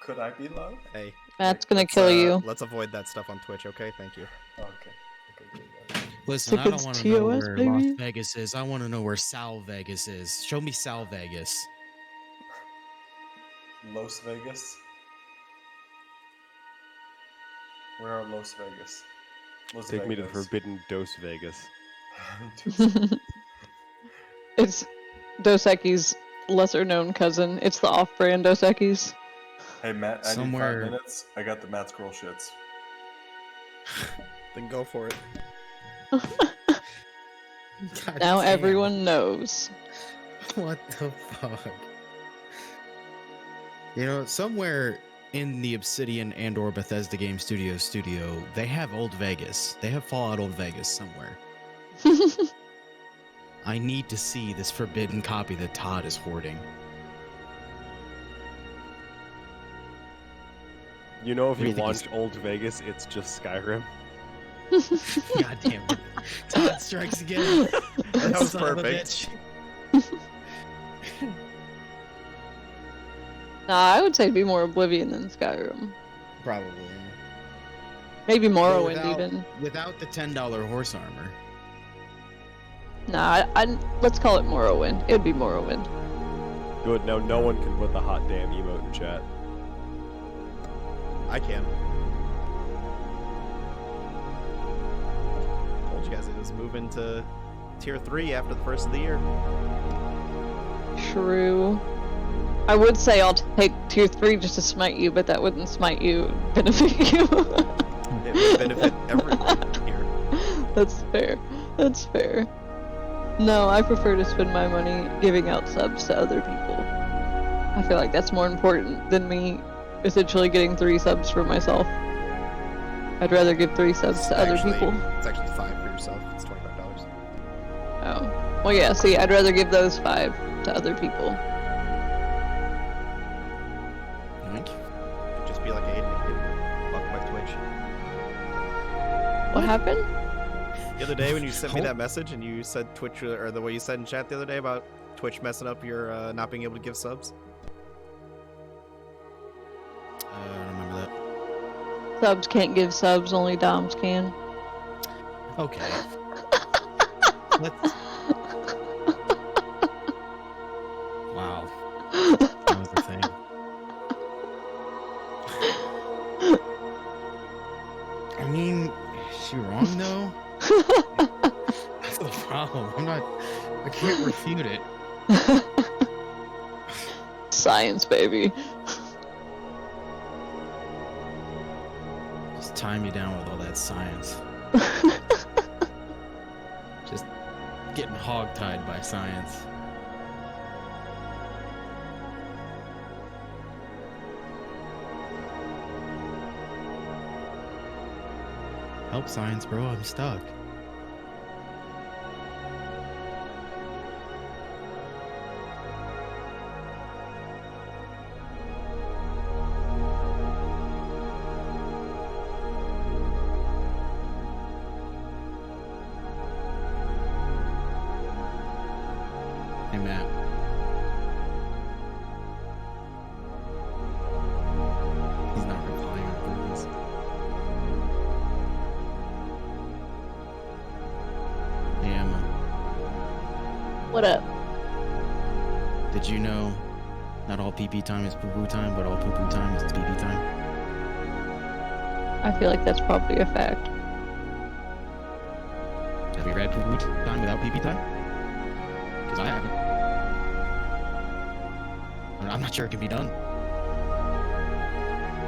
Could I be loud? Hey. Matt's gonna kill you. Let's avoid that stuff on Twitch, okay? Thank you. Okay. Good. Listen, I don't Tickets want to know TOS, where baby. Las Vegas is. I want to know where Sal Vegas is. Show me Sal Vegas. Las Vegas? Where are Las Vegas? Take me to the forbidden Dos Vegas. It's Dos Equis' lesser-known cousin. It's the off-brand Dos Equis. Hey Matt, I Somewhere- need 5 minutes. I got the Matt Scroll shits. Then go for it. God Now damn. everyone knows. What the fuck? You know, somewhere in the Obsidian and/or Bethesda Game Studios studio, they have Old Vegas. They have Fallout Old Vegas somewhere. I need to see this forbidden copy that Todd is hoarding. You know, if What do you you think launch Old Vegas, it's just Skyrim. God damn it. Todd strikes again. That was Son of a perfect. bitch. Nah, I would say it'd be more Oblivion than Skyrim. Probably. Maybe But Morrowind even. Without the $10 horse armor. Nah, let's call it Morrowind. It'd be Morrowind. Good, now no one can put the hot damn emote in chat. I can. Told you guys it was moving to tier 3 after the first of the year. True. I would say I'll take tier 3 just to smite you, but that wouldn't smite you, benefit you. It would benefit everyone here. That's fair. That's fair. No, I prefer to spend my money giving out subs to other people. I feel like that's more important than me essentially getting 3 subs for myself. I'd rather give 3 subs to other people. It's actually 5 for yourself. It's $25. Oh. Well, yeah, see, I'd rather give those 5 to other people. Yoink. Could just be like Aiden and get welcome back to Twitch. What happened? The other day when you sent me that message and you said Twitch, or the way you said in chat the other day about Twitch messing up your not being able to give subs. I don't remember that. Subs can't give subs, only Doms can. Okay. Let's... Wow. That was the thing. I mean, is she wrong though? That's the problem. I can't refute it. Science, baby. Just tie me down with all that science. Just getting hogtied by science. Help science, bro. I'm stuck. Hey, Matt. He's not replying on purpose. Hey, Emma. What up? Did you know not all pee-pee time is poo-poo time, but all poo-poo time is pee-pee time? I feel like that's probably a fact. Have you read poo-poo time without pee-pee time? Because I haven't. I'm not sure it can be done.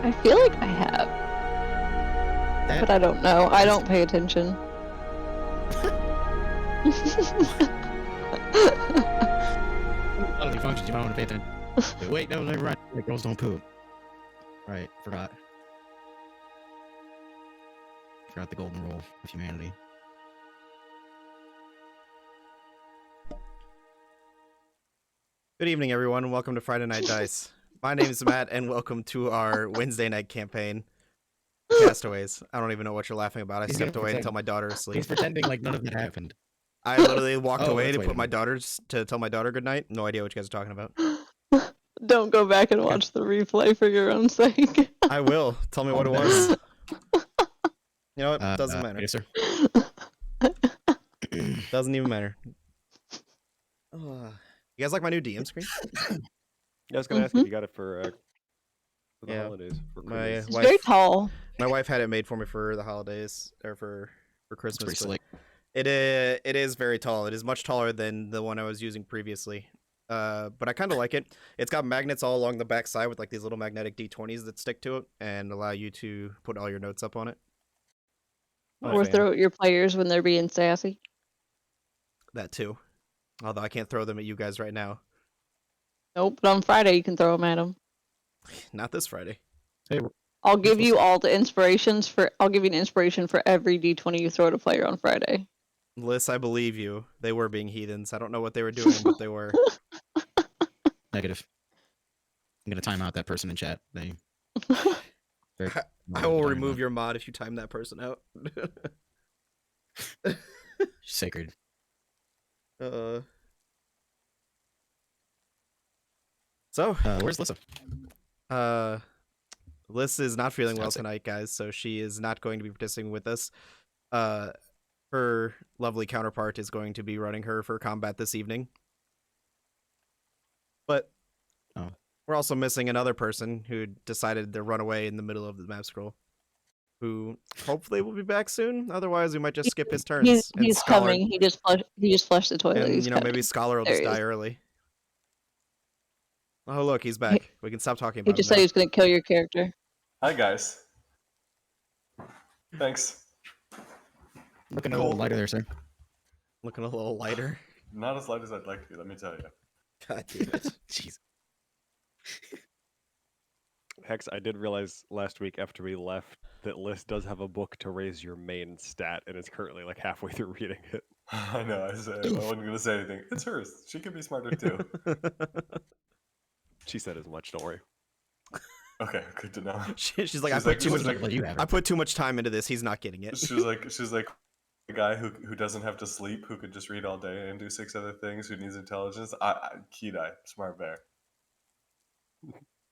I feel like I have, but I don't know. I don't pay attention. Bodily functions you might want to pay attention. Wait, no, never mind. Like, girls don't poop. Right, forgot. Forgot the golden rule of humanity. Good evening, everyone, and welcome to Friday Night Dice. My name is Matt, and welcome to our Wednesday night campaign, Castaways. I don't even know what you're laughing about. I He's stepped gonna away pretend. until my daughter is He's asleep. pretending like none of that happened. I literally walked Oh, away that's to why put you my didn't. daughters to tell my daughter good night. No idea what you guys are talking about. Don't go back and watch the replay for your own sake. I will. Tell me what it was. You know what? Doesn't matter. Yes, sir. Doesn't even matter. You guys like my new DM screen? I was gonna ask if you got it for the Yeah. holidays. For My Christmas. It's very tall. My wife had it made for me for the holidays or for It's Christmas. pretty but slick. It is very tall. It is much taller than the one I was using previously. But I kind of like it. It's got magnets all along the back side with like these little magnetic D20s that stick to it and allow you to put all your notes up on it. I'm a Or fan. throw at your players when they're being sassy. That too. Although I can't throw them at you guys right now. Nope, but on Friday you can throw them at them. Not this Friday. Hey, I'll give you all the inspirations for. I'll give you an inspiration for every D20 you throw at a player on Friday. Liz, I believe you. They were being heathens. I don't know what they were doing, but they were. negative. I'm gonna time out that person in chat. They. I will remove your mod if you time that person out. Sacred. So, Where's Lissa? Liz is not feeling well Sounds sick. tonight, guys, so she is not going to be participating with us. Her lovely counterpart is going to be running her for combat this evening. But Oh. we're also missing another person who decided to run away in the middle of the map scroll, who hopefully will be back soon. Otherwise, we might just skip his turns. and He's Scholar- coming. He just flushed the toilet. And He's you know, maybe coming. Scholar will There just he die is. early. Oh look, he's back. We can stop talking He about just him said he was gonna kill your character. Hi guys. Thanks. Looking a little lighter there, sir. Looking a little lighter. Not as light as I'd like to be, let me tell you. God damn it. Jeez. Hex, I did realize last week after we left that Liz does have a book to raise your main stat, and is currently like halfway through reading it. I know, I wasn't gonna say anything. It's hers. She could be smarter too. She said as much. Don't worry. Okay, good to know. She's like, She's I put too she's much. like, you have I put too much time into this. He's not getting it. she's like a guy who doesn't have to sleep, who could just read all day and do 6 other things, who needs intelligence. Kidai, smart bear.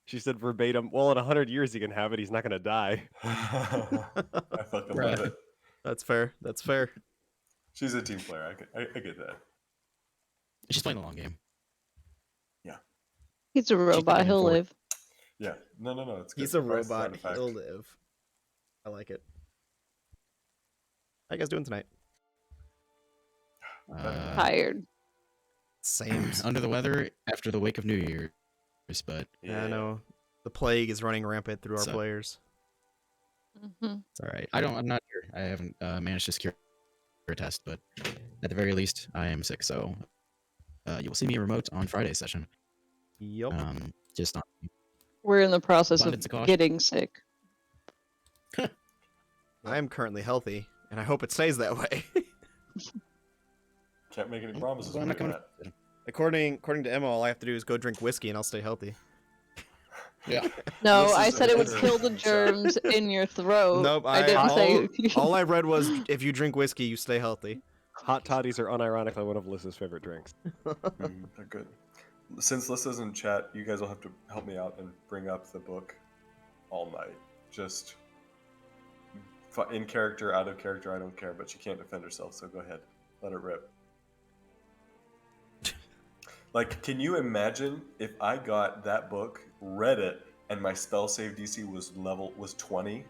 She said verbatim, well, in 100 years he can have it. He's not going to die. I fucking love Bruh. it. That's fair. That's fair. She's a team player. I get that. She's playing the long game. He's a robot. looking He'll forward. live. Yeah. No, it's good. He's a Bryce is robot. artifact. He'll live. I like it. How you guys doing tonight? Tired. Same. Under the weather after the wake of New Year's, but Yeah, I know. The plague is running rampant through our So- players. Hmm. it's all right. I'm not here. I haven't managed to secure a test, but at the very least, I am sick. So you will see me remote on Friday's session. Yup. Just not. We're in the process Abundance of of caution. getting sick. I am currently healthy, and I hope it stays that way. Can't make any promises. Well, I'm with not coming. that. according to Emma, all I have to do is go drink whiskey, and I'll stay healthy. Yeah. No, This I is said it would amazing. kill the germs in your throat. Nope, I didn't say. all I read was if you drink whiskey, you stay healthy. Hot toddies are unironically one of Liz's favorite drinks. They're good. Since Lissa's in chat, you guys will have to help me out and bring up the book all night. Just in character, out of character, I don't care, but she can't defend herself, so go ahead. Let it rip. Like, can you imagine if I got that book, read it, and my spell save DC was 20?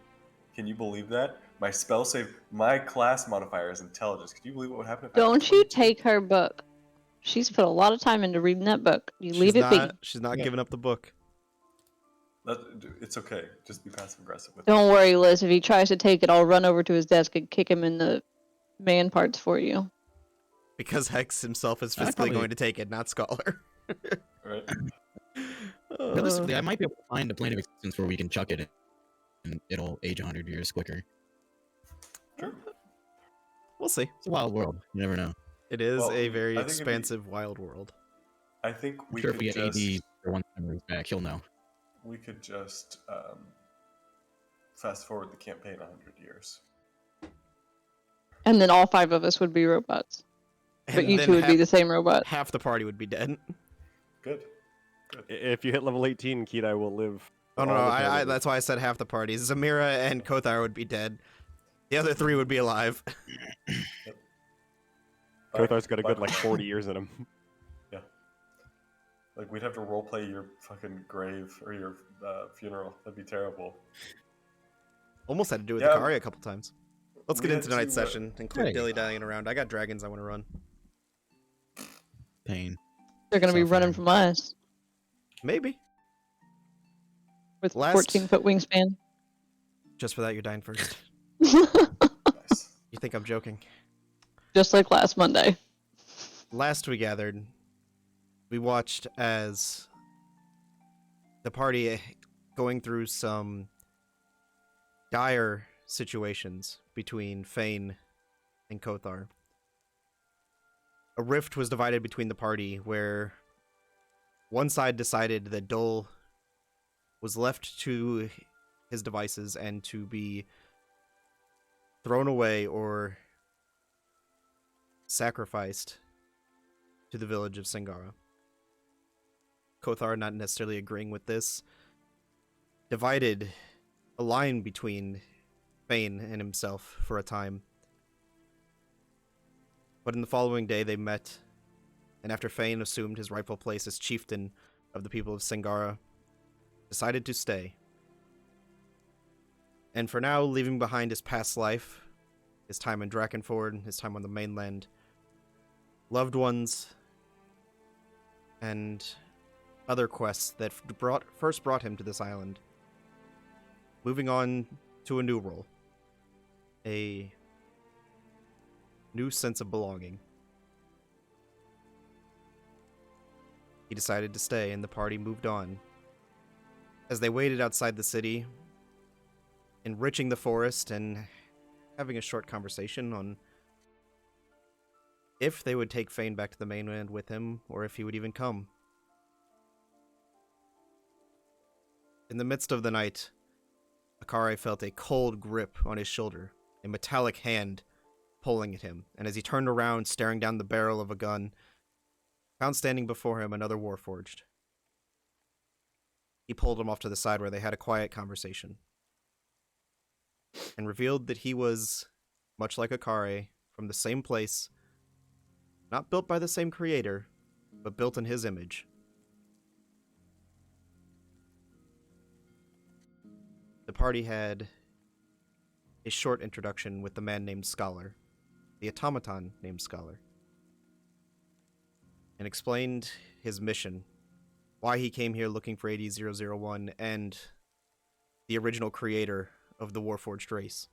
Can you believe that? My spell save, my class modifier is intelligence. Can you believe what would happen if I had Don't you 22? take her book. She's put a lot of time into reading that book. You leave it be. She's not Yeah. giving up the book. It's okay. Just be passive aggressive with it. Don't worry, Liz. If he tries to take it, I'll run over to his desk and kick him in the man parts for you. Because Hex himself is I physically probably- going to take it, not Scholar. Right? Realistically, I might be able to find a plane of existence where we can chuck it and it'll age 100 years quicker. We'll see. It's a wild world. You never know. It is Well, a very I think it'd be- expansive, wild world. I think I'm we sure if could we get just AD for one memories back, he'll know. fast forward the campaign 100 years. And then all 5 of us would be robots. But And you then 2 would be half- the same robot. Half the party would be dead. Good. Good. If you hit level 18, Kedai will live. Oh no, all no, the time. that's why I said half the parties. Zamira and Kothar would be dead. The other three would be alive. Kothar's got a good But- like 40 years in him. Yeah. Like we'd have to roleplay your fucking grave or your funeral. That'd be terrible. Almost had to do it with Yeah, Akari a couple times. Let's we get had into tonight's to, session and quit Hey. dilly-dallying around. I got dragons I want to run. Pain. They're gonna be running Suffering. from us Maybe. with Last- 14-foot wingspan. Just for that, you're dying first. Nice. You think I'm joking? Just like last Monday. Last we gathered, we watched as the party going through some dire situations between Fane and Kothar. A rift was divided between the party where one side decided that Dole was left to his devices and to be thrown away or sacrificed to the village of Singara. Kothar, not necessarily agreeing with this, divided a line between Fane and himself for a time. But in the following day they met, and after Fane assumed his rightful place as chieftain of the people of Singara, decided to stay. And for now, leaving behind his past life, his time in Drakenford, his time on the mainland, loved ones, and other quests that first brought him to this island. Moving on to a new role. A new sense of belonging. He decided to stay, and the party moved on. As they waited outside the city, enriching the forest and having a short conversation on if they would take Fane back to the mainland with him, or if he would even come. In the midst of the night, Akari felt a cold grip on his shoulder, a metallic hand pulling at him, and as he turned around, staring down the barrel of a gun, found standing before him another Warforged. He pulled him off to the side where they had a quiet conversation, and revealed that he was, much like Akari, from the same place, not built by the same creator, but built in his image. The party had a short introduction with the man named Scholar, the automaton named Scholar, and explained his mission, why he came here looking for AD-001, and the original creator of the Warforged race.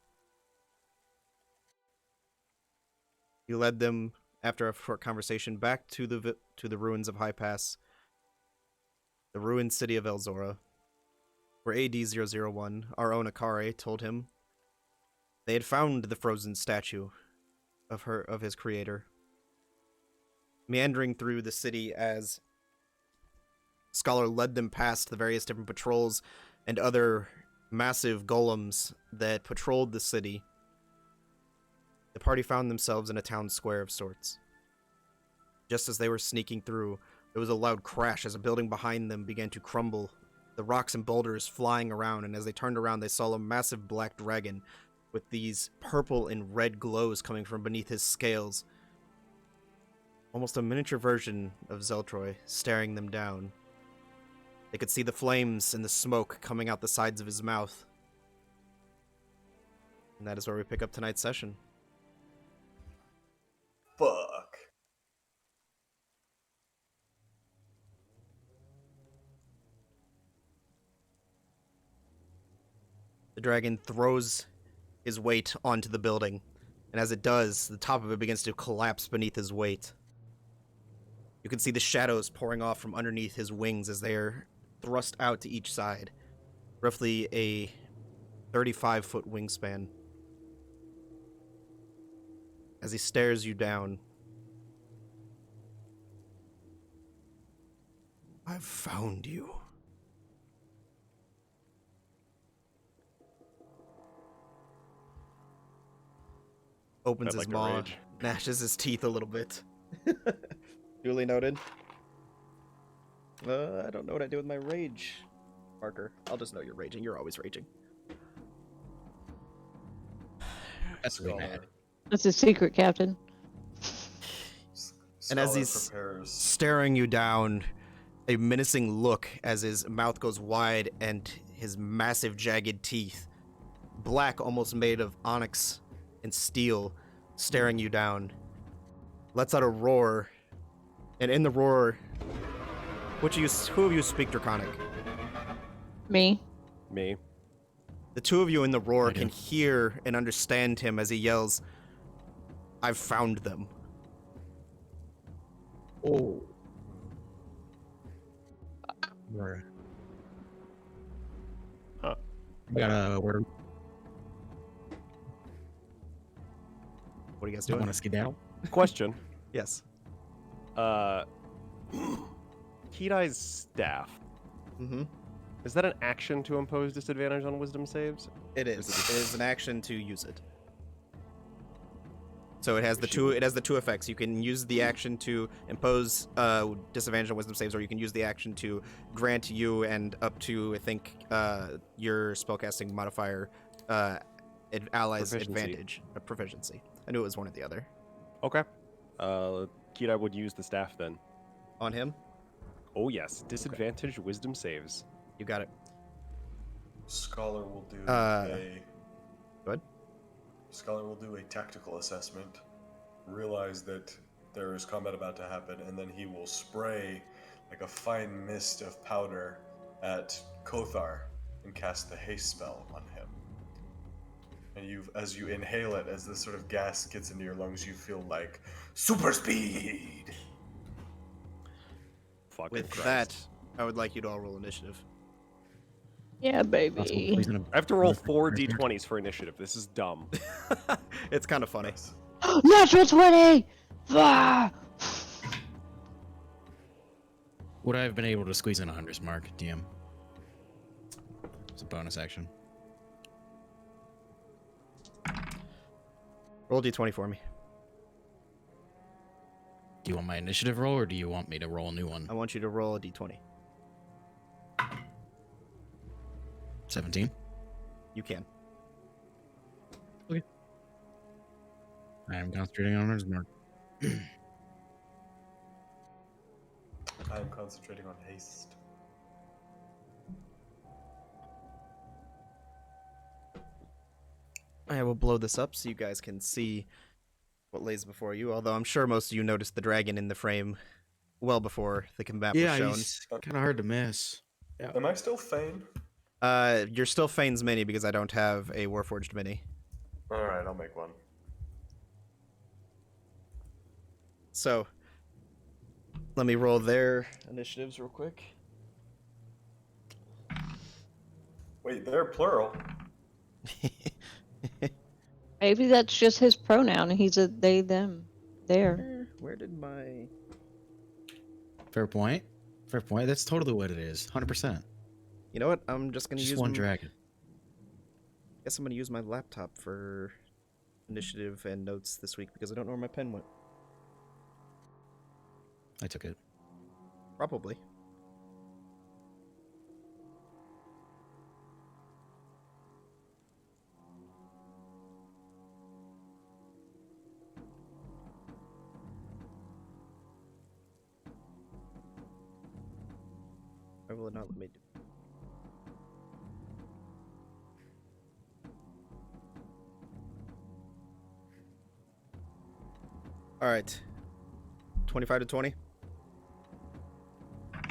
He led them, after a short conversation, back to the ruins of High Pass, the ruined city of Elzora, where AD-001, our own Akari, told him they had found the frozen statue of his creator. Meandering through the city as Scholar led them past the various different patrols and other massive golems that patrolled the city, the party found themselves in a town square of sorts. Just as they were sneaking through, there was a loud crash as a building behind them began to crumble, the rocks and boulders flying around, and as they turned around, they saw a massive black dragon with these purple and red glows coming from beneath his scales. Almost a miniature version of Zeltroy staring them down. They could see the flames and the smoke coming out the sides of his mouth. And that is where we pick up tonight's session. Fuck. The dragon throws his weight onto the building, and as it does, the top of it begins to collapse beneath his weight. You can see the shadows pouring off from underneath his wings as they are thrust out to each side, roughly a 35-foot wingspan. As he stares you down, I've found you. Opens I'd his like to maw, rage. gnashes his teeth a little bit. Duly noted. I don't know what I do with my rage marker. I'll just know you're raging. You're always raging. That's really Scholar, mad. That's a secret, Captain. And as Scholar he's prepares. staring you down, a menacing look as his mouth goes wide and his massive jagged teeth, black almost made of onyx and steel, staring you down, lets out a roar. And in the roar, who of you speak Draconic? Me. Me. The two of you in the roar I do. can hear and understand him as he yells, "I've found them." Oh. Right. Huh. We got a word. What are you guys Do you doing? want to skedaddle? Question. Yes. Kidai's staff. Mm-hmm. Is that an action to impose disadvantage on wisdom saves? It is. It is an action to use it. So it has the Which two. you- It has the two effects. You can use the action to impose disadvantage on wisdom saves, or you can use the action to grant you and up to I think your spellcasting modifier allies Proficiency. advantage, a proficiency. I knew it was one or the other. Okay. Kidai would use the staff then. On him, Oh yes, disadvantage wisdom saves. you got it. Scholar will do Go ahead. Scholar will do a tactical assessment, realize that there is combat about to happen, and then he will spray like a fine mist of powder at Kothar and cast the haste spell on him. And as you inhale it, as this sort of gas gets into your lungs, you feel like super speed. Fucking With Christ. that, I would like you to all roll initiative. Yeah, baby. I have to roll 4 d20s for initiative. This is dumb. It's kind of funny. Yes. Natural 20! Ah! Would I have been able to squeeze in a 100's mark, DM? It's a bonus action. Roll d20 for me. Do you want my initiative roll, or do you want me to roll a new one? I want you to roll a d20. 17. You can. I am concentrating on 100's mark. I am concentrating on haste. I will blow this up so you guys can see what lays before you, although I'm sure most of you noticed the dragon in the frame well before the combat was shown. he's kind of hard to miss. Am I still Fane? You're still Fane's mini because I don't have a Warforged mini. Alright, I'll make one. So, let me roll their initiatives real quick. Wait, they're plural. Maybe that's just his pronoun and he's a they, them. There. Where did my... Fair point. Fair point. That's totally what it is. 100%. You know what? I'm just going to Just use one m- dragon. guess I'm going to use my laptop for initiative and notes this week because I don't know where my pen went. I took it. Probably. Why will it not let me do? All right. 25 to 20.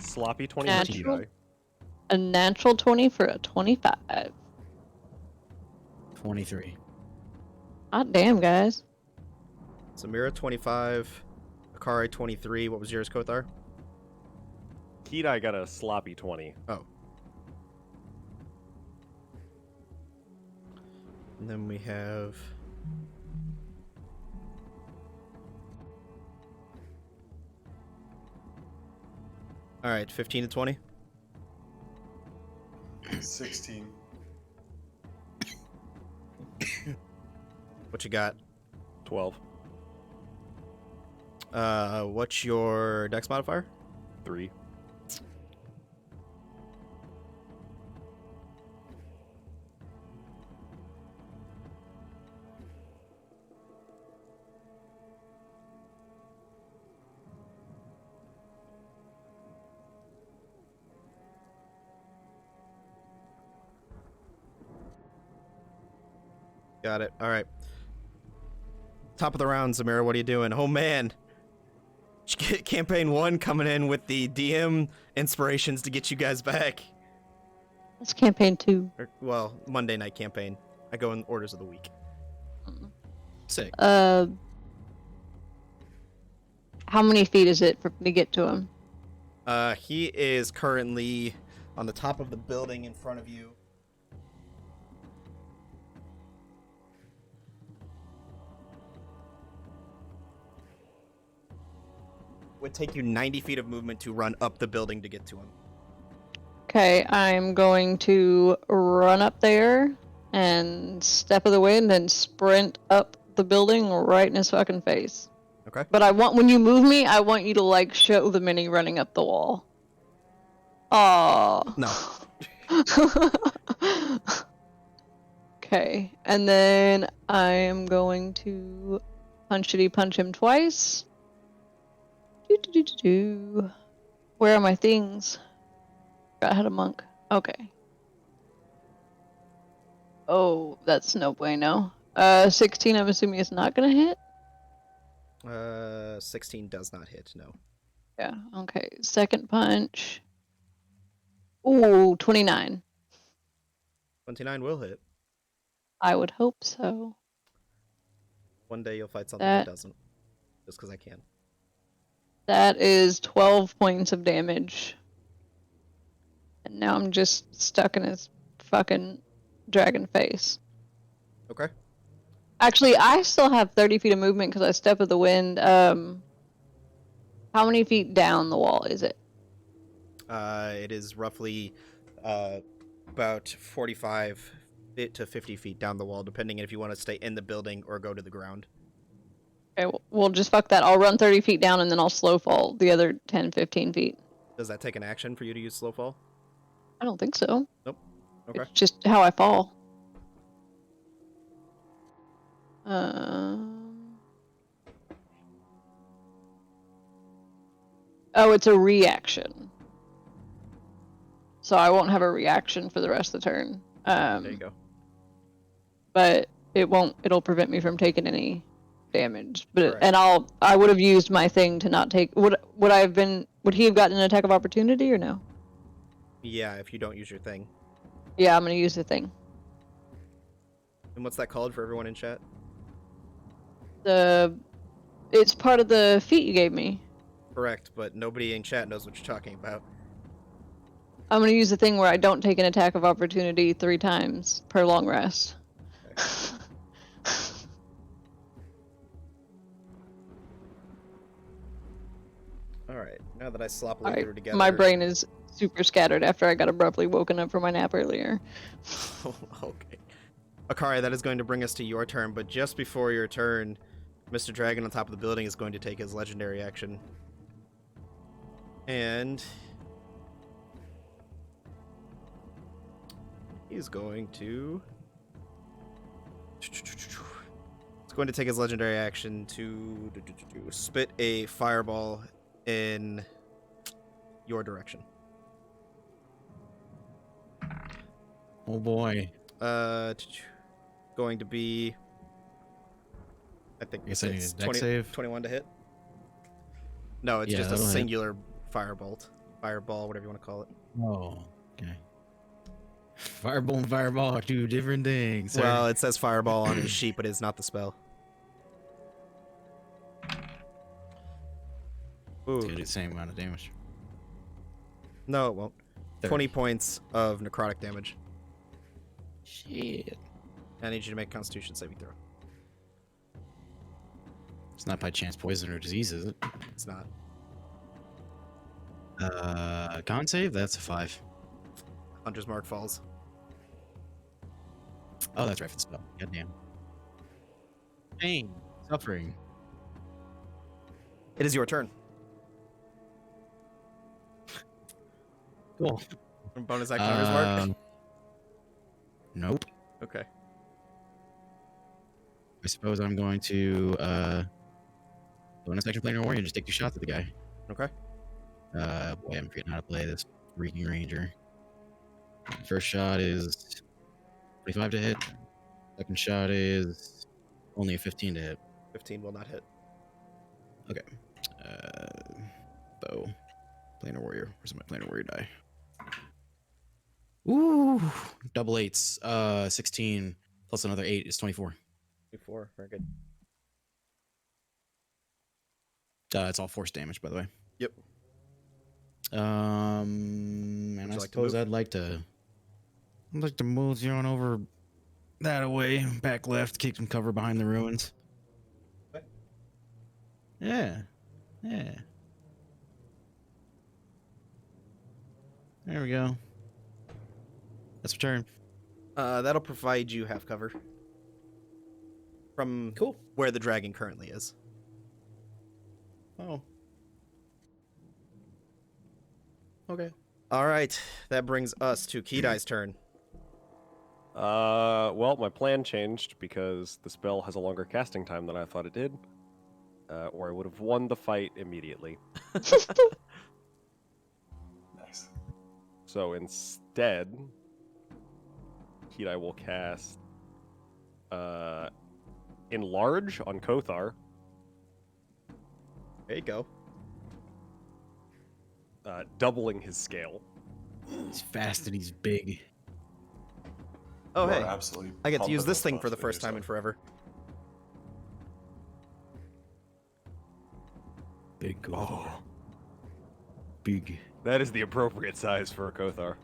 Sloppy 20 Natural. Kidai. A natural 20 for a 25. 23. Hot damn, guys. Samira 25. Akari 23. What was yours, Kothar? Kidai got a sloppy 20. Oh. And then we have... Alright, 15 to 20. 16. What you got? 12. What's your dex modifier? 3. Got it. All right. Top of the round, Zamira. What are you doing? Oh man. Campaign 1 coming in with the DM inspirations to get you guys back. That's campaign 2. Well, Monday night campaign. I go in orders of the week. Sick. How many feet is it for me to get to him? He is currently on the top of the building in front of you. Would take you 90 feet of movement to run up the building to get to him. Okay, I'm going to run up there and step of the wind and sprint up the building right in his fucking face. Okay. But when you move me, I want you to like show the mini running up the wall. Aww. No. Okay, and then I am going to punch him twice. Where are my things? I had a monk. Okay. Oh, that's no bueno. 16, I'm assuming is not gonna hit? 16 does not hit, no. Yeah, okay. Second punch. Ooh, 29. 29 will hit. I would hope so. One day you'll fight something that doesn't. Just because I can. That is 12 points of damage. And now I'm just stuck in his fucking dragon face. Okay. Actually, I still have 30 feet of movement because I step of the wind. How many feet down the wall is it? It is roughly about 45 to 50 feet down the wall, depending if you want to stay in the building or go to the ground. Okay, well, just fuck that. I'll run 30 feet down and then I'll slow fall the other 10, 15 feet. Does that take an action for you to use slow fall? I don't think so. Nope. Okay. It's just how I fall. Oh, it's a reaction. So I won't have a reaction for the rest of the turn. There you go. But it'll prevent me from taking any damage. But Correct. and I would have used my thing to not take would he have gotten an attack of opportunity or no? Yeah, if you don't use your thing. Yeah, I'm gonna use the thing. And what's that called for everyone in chat? It's part of the feat you gave me. Correct, but nobody in chat knows what you're talking about. I'm gonna use the thing where I don't take an attack of opportunity 3 times per long rest. Okay. Alright, now that I sloppily threw together... My brain is super scattered after I got abruptly woken up from my nap earlier. Okay. Akari, that is going to bring us to your turn, but just before your turn, Mr. Dragon on top of the building is going to take his legendary action. And... he's going to... He's going to take his legendary action to spit a fireball in your direction. Oh boy. Going to be... I think I guess I need it's a dex save. 21 to hit. No, it's Yeah, just a that'll hit. singular fireball, whatever you want to call it. Oh, okay. Fireball and fireball are 2 different things. Sir. Well, it says fireball on his sheet, but it's not the spell. It's Ooh. gonna do the same amount of damage. No, it won't. 30. 20 points of necrotic damage. Shit. I need you to make a Constitution saving throw. It's not by chance poison or disease, is it? It's not. Con save? That's a 5. Hunter's Mark falls. Oh, that's right for the spell. Goddamn. Pain. Suffering. It is your turn. Cool. Bonus action Hunter's Mark? Nope. Okay. I suppose I'm going to bonus action planar warrior and just take 2 shots at the guy. Okay. Boy, I'm forgetting how to play this freaking ranger. First shot is 25 to hit. Second shot is only a 15 to hit. 15 will not hit. Bow. Planar warrior. Where's my planar warrior die? Ooh, double eights. 16 plus another 8 is 24. 24. Very good. It's all force damage, by the way. Yep. And I you like to suppose move? I'd like to move you on over that way, back left, keep some cover behind the ruins. Okay. Yeah. There we go. That's my turn. That'll provide you half cover from Cool. where the dragon currently is. Oh. Okay. All right, that brings us to Kidai's turn. Well, my plan changed because the spell has a longer casting time than I thought it did. Or I would have won the fight immediately. Nice. So instead, Kidai will cast Enlarge on Kothar, There you go. doubling his scale. He's fast and he's big. Oh, You are hey, absolutely I get to pumping use this those thing for the buffs first time in yourself. forever. Big Kothar. Big. That is the appropriate size for a Kothar.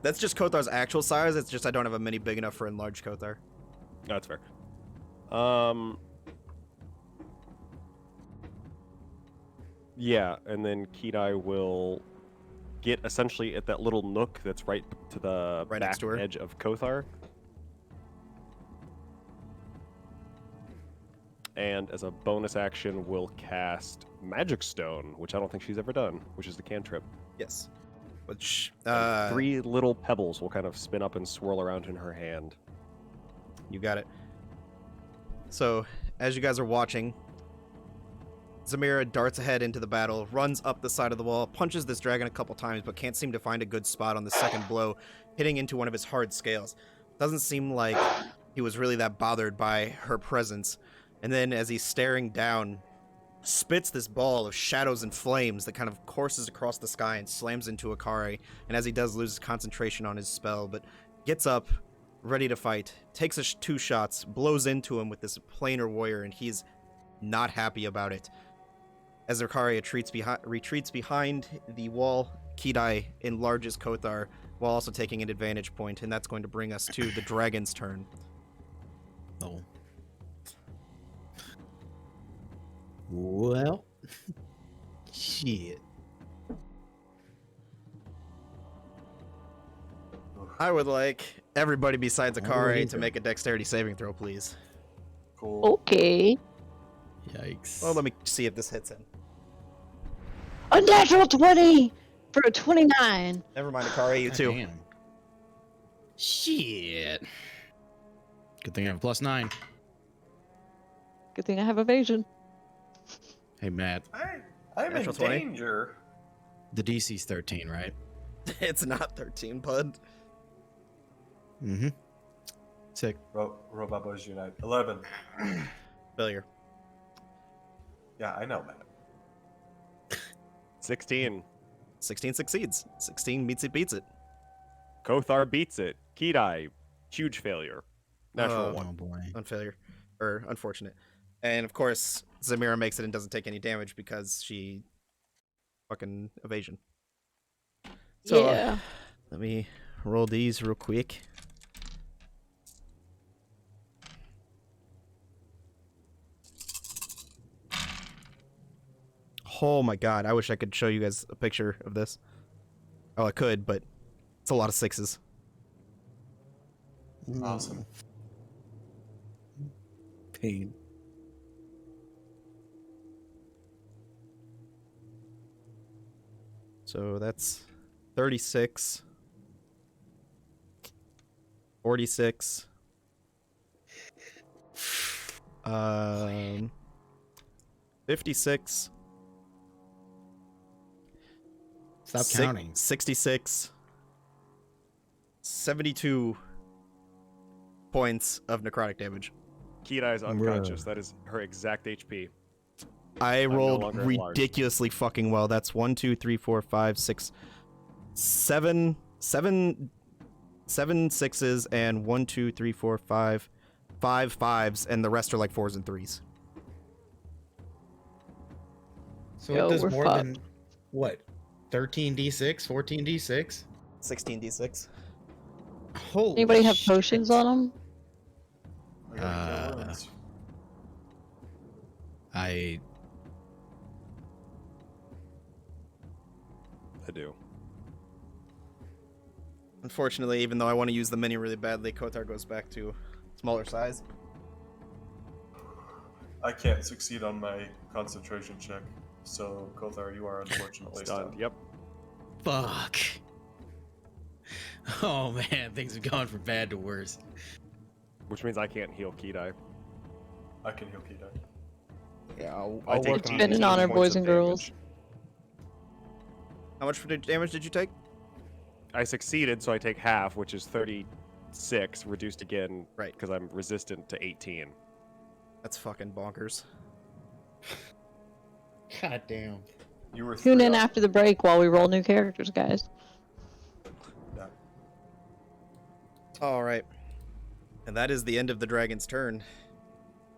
That's just Kothar's actual size. It's just I don't have a mini big enough for enlarged Kothar. That's fair. Yeah, and then Kidai will get essentially at that little nook that's right to the Right back next to her. edge of Kothar. And as a bonus action, will cast Magic Stone, which I don't think she's ever done, which is the cantrip. Yes. Which, And 3 little pebbles will kind of spin up and swirl around in her hand. you got it. So, as you guys are watching, Zamira darts ahead into the battle, runs up the side of the wall, punches this dragon a couple times, but can't seem to find a good spot on the second blow, hitting into one of his hard scales. Doesn't seem like he was really that bothered by her presence. And then as he's staring down, spits this ball of shadows and flames that kind of courses across the sky and slams into Akari. And as he does, loses concentration on his spell, but gets up, ready to fight, takes 2 shots, blows into him with this planar warrior, and he's not happy about it. As Akari retreats behind the wall, Kidai enlarges Kothar while also taking an advantage point, and that's going to bring us to the dragon's turn. Oh. Well. Shit. I would like everybody besides Akari Alright. to make a dexterity saving throw, please. Cool. Okay. Yikes. Well, let me see if this hits him. A natural 20 for a 29. Never mind, Akari, you too. Damn. Shit. Good thing I have a +9. Good thing I have evasion. Hey, Matt. I'm in Natural 20. danger. The DC's 13, right? It's not 13, bud. Mm-hmm. Sick. Robot Boys Unite. 11. Failure. Yeah, I know, man. 16. 16 succeeds. 16 meets it, beats it. Kothar beats it. Kidai, huge failure. Natural Oh. 1. Oh, boy. On failure. Or unfortunate. And of course, Zamira makes it and doesn't take any damage because she fucking evasion. So, Yeah. let me roll these real quick. Oh my god, I wish I could show you guys a picture of this. Oh, I could, but it's a lot of 6s. Awesome. Pain. So that's 36, 46, 56, Stop counting. 66, 72, points of necrotic damage. Kidai is unconscious. That is her exact HP. I no rolled longer enlarged. ridiculously fucking well. That's 1, 2, 3, 4, 5, 6, 7 sixes and 1, 2, 3, 4, 5 fives, and the rest are like 4s and 3s. So Yo, it does we're more fucked. than what? 13d6, 14d6. 16d6. Holy Anybody have shit. potions on them? I got Cure Uh, Wounds. I do. Unfortunately, even though I want to use the mini really badly, Kotar goes back to smaller size. I can't succeed on my concentration check, so Kothar, you are unfortunately Stunned. stunned. Yep. fuck. Oh man, things have gone from bad to worse. Which means I can't heal Kidai. I can heal Kida. Yeah, I take It's been an 18 honor, points boys of and girls. damage. How much damage did you take? I succeeded, so I take half, which is 36, reduced again, Right. because I'm resistant to 18. That's fucking bonkers. God damn. You were Tune 3 in off. after the break while we roll new characters, guys. Yeah. All right. And that is the end of the dragon's turn,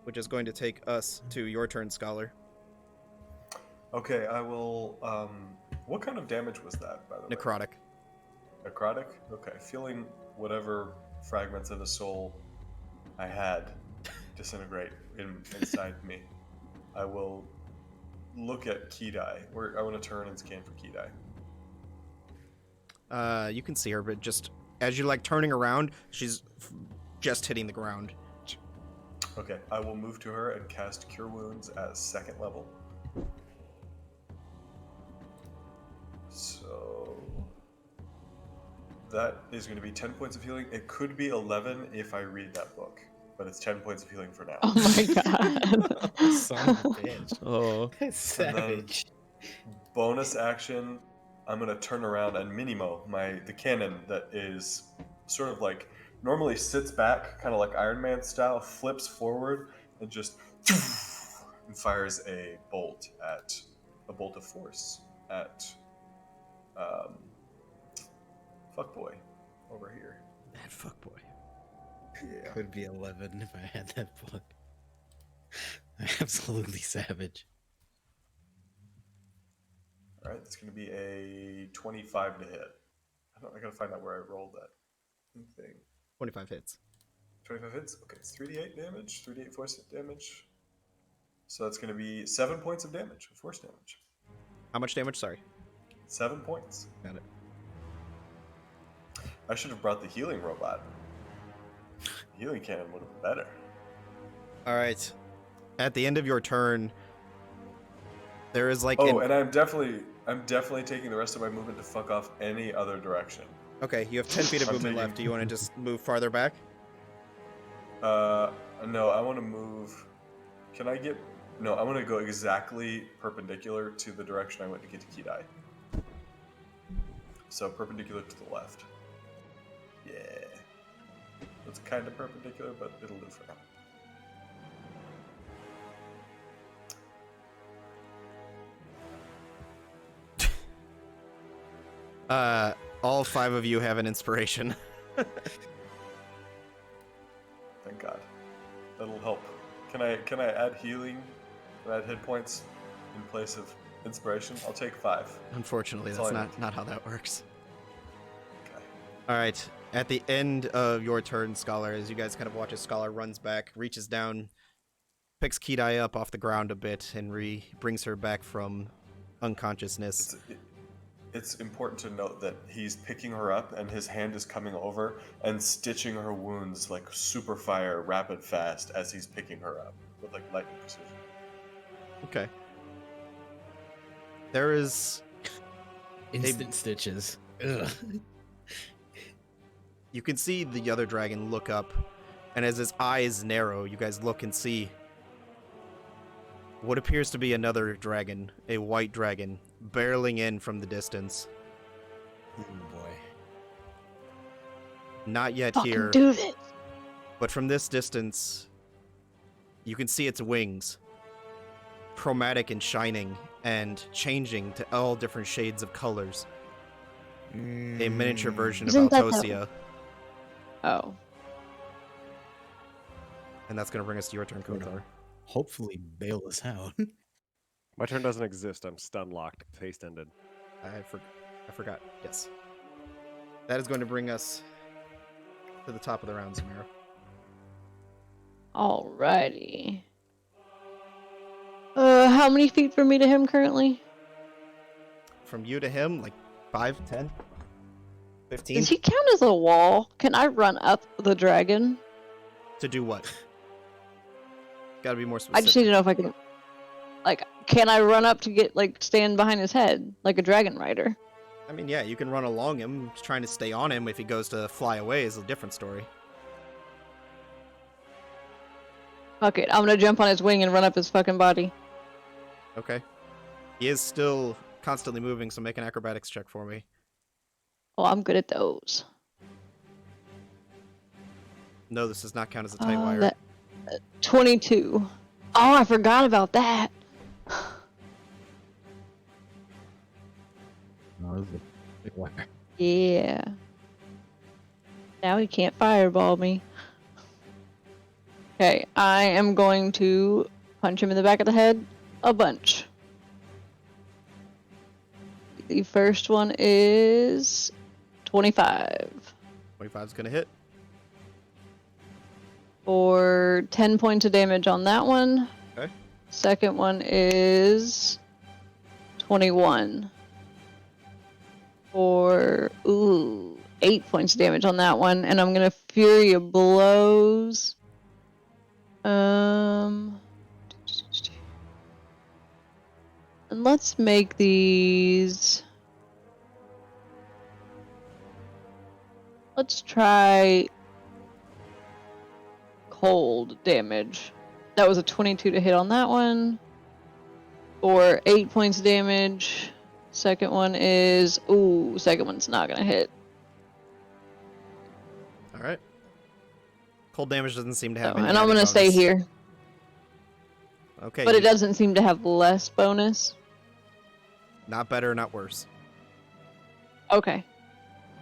which is going to take us to your turn, Scholar. Okay, I will. What kind of damage was that, by the way? Necrotic. Necrotic? Okay, feeling whatever fragments of the soul I had disintegrate inside me. I will look at Kidai. I want to turn and scan for Kidai. You can see her, but just as you're like turning around, she's just hitting the ground. Okay, I will move to her and cast Cure Wounds at 2nd level. So that is going to be 10 points of healing. It could be 11 if I read that book, but it's 10 points of healing for now. Oh my god. Son of a bitch. Oh. Savage. Bonus action, I'm going to turn around and Minimo, the cannon that is sort of like normally sits back, kind of like Iron Man style, flips forward and just and fires a bolt of force at fuckboy over here. That fuckboy. Yeah. Could be 11 if I had that book. Absolutely savage. All right, it's going to be a 25 to hit. I gotta find out where I rolled that thing. 25 hits. 25 hits? Okay, it's 3d8 damage, 3d8 force damage. So that's going to be 7 points of damage, force damage. How much damage? Sorry. 7 points. Got it. I should have brought the healing robot. Healing cannon would have been better. All right. At the end of your turn, there is like Oh, and I'm definitely taking the rest of my movement to fuck off any other direction. okay, you have 10 feet of I'm movement taking- left. Do you want to just move farther back? No, I want to move. Can I get? No, I want to go exactly perpendicular to the direction I went to get to Kidai. So perpendicular to the left. Yeah. It's kind of perpendicular, but it'll do for now. All 5 of you have an inspiration. Thank God. That'll help. Can I add healing? Can I add hit points in place of inspiration? I'll take 5. Unfortunately, That's all that's I not how that works. Okay. All right. At the end of your turn, Scholar, as you guys kind of watch as Scholar runs back, reaches down, picks Kidai up off the ground a bit, and brings her back from unconsciousness. It's important to note that he's picking her up and his hand is coming over and stitching her wounds like super fire, rapid fast as he's picking her up with like lightning precision. Okay. There is... Instant stitches. Ugh. You can see the other dragon look up, and as his eyes narrow, you guys look and see what appears to be another dragon, a white dragon, barreling in from the distance. Oh boy. Not yet Fucking here. do this. But from this distance, you can see its wings, chromatic and shining, and changing to all different shades of colors. A miniature version of Isn't that Altosia. Oh. And that's going to bring us to your turn, Kotar. Hopefully bail us out. My turn doesn't exist. I'm stun locked. Haste ended. I forgot. Yes. That is going to bring us to the top of the round, Zamira. Alrighty. How many feet from me to him currently? From you to him, like 5, 10, 15? Does he count as a wall? Can I run up the dragon? To do what? Gotta be more I specific. just need to know if I can. Like, can I run up to get, like, stand behind his head? Like a dragon rider? I mean, yeah, you can run along him. Trying to stay on him if he goes to fly away is a different story. Fuck it, I'm gonna jump on his wing and run up his fucking body. Okay. He is still constantly moving, so make an acrobatics check for me. Oh, I'm good at those. No, this does not count as a tight wire. That, 22. Oh, I forgot about that. No, this is a big wire. Yeah. Now he can't fireball me. Okay, I am going to punch him in the back of the head a bunch. The first one is 25 25 is gonna hit. for 10 points of damage on that one. Okay. Second one is 21 for 8 points of damage on that one, and I'm gonna Fury of Blows. And let's make these. Let's try cold damage. That was a 22 to hit on that one. For 8 points of damage. Second one is. Second one's not gonna hit. Alright. Cold damage doesn't seem to have any And I'm added gonna stay bonus. here. Okay. But it doesn't seem to have less bonus. Not better, not worse. Okay.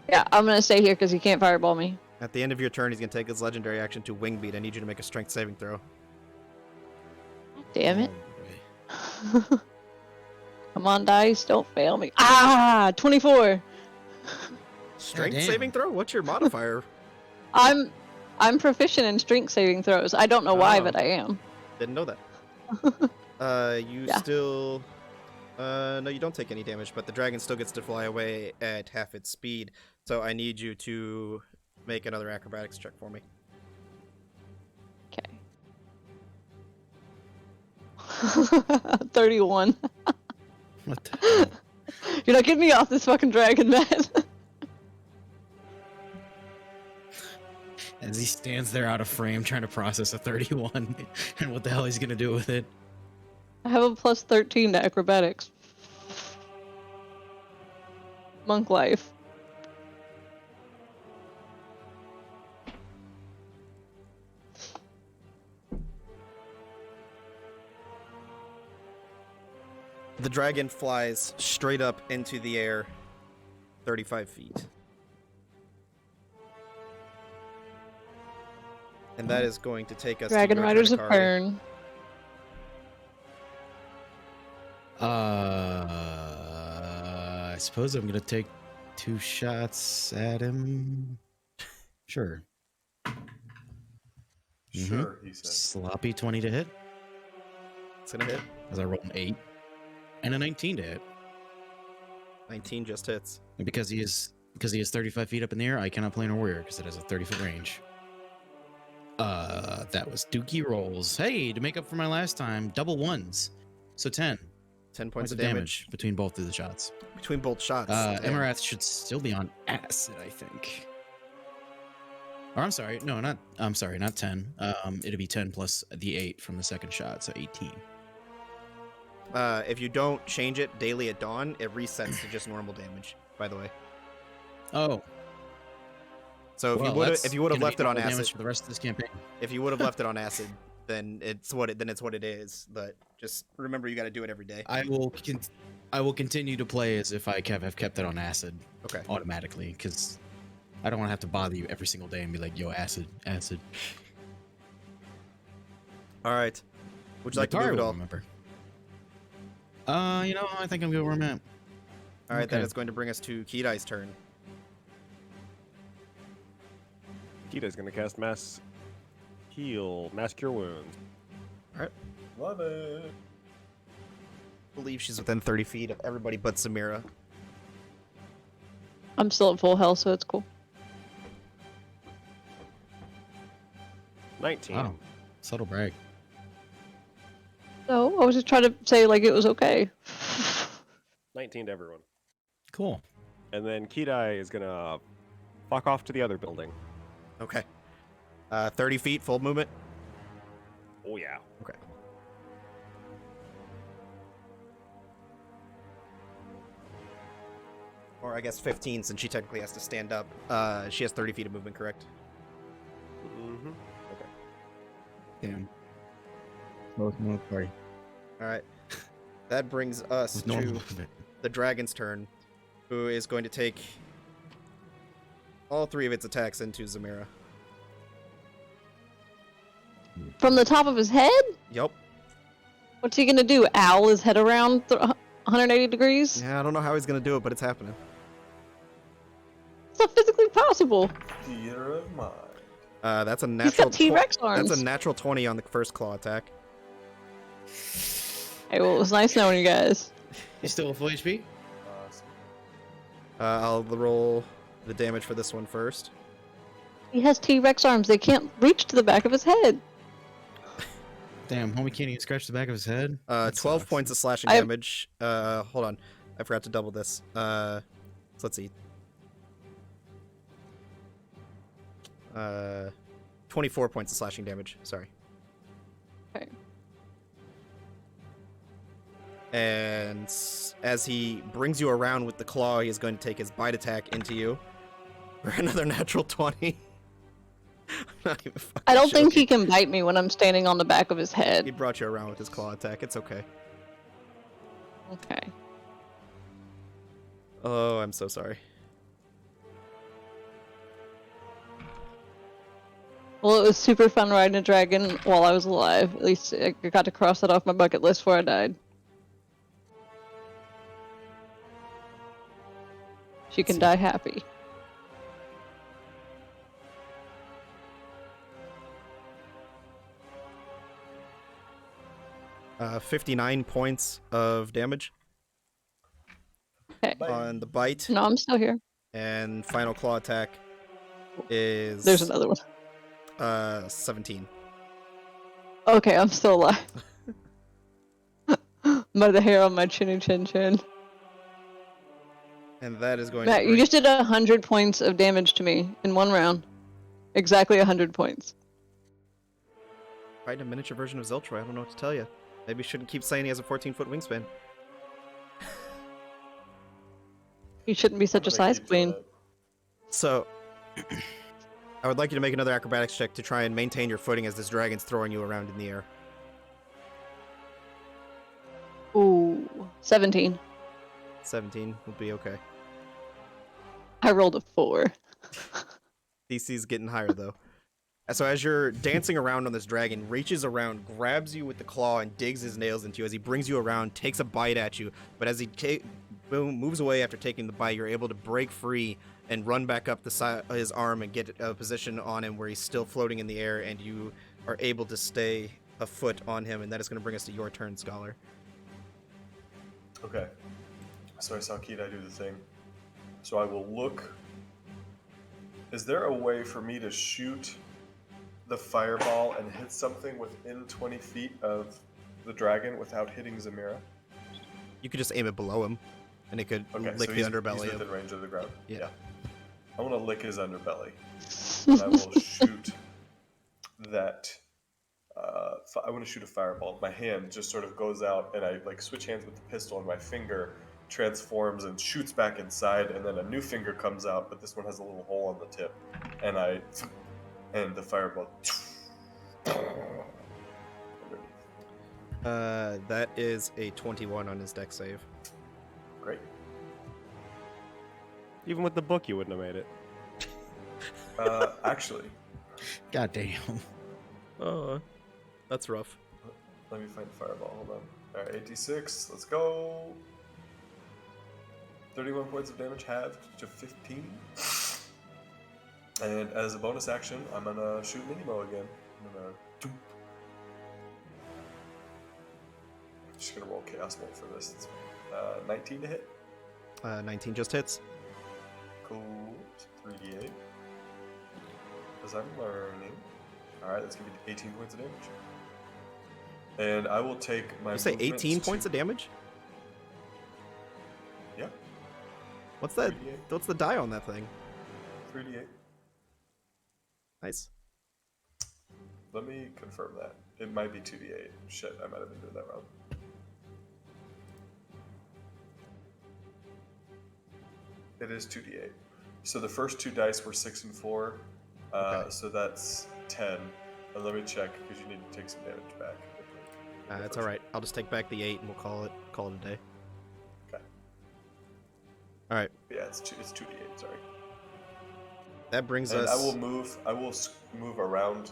Yeah, I'm gonna stay here because he can't fireball me. At the end of your turn, he's gonna take his legendary action to Wing Beat. I need you to make a strength saving throw. Damn it. Oh, boy. Come on, dice, don't fail me. 24. Strength damn. saving throw? What's your modifier? I'm proficient in strength saving throws. I don't know why, Oh. but I am. Didn't know that. You Yeah. still... no, you don't take any damage, but the dragon still gets to fly away at half its speed. So I need you to make another acrobatics check for me. Okay. 31. What the hell? You're not getting me off this fucking dragon, man. As he stands there out of frame trying to process a 31 and what the hell he's gonna do with it. I have a plus 13 to acrobatics. Monk life. The dragon flies straight up into the air, 35 feet. And that is going to take us Dragon to your Rider's a turn, Akari. burn. I suppose I'm gonna take 2 shots at him. Sure. Sure, he said. Sloppy 20 to hit, It's gonna hit. as I rolled an 8 and a 19 to hit. 19 just hits. And because he is 35 feet up in the air, I cannot play in a warrior because it has a 30-foot range. That was Dookie rolls. Hey, to make up for my last time, double ones, so 10 10 points points of damage between both of the shots. between both shots. Damn. Emirath should still be on acid, I think. Or I'm sorry, no, not. I'm sorry, not 10. It'll be 10 plus the 8 from the second shot, so 18. If you don't change it daily at dawn, it resets to just normal damage, by the way. Oh. So if Well, you would have that's if you would have gonna left be it on double acid, damage for the rest of this campaign. if you would have left it on acid, then it's what it is. But just remember, you got to do it every day. I will continue to play as if I have kept it on acid Okay. automatically, because I don't want to have to bother you every single day and be like, "Yo, acid." All right. Would you like to Nakari move it will all? remember. I think I'm good where I'm at. All right, that Okay. is going to bring us to Kidai's turn. Kita's gonna cast Mass Heal, Mass Cure Wounds. Love it. I believe she's within 30 feet of everybody but Samira. I'm still at full health, so it's cool. 19. Oh, subtle brag. No, I was just trying to say like it was okay. 19 to everyone. Cool. And then Kidai is gonna fuck off to the other building. Okay. 30 feet, full movement. Oh yeah. Okay. Or I guess 15, since she technically has to stand up. She has 30 feet of movement, correct? Mm-hmm. Damn. Both more party. All right. That brings us With to normal movement. the dragon's turn, who is going to take all 3 of its attacks into Zamira. From the top of his head? Yep. What's he gonna do? Owl his head around 180 degrees? Yeah, I don't know how he's going to do it, but it's happening. It's not physically possible. Theater of mind. That's a He's natural. got T-Rex arms. That's a natural 20 on the first claw attack. Hey, well, it was nice knowing you guys. He's still at full HP? Awesome. I'll roll the damage for this one first. He has T-Rex arms. They can't reach to the back of his head. Damn, homie can't even scratch the back of his head? 12 That sucks. points of slashing I- damage. Hold on. I forgot to double this. So let's see. 24 points of slashing damage. Sorry. Okay. And as he brings you around with the claw, he is going to take his bite attack into you for another natural 20. I'm not even fucking I don't think joking. he can bite me when I'm standing on the back of his He head. brought you around with his claw attack. It's okay. Okay. Oh, I'm so sorry. Well, it was super fun riding a dragon while I was alive. At least I got to cross that off my bucket list before I died. She can die happy. Uh, 59 points of damage Okay. on the bite, No, I'm still here. and final claw attack is There's another one. 17. Okay, I'm still alive. By the hair on my chinny chin chin. And that is going Matt, to you bring... just did 100 points of damage to me in one round. Exactly 100 points. Fighting a miniature version of Zeltroy, I don't know what to tell you. Maybe you shouldn't keep saying he has a 14-foot wingspan. You shouldn't be such a size queen. So, I would like you to make another acrobatics check to try and maintain your footing as this dragon's throwing you around in the air. Ooh, 17. 17 will be okay. I rolled a 4. DC's getting higher, though. So as you're dancing around on this dragon, reaches around, grabs you with the claw, and digs his nails into you. As he brings you around, takes a bite at you. But as he moves away after taking the bite, you're able to break free and run back up the side of his arm and get a position on him where he's still floating in the air, and you are able to stay a foot on him, and that is going to bring us to your turn, Scholar. Okay. So I saw Kidai do the thing. So I will look. Is there a way for me to shoot the fireball and hit something within 20 feet of the dragon without hitting Zamira? You could just aim it below him, and it could Okay, lick so the he's underbelly. within range of the ground. Yeah. I want to lick his underbelly. And I will shoot that. I want to shoot a fireball. My hand just sort of goes out, and I like switch hands with the pistol, and my finger transforms and shoots back inside, and then a new finger comes out, but this one has a little hole on the tip, and the fireball. That is a 21 on his deck save. Great. Even with the book, you wouldn't have made it. Actually, God damn. That's rough. let me find fireball. Hold on. All right, 86. Let's go. 31 points of damage halved to 15. And as a bonus action, I'm gonna shoot Minimo again. I'm gonna. Just gonna roll Chaos Bolt for this. It's, 19 to hit. 19 just hits. Cool. 3d8. Because I'm learning. Alright, that's gonna be 18 points of damage. And I will take my. You say movements 18 to- points of damage? Yeah, What's that? 3d8. What's the die on that thing? 3d8. Nice. Let me confirm that. It might be 2d8. Shit, I might have been doing that wrong. It is 2d8. So the first two dice were 6 and 4. Okay. So that's 10. And let me check because you need to take some damage back. That's all right. I'll just take back the 8 and we'll call it a day. Okay. All right. Yeah, it's 2d8. Sorry. That brings And us. I will move around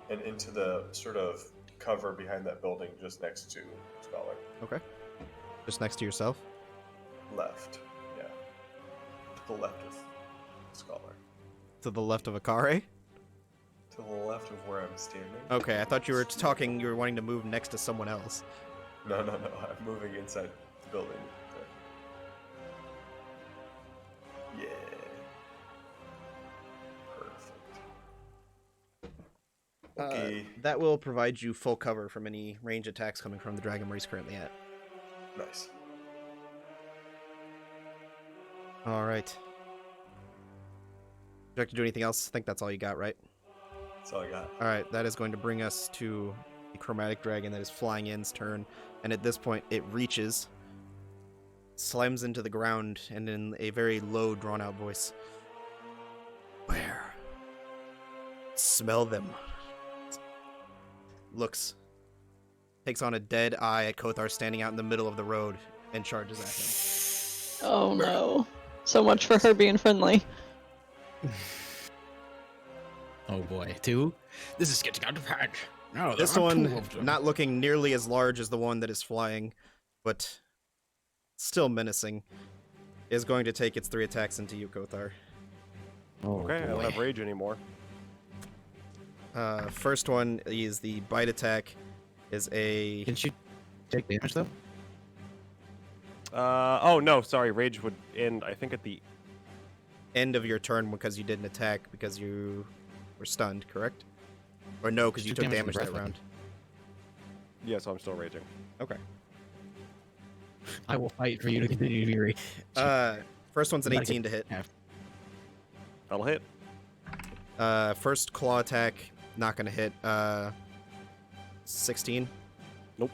and into the sort of cover behind that building just next to Scholar. Okay. Just next to yourself. Left. Yeah. To the left of Scholar. To the left of Akare. To the left of where I'm standing. Okay, I thought you were talking. You were wanting to move next to someone else. No. I'm moving inside the building. There. Yeah. Perfect. Okay. That will provide you full cover from any range attacks coming from the dragon where he's currently at. Nice. All right. Would you like to do anything else? I think that's all you got, right? That's all I got. All right, that is going to bring us to the Chromatic Dragon that is flying in's turn. And at this point, it reaches, slams into the ground, and in a very low, drawn-out voice, "Where? Smell them." Looks, takes on a dead eye at Kothar standing out in the middle of the road, and charges at him. Oh no. So much for her being friendly. Oh boy, 2? This is getting out of hand. No, there This are 2 one, of them. not looking nearly as large as the one that is flying, but still menacing, is going to take its 3 attacks into you, Kothar. Oh, Okay, I don't boy. have rage anymore. First one is the bite attack. Is a Can she take damage though? Oh no, sorry. Rage would end, I think, at the. end of your turn because you didn't attack because you were stunned, correct? Or no, because you Took took damage damage from that breath round. Yeah, so I'm still raging. Okay. I will fight for you to continue to be raged. First one's an You gotta 18 to hit. That'll hit. First claw attack, not gonna hit. 16. Nope.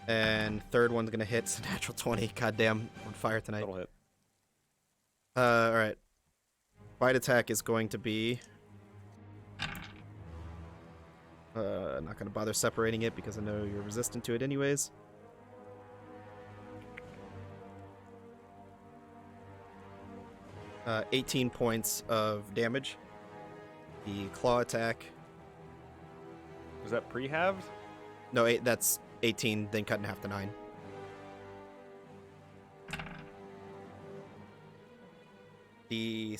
And third one's gonna hit. It's a natural 20. Goddamn, on fire tonight. That'll hit. All right. Bite attack is going to be. Not gonna bother separating it because I know you're resistant to it anyways. Uh, 18 points of damage. The claw attack. Was that pre-halved? No, that's 18, then cut in half to 9. The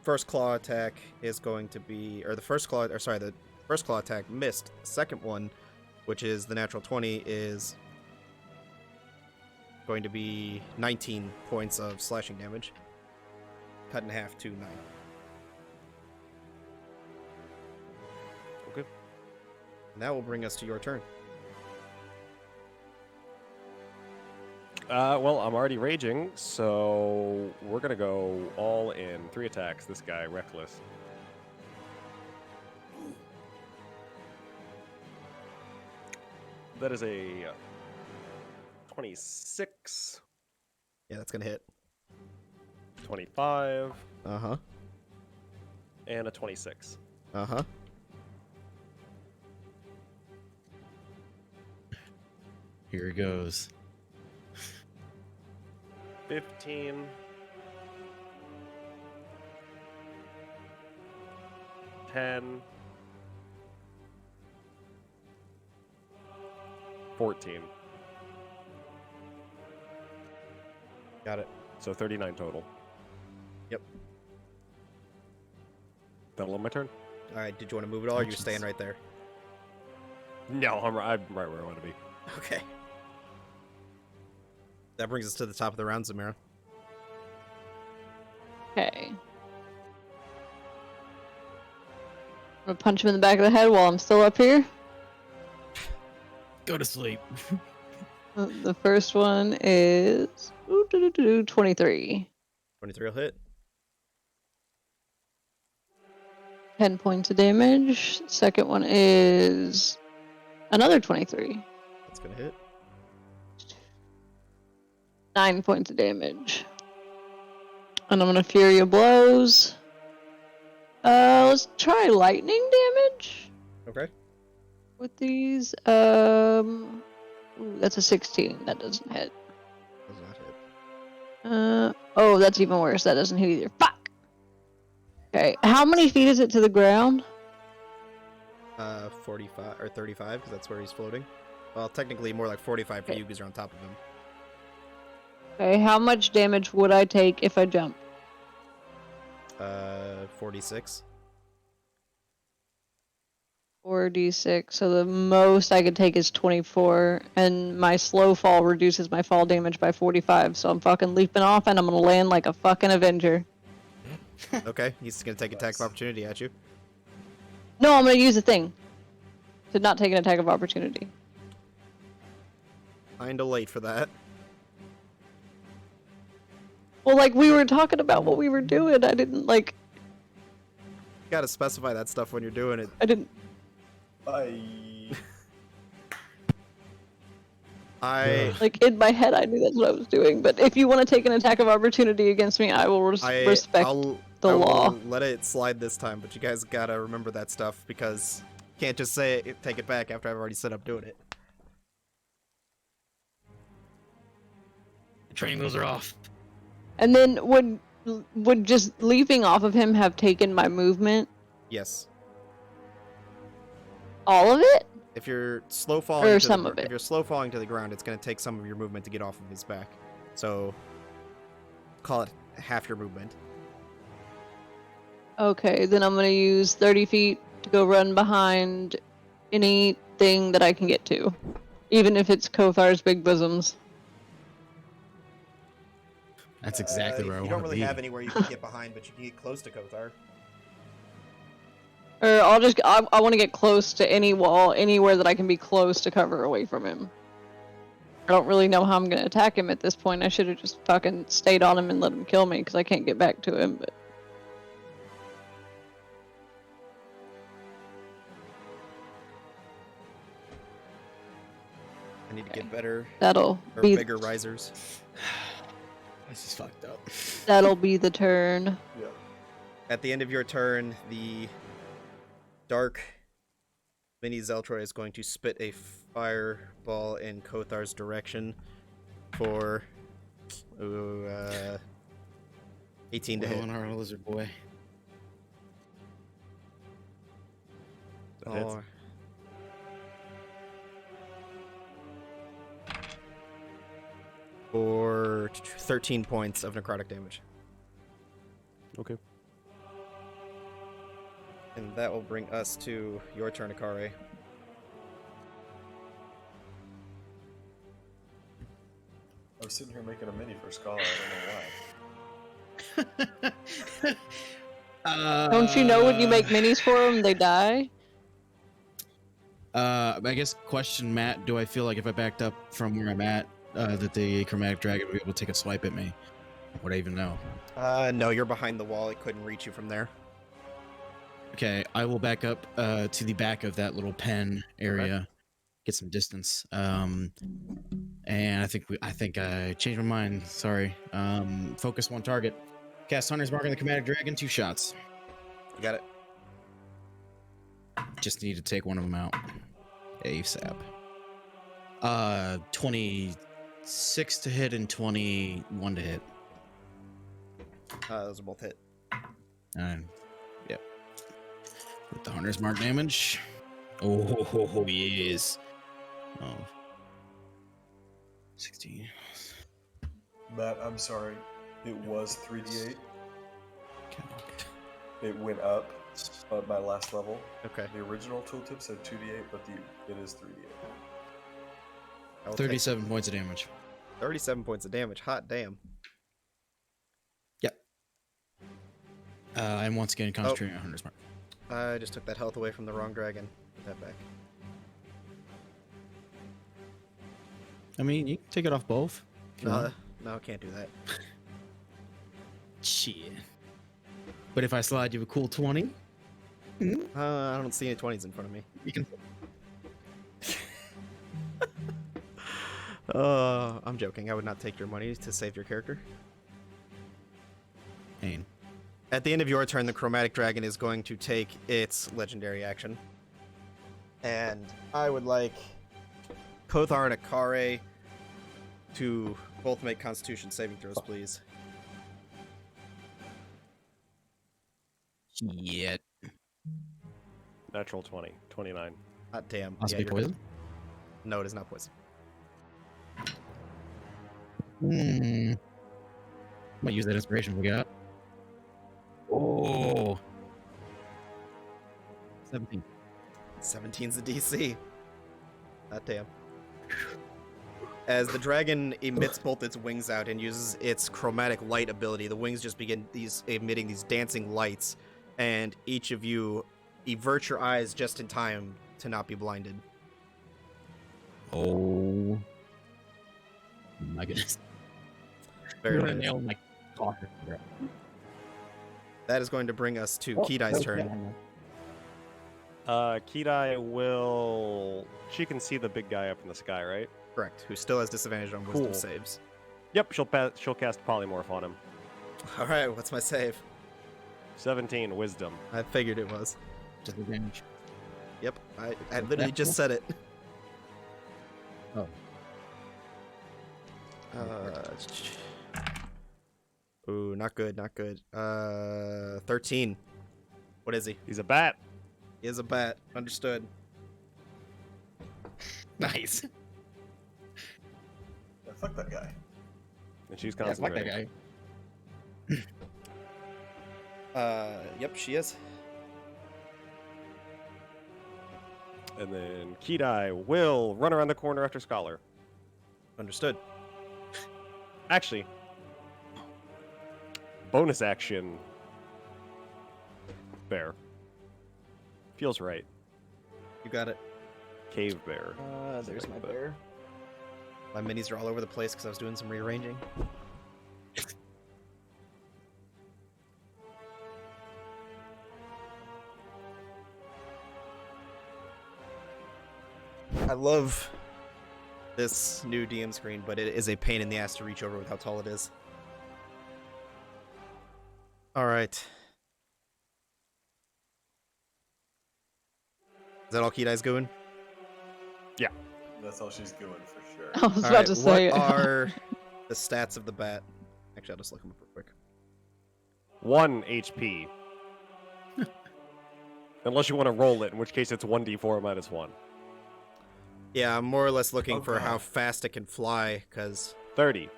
first claw attack is going to be, the first claw attack missed. The second one, which is the natural 20, is going to be 19 points of slashing damage. Cut in half to 9. Okay. And that will bring us to your turn. Well, I'm already raging, so we're gonna go all in. 3 attacks. This guy, reckless. That is a 26 Yeah, that's gonna hit. 25, Uh-huh. and a 26. Uh-huh. Here it goes. 15. 10. 14. Got it. So 39 total. Yep. That'll end my turn? Alright, did you want to move it all, or are you staying right there? No, I'm right where I want to be. Okay. That brings us to the top of the round, Zamira. Okay. I'm gonna punch him in the back of the head while I'm still up here. Go to sleep. The first one is 23. 23 will hit. 10 points of damage. Second one is another 23. That's gonna hit. 9 points of damage. And I'm gonna Fury of Blows. Let's try lightning damage Okay. with these. Ooh, that's a 16. That doesn't hit. Does not hit. Oh, that's even worse. That doesn't hit either. Fuck! Okay, how many feet is it to the ground? 45 or 35, because that's where he's floating. Well, technically more like 45 for you because you're on top of him. Okay, how much damage would I take if I jump? 46. 4d6, so the most I could take is 24, and my slow fall reduces my fall damage by 45, so I'm fucking leaping off and I'm gonna land like a fucking Avenger. Okay, he's gonna take attack of opportunity at you. No, I'm gonna use the thing to not take an attack of opportunity. Kinda late for that. Well, like, we were talking about what we were doing, I didn't, like, You gotta specify that stuff when you're doing it. I didn't... Bye. Like, in my head, I knew that's what I was doing, but if you want to take an attack of opportunity against me, I will respect the I law. will let it slide this time, but you guys gotta remember that stuff, because you can't just say it, take it back after I've already set up doing it. Training wheels are off. And then, would just leaping off of him have taken my movement? Yes. All of it? If you're slow falling, Or to some the, of it. If you're slow falling to the ground, it's gonna take some of your movement to get off of his back. So, call it half your movement. Okay, then I'm gonna use 30 feet to go run behind anything that I can get to. Even if it's Kothar's big bosoms. That's exactly where I You want don't to really be. have anywhere you can get behind, but you can get close to Kothar. Or I want to get close to any wall, anywhere that I can be close to cover away from him. I don't really know how I'm gonna attack him at this point. I should have just fucking stayed on him and let him kill me, because I can't get back to him, but... I need to get better That'll or be bigger risers. This is fucked up. that'll be the turn. Yeah. At the end of your turn, the dark mini Zeltroy is going to spit a fireball in Kothar's direction for 18 to hit. On our lizard boy. That hits. Oh. For 13 points of necrotic damage. Okay. And that will bring us to your turn, Akare. I was sitting here making a mini for Scholar. I don't know why. Don't you know when you make minis for them, they die? I guess question, Matt, do I feel like if I backed up from where I'm at, that the Chromatic Dragon would be able to take a swipe at me? Would I even know? No, you're behind the wall. It couldn't reach you from there. Okay, I will back up to the back of that little pen area. get some distance. And I think I changed my mind. Sorry. Focus one target. Cast Hunter's Mark on the Chromatic Dragon. 2 shots. You got it. Just need to take one of them out. ASAP. 26 to hit and 21 to hit. Those are both hit. Yep. With the Hunter's Mark damage. Oh, yes. Oh. 16. Matt, I'm sorry. It was 3d8. It went up at my last level. Okay. The original tooltip said 2d8, but it is 3d8. I will take 37 points of damage. 37 points of damage. Hot damn. Yep. And once again, concentrating on Hunter's Mark. I just took that health away from the wrong dragon. Put that back. I mean, you can take it off both. if you want. No, can't do that. Shit. But if I slide you a cool 20, I don't see any 20s in front of me. you can. I'm joking. I would not take your money to save your character. Pain. At the end of your turn, the Chromatic Dragon is going to take its legendary action. And I would like Kothar and Akare to both make Constitution saving throws, please. Shit. Natural 20. 29. Hot damn. Must be you're poison. good. No, it is not poison. Might use that inspiration we got. Oh. 17. 17's the DC. Hot damn. As the dragon emits both its wings out and uses its chromatic light ability, the wings just begin emitting these dancing lights, and each of you avert your eyes just in time to not be blinded. Oh. My goodness. Very You're nice. gonna nail my coffin, bro. That is going to bring us to Kidai's turn. Kidai will. She can see the big guy up in the sky, right? Correct. Who still has disadvantage on wisdom Cool. saves. Yep, she'll cast polymorph on him. All right, what's my save? 17 wisdom. I figured it was. Disadvantage. Yep, I literally just said it. Oh. Ooh, not good, not good. 13. What is he? He's a bat. He is a bat. Understood. Nice. Yeah, fuck that guy. And she's Yeah, fuck that concentrating. guy. Yep, she is. And then Kidai will run around the corner after Scholar. Understood. Actually, bonus action. Bear. Feels right. You got it. Cave bear. There's my bear. My minis are all over the place because I was doing some rearranging. I love this new DM screen, but it is a pain in the ass to reach over with how tall it is. All right. Is that all Kidai's going? That's all she's doing for sure. I was All about right, to say. what are the stats of the bat? Actually, I'll just look them up real quick. 1 HP. Unless you want to roll it, in which case it's 1d4 minus 1. Yeah, I'm more or less looking for Okay. how fast it can fly, because... 30.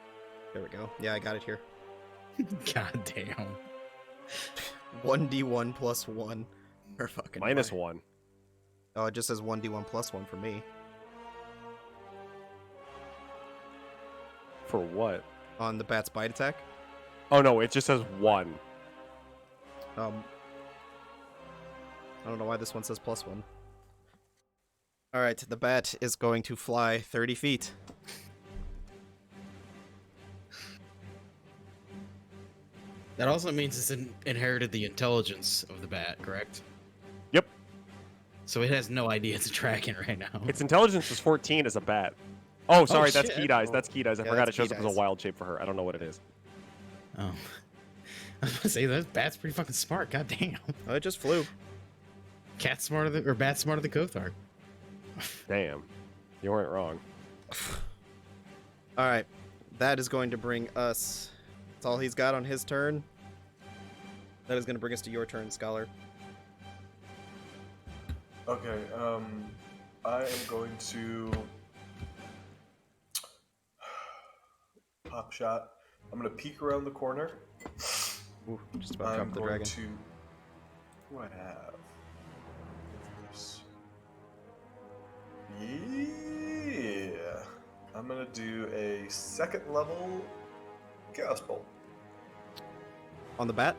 There we go. Yeah, I got it here. God damn. 1d1 plus 1. Or fucking Minus fly. 1. Oh, it just says 1d1 plus 1 for me. For what? On the bat's bite attack. Oh no, it just says 1. I don't know why this one says plus 1. Alright, the bat is going to fly 30 feet. That also means it's inherited the intelligence of the bat, correct? Yep. So it has no idea it's a dragon right now. Its intelligence is 14 as a bat. Oh, sorry, that's shit. Key Eyes. That's Key Eyes. I Yeah, forgot it that's shows Key up as a Eyes. wild shape for her. I don't know what it is. Oh. I was gonna say that bat's pretty fucking smart. God damn. Oh, it just flew. Cat's smarter than or bat's smarter than Kothar. Damn. You weren't wrong. All right, that is going to bring us. That's all he's got on his turn. That is going to bring us to your turn, Scholar. Okay, I am going to pop shot. I'm going to peek around the corner. Ooh, just about I'm dropped the going dragon. to. What do I have? This. Yeah. I'm going to do a second level Chaos Bolt. On the bat?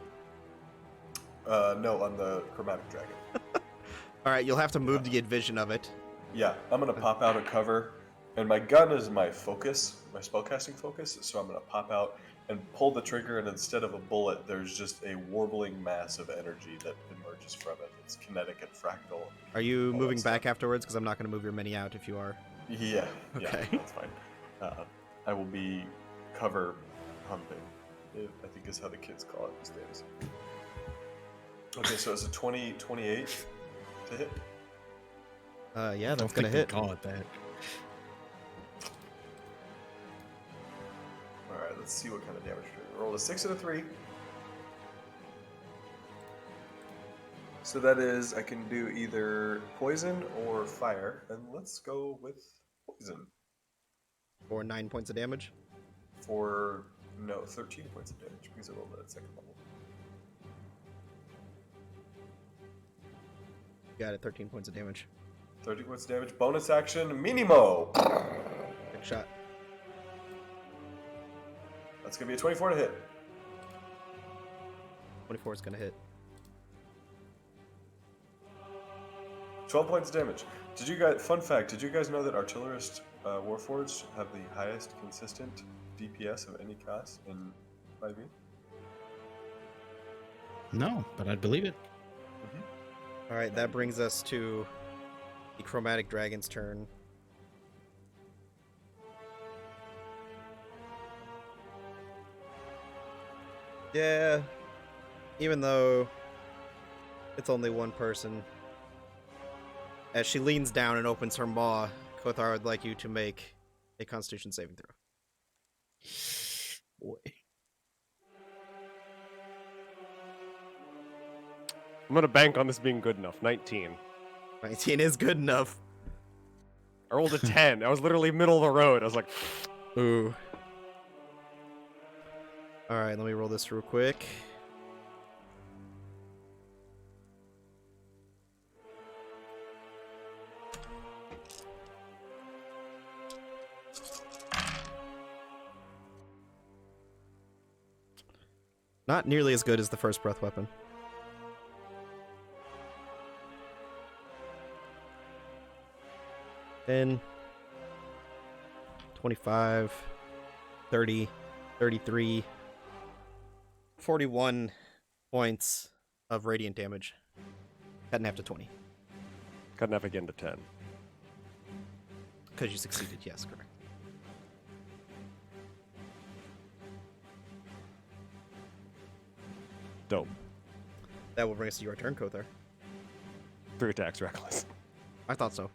No, on the Chromatic Dragon. All right, you'll have to move to get vision of it. Yeah, I'm going to pop out a cover. And my gun is my focus, my spellcasting focus. So I'm going to pop out and pull the trigger, and instead of a bullet, there's just a warbling mass of energy that emerges from it. It's kinetic and fractal. Are you All moving that back stuff. afterwards? Because I'm not going to move your mini out if you are. Yeah, Okay. that's fine. I will be cover humping, I think is how the kids call it these days. Okay, so it's a 28 to hit. Yeah, I that's don't going to think they hit. call it that. Alright, let's see what kind of damage we're doing. Roll a 6 and a 3. So that is, I can do either poison or fire, and let's go with poison For 9 points of damage. for, 13 points of damage, because I rolled it at second level. Got it, 13 points of damage. 30 points of damage, bonus action, Minimo! Good shot. That's gonna be a 24 to hit. 24 is going to hit. 12 points of damage. Did you guys, fun fact, did you guys know that Artillerist Warforged have the highest consistent DPS of any class in 5e? No, but I'd believe it. All right, that brings us to the Chromatic Dragon's turn. Yeah, even though it's only one person, as she leans down and opens her maw, Kothar would like you to make a Constitution saving throw. Boy. I'm gonna bank on this being good enough. 19. 19 is good enough. I rolled a 10. I was literally middle of the road. I was like, Ooh. All right, let me roll this real quick. Not nearly as good as the first breath weapon. Then 25, 30, 33, 41 points of radiant damage. Cut in half to 20. cut enough again to 10. Because you succeeded, yes, correct. Dope. That will bring us to your turn, Kothar. 3 attacks, reckless. I thought so.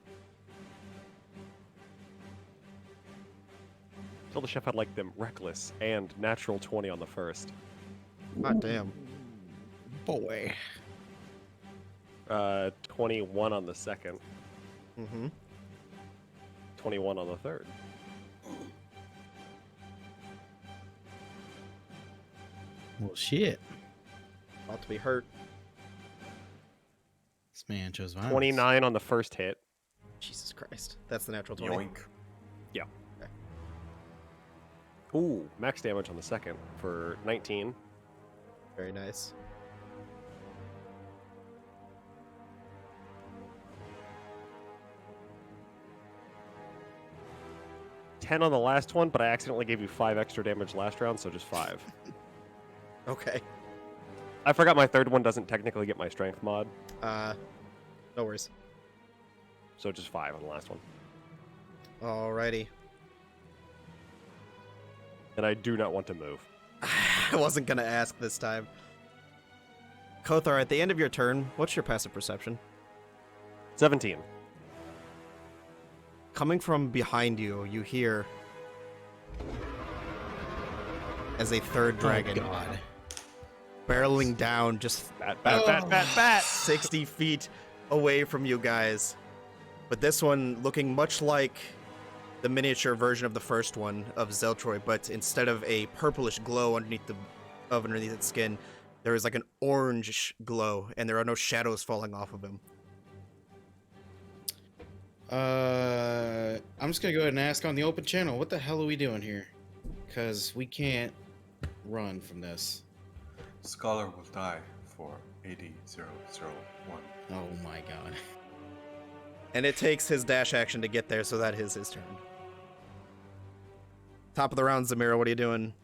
Till the chef had like them reckless and natural 20 on the first. God damn. Boy. 21 on the second. Mm-hmm. 21 on the third. Well, shit. About to be hurt. This man chose violence. 29 on the first hit. Jesus Christ. That's the natural 20. Yoink. Ooh, max damage on the second for 19. Very nice. Ten on the last one, but I accidentally gave you 5 extra damage last round, so just 5. Okay. I forgot my third one doesn't technically get my strength mod. No worries. So just 5 on the last one. Alrighty. And I do not want to move. I wasn't gonna ask this time. Kothar, at the end of your turn, what's your passive perception? 17. Coming from behind you, you hear as a third dragon Oh, God. barreling down just Bat. 60 feet away from you guys. But this one looking much like the miniature version of the first one of Zeltroy, but instead of a purplish glow underneath its skin, there is like an orange glow, and there are no shadows falling off of him. I'm just gonna go ahead and ask on the open channel, what the hell are we doing here? Because we can't run from this. Scholar will die for 80,001. Oh my god. And it takes his dash action to get there, so that is his turn. Top of the round, Zamira, what are you doing?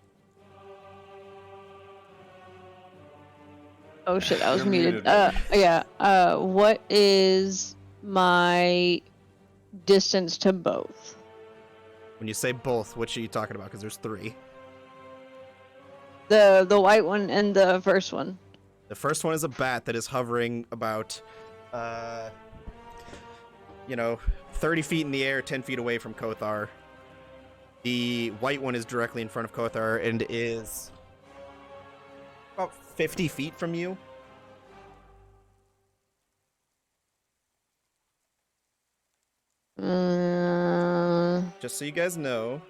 Oh shit, I was You're muted. muted. Yeah. What is my distance to both? When you say both, which are you talking about? Because there's 3. The white one and the first one. The first one is a bat that is hovering about, 30 feet in the air, 10 feet away from Kothar. The white one is directly in front of Kothar and is about 50 feet from you. Just so you guys know.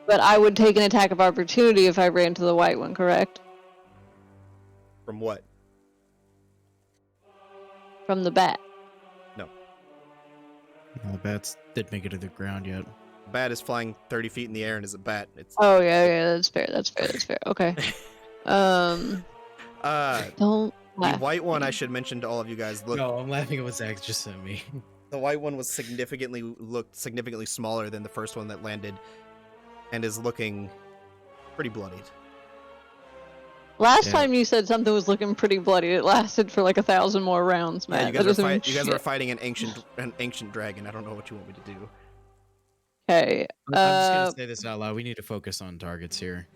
But I would take an attack of opportunity if I ran to the white one, correct? From what? From the bat. No. No, the bats didn't make it to the ground yet. The bat is flying 30 feet in the air and is a bat. It's Oh yeah, that's fair. Okay. the Don't laugh. white one I should mention to all of you guys. Look, No, I'm laughing at what Zach just sent me. the white one was looked significantly smaller than the first one that landed, and is looking pretty bloodied. Last Yeah. time you said something was looking pretty bloody. It lasted for like 1,000 more rounds, Yeah, man. you That guys doesn't are mean you guys are shit. fighting an ancient dragon. I don't know what you want me to do. Okay. I'm just gonna say this out loud. We need to focus on targets here.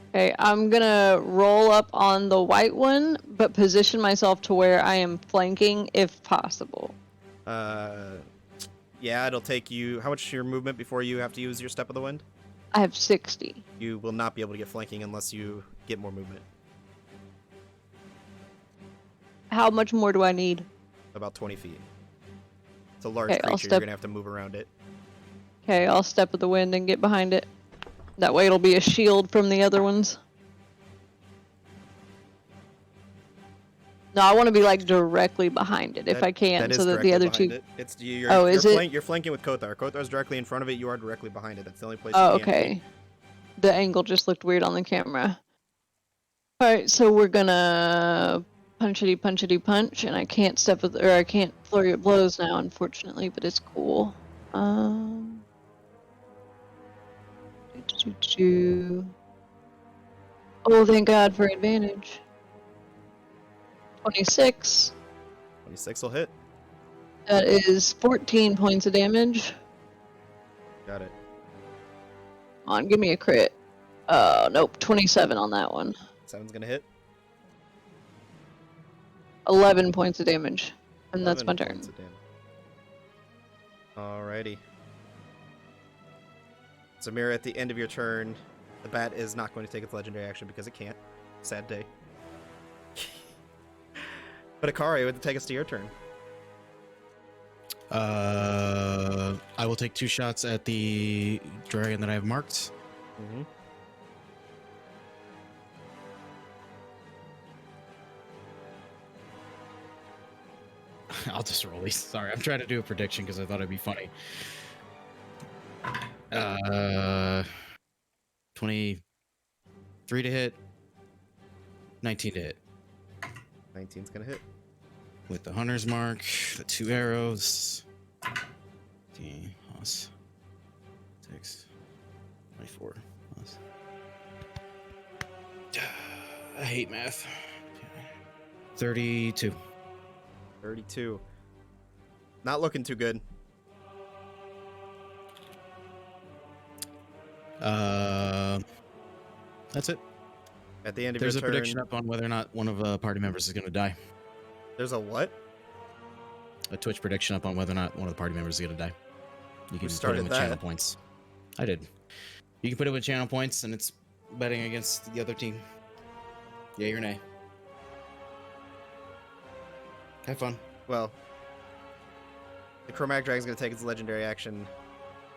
Okay, I'm gonna roll up on the white one, but position myself to where I am flanking if possible. Yeah, it'll take you. How much is your movement before you have to use your Step of the Wind? I have 60. You will not be able to get flanking unless you get more movement. How much more do I need? About 20 feet. It's a large Okay, I'll creature. You're step- gonna have to move around it. Okay, I'll step of the wind and get behind it. That way it'll be a shield from the other ones. No, I want to be like directly behind it if I can, so that the other two. It's you're, Oh, you're, is it? You're flanking with Kothar. Kotar's directly in front of it. You are directly behind it. That's the only place. Oh, you can't okay. be. The angle just looked weird on the camera. Alright, so we're gonna punchity punch, and I can't I can't flurry of blows now, unfortunately, but it's cool. Oh, thank God for advantage. 26. 26 will hit. That is 14 points of damage. Got it. Come on, give me a crit. Nope, 27 on that one. 7's gonna hit. 11 points of damage. And that's my 11 turn. points of damage. Alrighty. Zamira, at the end of your turn, the bat is not going to take its legendary action because it can't. Sad day. But Akari, would take us to your turn. I will take 2 shots at the dragon that I have marked. Mm-hmm. I'll just roll these. Sorry, I'm trying to do a prediction because I thought it'd be funny. 23 to hit, 19 to hit. 19's gonna hit. With the hunter's mark, the 2 arrows. 15 plus 6, 24 plus. I hate math. 32. 32. Not looking too good. That's it. At the end of There's a your turn, prediction up on whether or not one of party members is going to die. there's a what? A Twitch prediction up on whether or not one of the party members is going to die. You can put it started in with channel that? points. I did. You can put it with channel points, and it's betting against the other team. Yay or nay. Have fun. Well, the Chromatic Dragon's gonna take its legendary action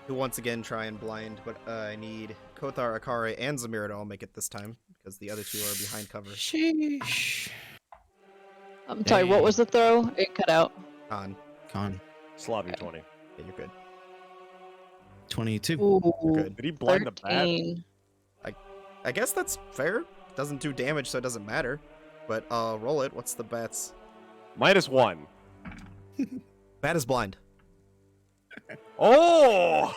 to once again try and blind, but I need Kothar, Akari, and Zamira to all make it this time because the other two are behind cover. Sheesh. I'm sorry, what was the throw? It cut out. Con. Con. Slavi 20. Yeah, you're good. 22. Ooh, good. Did he blind the bat? 13. I guess that's fair. Doesn't do damage, so it doesn't matter. But roll it. What's the bats? -1. Bat is blind. Oh!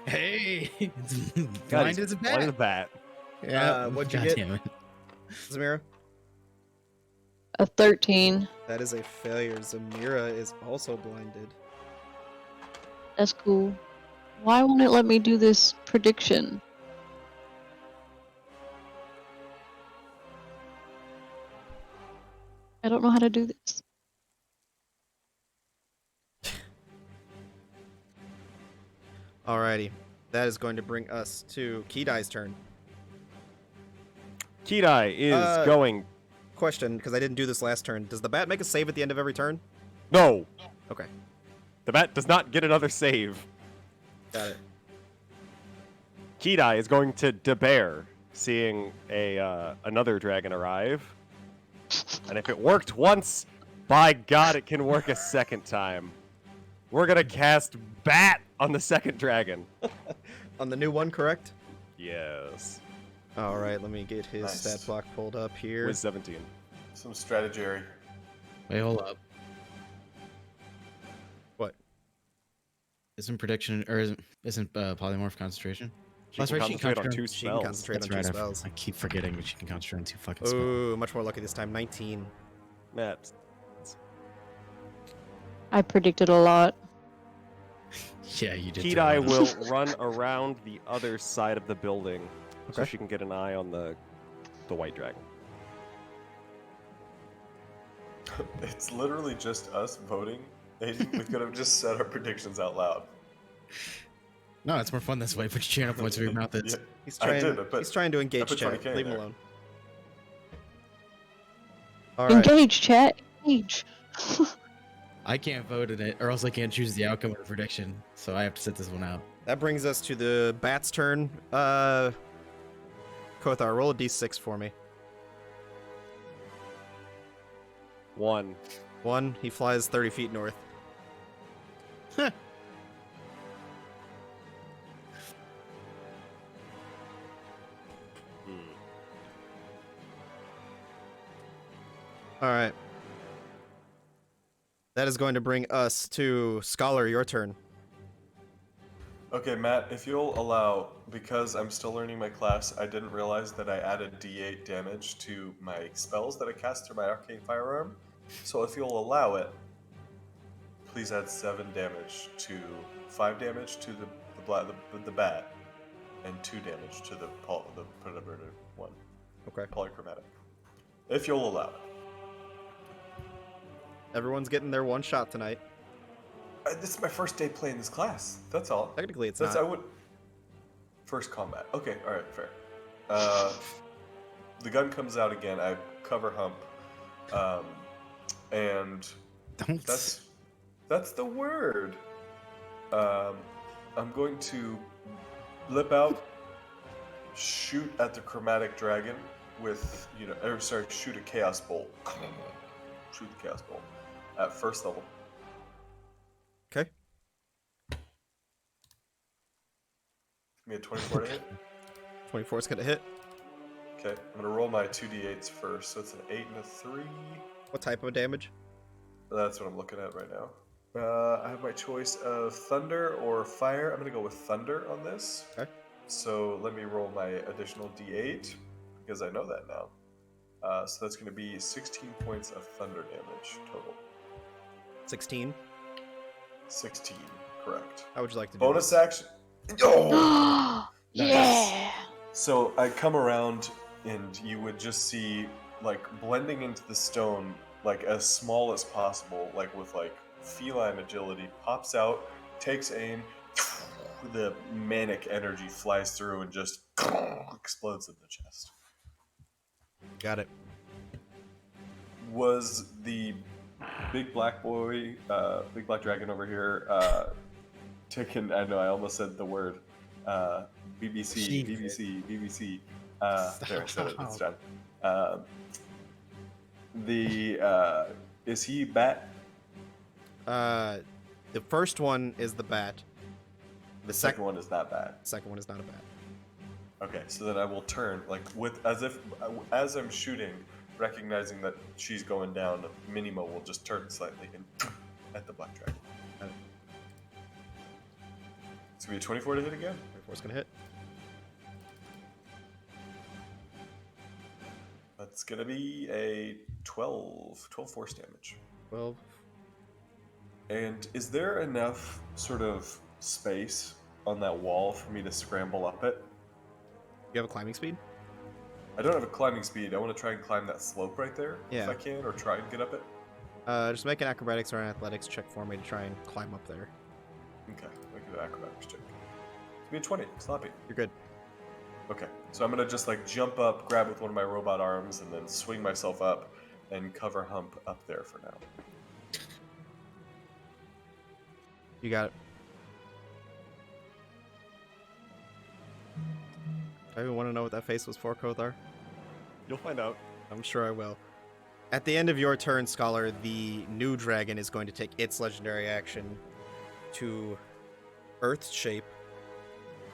Hey! God, Blind he's as a blind as a bat. bat. Yeah. What'd you God get? damn it. Zamira? A 13. That is a failure. Zamira is also blinded. That's cool. Why won't it let me do this prediction? I don't know how to do this. Alrighty. That is going to bring us to Kidai's turn. Kidai is going. Question, because I didn't do this last turn. Does the bat make a save at the end of every turn? No! Okay. The bat does not get another save. Got it. Kidai is going to debear, seeing another dragon arrive. And if it worked once, by God, it can work a second time. We're gonna cast Bat on the second dragon. On the new one, correct? Yes. Alright, let me get his Nice. stat block pulled up here. With 17. Some strategy. Wait, hold up. What? Isn't prediction, or isn't polymorph concentration? She That's can right, she concentrate on concentrate- 2 She can spells. concentrate That's on right. two spells. I keep forgetting that she can concentrate on 2 fucking spells. Ooh, much more lucky this time. 19. Matt. I predicted a lot. Yeah, you did. Kidai too. will run around the other side of the building so Okay. she can get an eye on the white dragon. It's literally just us voting. Aiden, we could have just said our predictions out loud. No, it's more fun this way. Put your channel points where your mouth is. Yeah, He's I trying, did, I put- he's trying to engage put chat. 20K Leave him there. alone. Alright. Engage, chat. Engage. I can't vote in it, or else I can't choose the outcome of the prediction. So I have to sit this one out. That brings us to the bat's turn. Kothar, roll a d6 for me. 1. 1, he flies 30 feet north. Alright. That is going to bring us to Scholar, your turn. Okay, Matt, if you'll allow, because I'm still learning my class, I didn't realize that I added d8 damage to my spells that I cast through my arcane firearm. So if you'll allow it, please add 7 damage to 5 damage to the bat, and 2 damage to the predator one. Okay. Polychromatic. If you'll allow it. Everyone's getting their one shot tonight. This is my first day playing this class. That's all. Technically, it's That's not. I would. First combat. Okay, all right, fair. The gun comes out again. I cover hump, and Don't. that's the word. I'm going to lip out, shoot at the Chromatic Dragon with shoot a Chaos Bolt. Shoot the Chaos Bolt at first level. Okay. Give me a 24 to hit. 24 is going to hit. Okay, I'm gonna roll my 2d8s first. So it's an 8 and a 3. What type of damage? That's what I'm looking at right now. I have my choice of thunder or fire. I'm gonna go with thunder on this. Okay. So let me roll my additional d8 because I know that now. So that's gonna be 16 points of thunder damage total. 16. 16, correct. How would you like to do Bonus this? action. Oh! Yeah. So I come around, and you would just see, like, blending into the stone, like, as small as possible, like, with, like, feline agility, pops out, takes aim, the manic energy flies through and just explodes in the chest. Got it. Was the big black boy, big black dragon over here, taken? I know I almost said the word. BBC, BBC, BBC. There, I said it this time. Is he bat? The first one is the bat. The second one is not bat. Second one is not a bat. Okay, so then I will turn, like, as I'm shooting, recognizing that she's going down, Minimo will just turn slightly and at the black dragon. It's gonna be a 24 to hit again. 24's gonna hit. That's gonna be a 12 force damage. 12. And is there enough sort of space on that wall for me to scramble up it? You have a climbing speed? I don't have a climbing speed. I want to try and climb that slope right there Yeah. if I can, or try and get up it. Just make an acrobatics or an athletics check for me to try and climb up there. Okay, make an acrobatics check. It's gonna be a 20. Sloppy. You're good. Okay, so I'm gonna just like jump up, grab with one of my robot arms, and then swing myself up and cover Hump up there for now. You got it. I even want to know what that face was for, Kothar. You'll find out. I'm sure I will. At the end of your turn, Scholar, the new dragon is going to take its legendary action to Earth shape,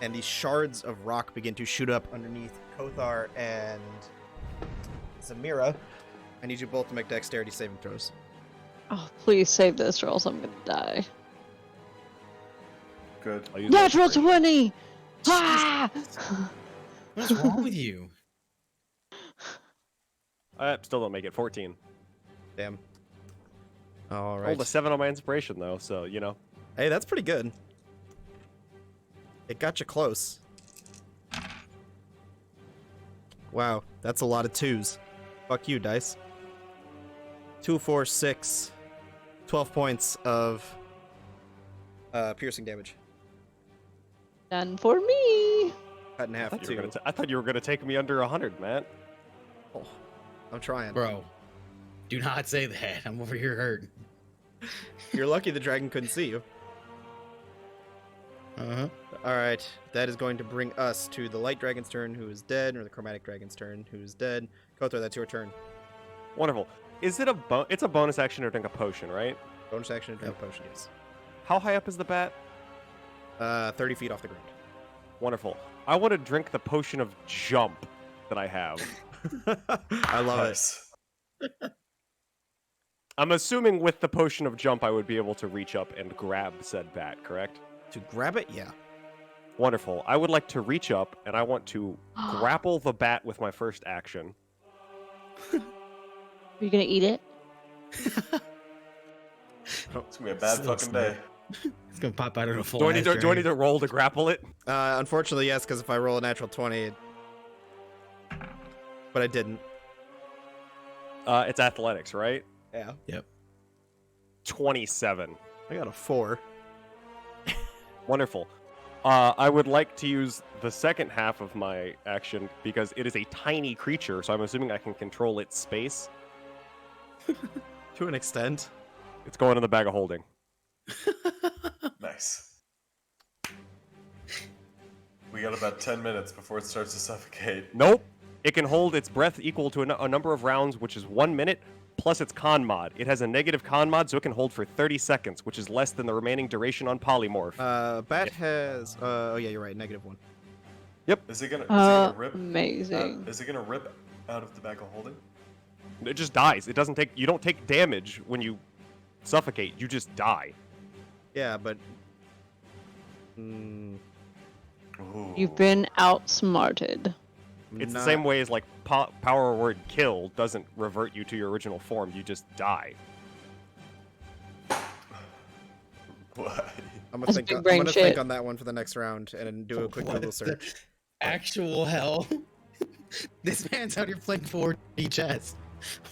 and these shards of rock begin to shoot up underneath Kothar and Zamira. I need you both to make dexterity saving throws. Oh, please save this or else I'm gonna die. Good. I'll use my Natural inspiration. 20! Ah! What's wrong with you? I still don't make it 14. Damn. All right. Rolled a 7 on my inspiration though, so you know. Hey, that's pretty good. It got you close. Wow, that's a lot of twos. Fuck you, dice. 2, 4, 6. 12 points of piercing damage. None for me! Cut in half, too. I thought you were gonna take me under 100, Matt. Oh, I'm trying. Bro, do not say that. I'm over here hurt. You're lucky the dragon couldn't see you. Uh-huh. Alright, that is going to bring us to the light dragon's turn, who is dead, or the chromatic dragon's turn, who is dead. Kothar, that's your turn. Wonderful. Is it it's a bonus action to drink a potion, right? Bonus action to drink a potion, yes. How high up is the bat? 30 feet off the ground. Wonderful. I want to drink the potion of jump that I have. I love it. Nice. I'm assuming with the potion of jump, I would be able to reach up and grab said bat, correct? To grab it, yeah. Wonderful. I would like to reach up and I want to grapple the bat with my first action. Are you gonna eat it? It's gonna be a bad So fucking day. It's gonna pop out of the full. Do I need to roll to grapple it? Unfortunately, yes, because if I roll a natural 20, but I didn't. It's athletics, right? Yeah. Yep. 27. I got a 4. Wonderful. I would like to use the second half of my action because it is a tiny creature, so I'm assuming I can control its space. To an extent. It's going in the bag of holding. Nice. We got about 10 minutes before it starts to suffocate. Nope. It can hold its breath equal to a number of rounds, which is 1 minute, plus its con mod. It has a negative con mod, so it can hold for 30 seconds, which is less than the remaining duration on polymorph. Bat has. Oh yeah, you're right. -1. Is it gonna rip? Amazing. Is it gonna rip out of the bag of holding? It just dies. It doesn't take. You don't take damage when you suffocate. You just die. Yeah, but. Ooh. You've been outsmarted. It's the same way as like power word kill doesn't revert you to your original form. You just die. What? I'm gonna That's think. big I'm brain gonna shit. think on that one for the next round and do a quick What Google the search. Actual hell. This man's out here playing 4D chess.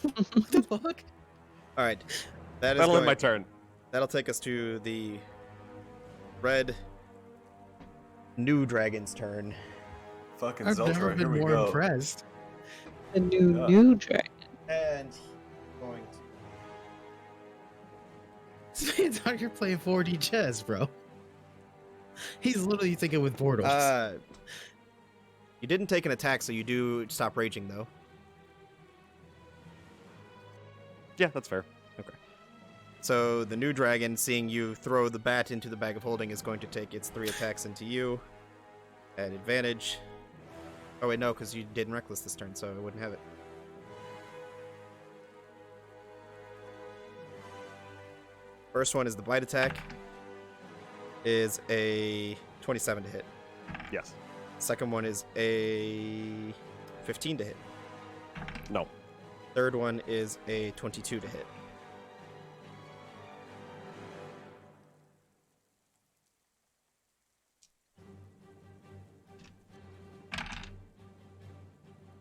What the fuck? All right, that is That'll end going. my turn. That'll take us to the red new dragon's turn. Fucking I've never Zeltra, here been we more go. impressed. The new Yeah. new dragon. And going to. This man's out here playing 4D chess, bro. He's literally thinking with portals. You didn't take an attack, so you do stop raging, though. Yeah, that's fair. So the new dragon, seeing you throw the bat into the bag of holding, is going to take its 3 attacks into you at advantage. Oh wait, no, because you didn't reckless this turn, so I wouldn't have it. First one is the bite attack. Is a 27 to hit. Yes. Second one is a 15 to hit. No. Third one is a 22 to hit.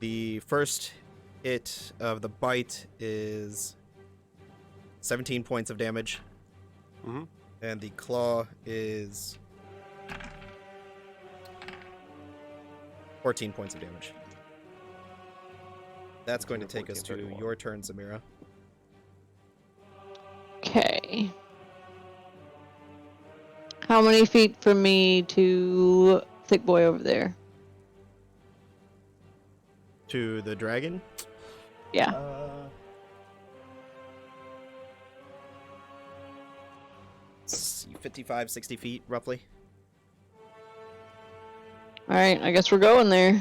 The first hit of the bite is 17 points of damage, Mm-hmm. and the claw is 14 points of damage. That's going to take us to 14, 31. your turn, Samira. Okay. How many feet from me to Thick Boy over there? To the dragon? Yeah. 55, 60 feet, roughly. Alright, I guess we're going there.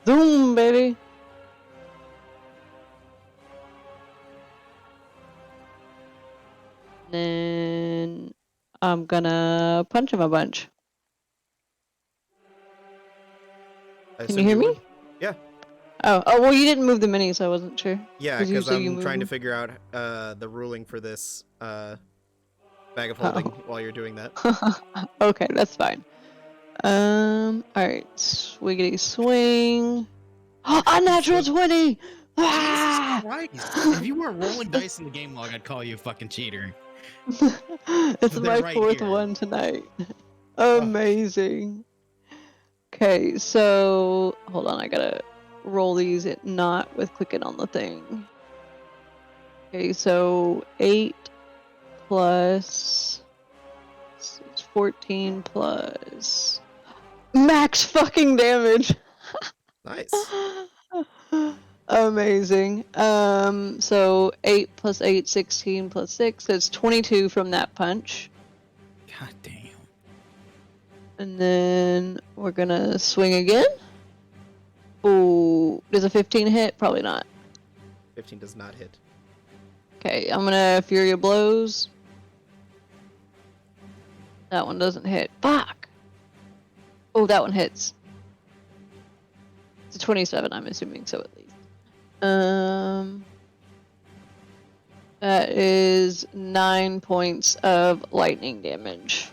Zoom, baby! Then I'm gonna punch him a bunch. I Can assume you hear me? would? Yeah. Oh, well, you didn't move the mini, so I wasn't sure. Yeah, 'Cause because usually you I'm move trying to them. figure out the ruling for this bag of holding while you're doing that. Okay, that's fine. Alright, swiggity swing. Unnatural 20! Ah! Jesus Christ. If you weren't rolling dice in the game log, I'd call you a fucking cheater. It's They're my right 4th here. one tonight. Amazing. Okay, so hold on, I gotta roll these not with clicking on the thing. Okay, so 8 plus 14 plus max fucking damage. Nice. Amazing. So 8 plus 8, 16 plus 6, that's 22 from that punch. God damn. And then we're gonna swing again. Ooh, does a 15 hit? Probably not. 15 does not hit. Okay, I'm gonna Fury of Blows. That one doesn't hit. Fuck! Oh, that one hits. It's a 27, I'm assuming, so at least. That is 9 points of lightning damage.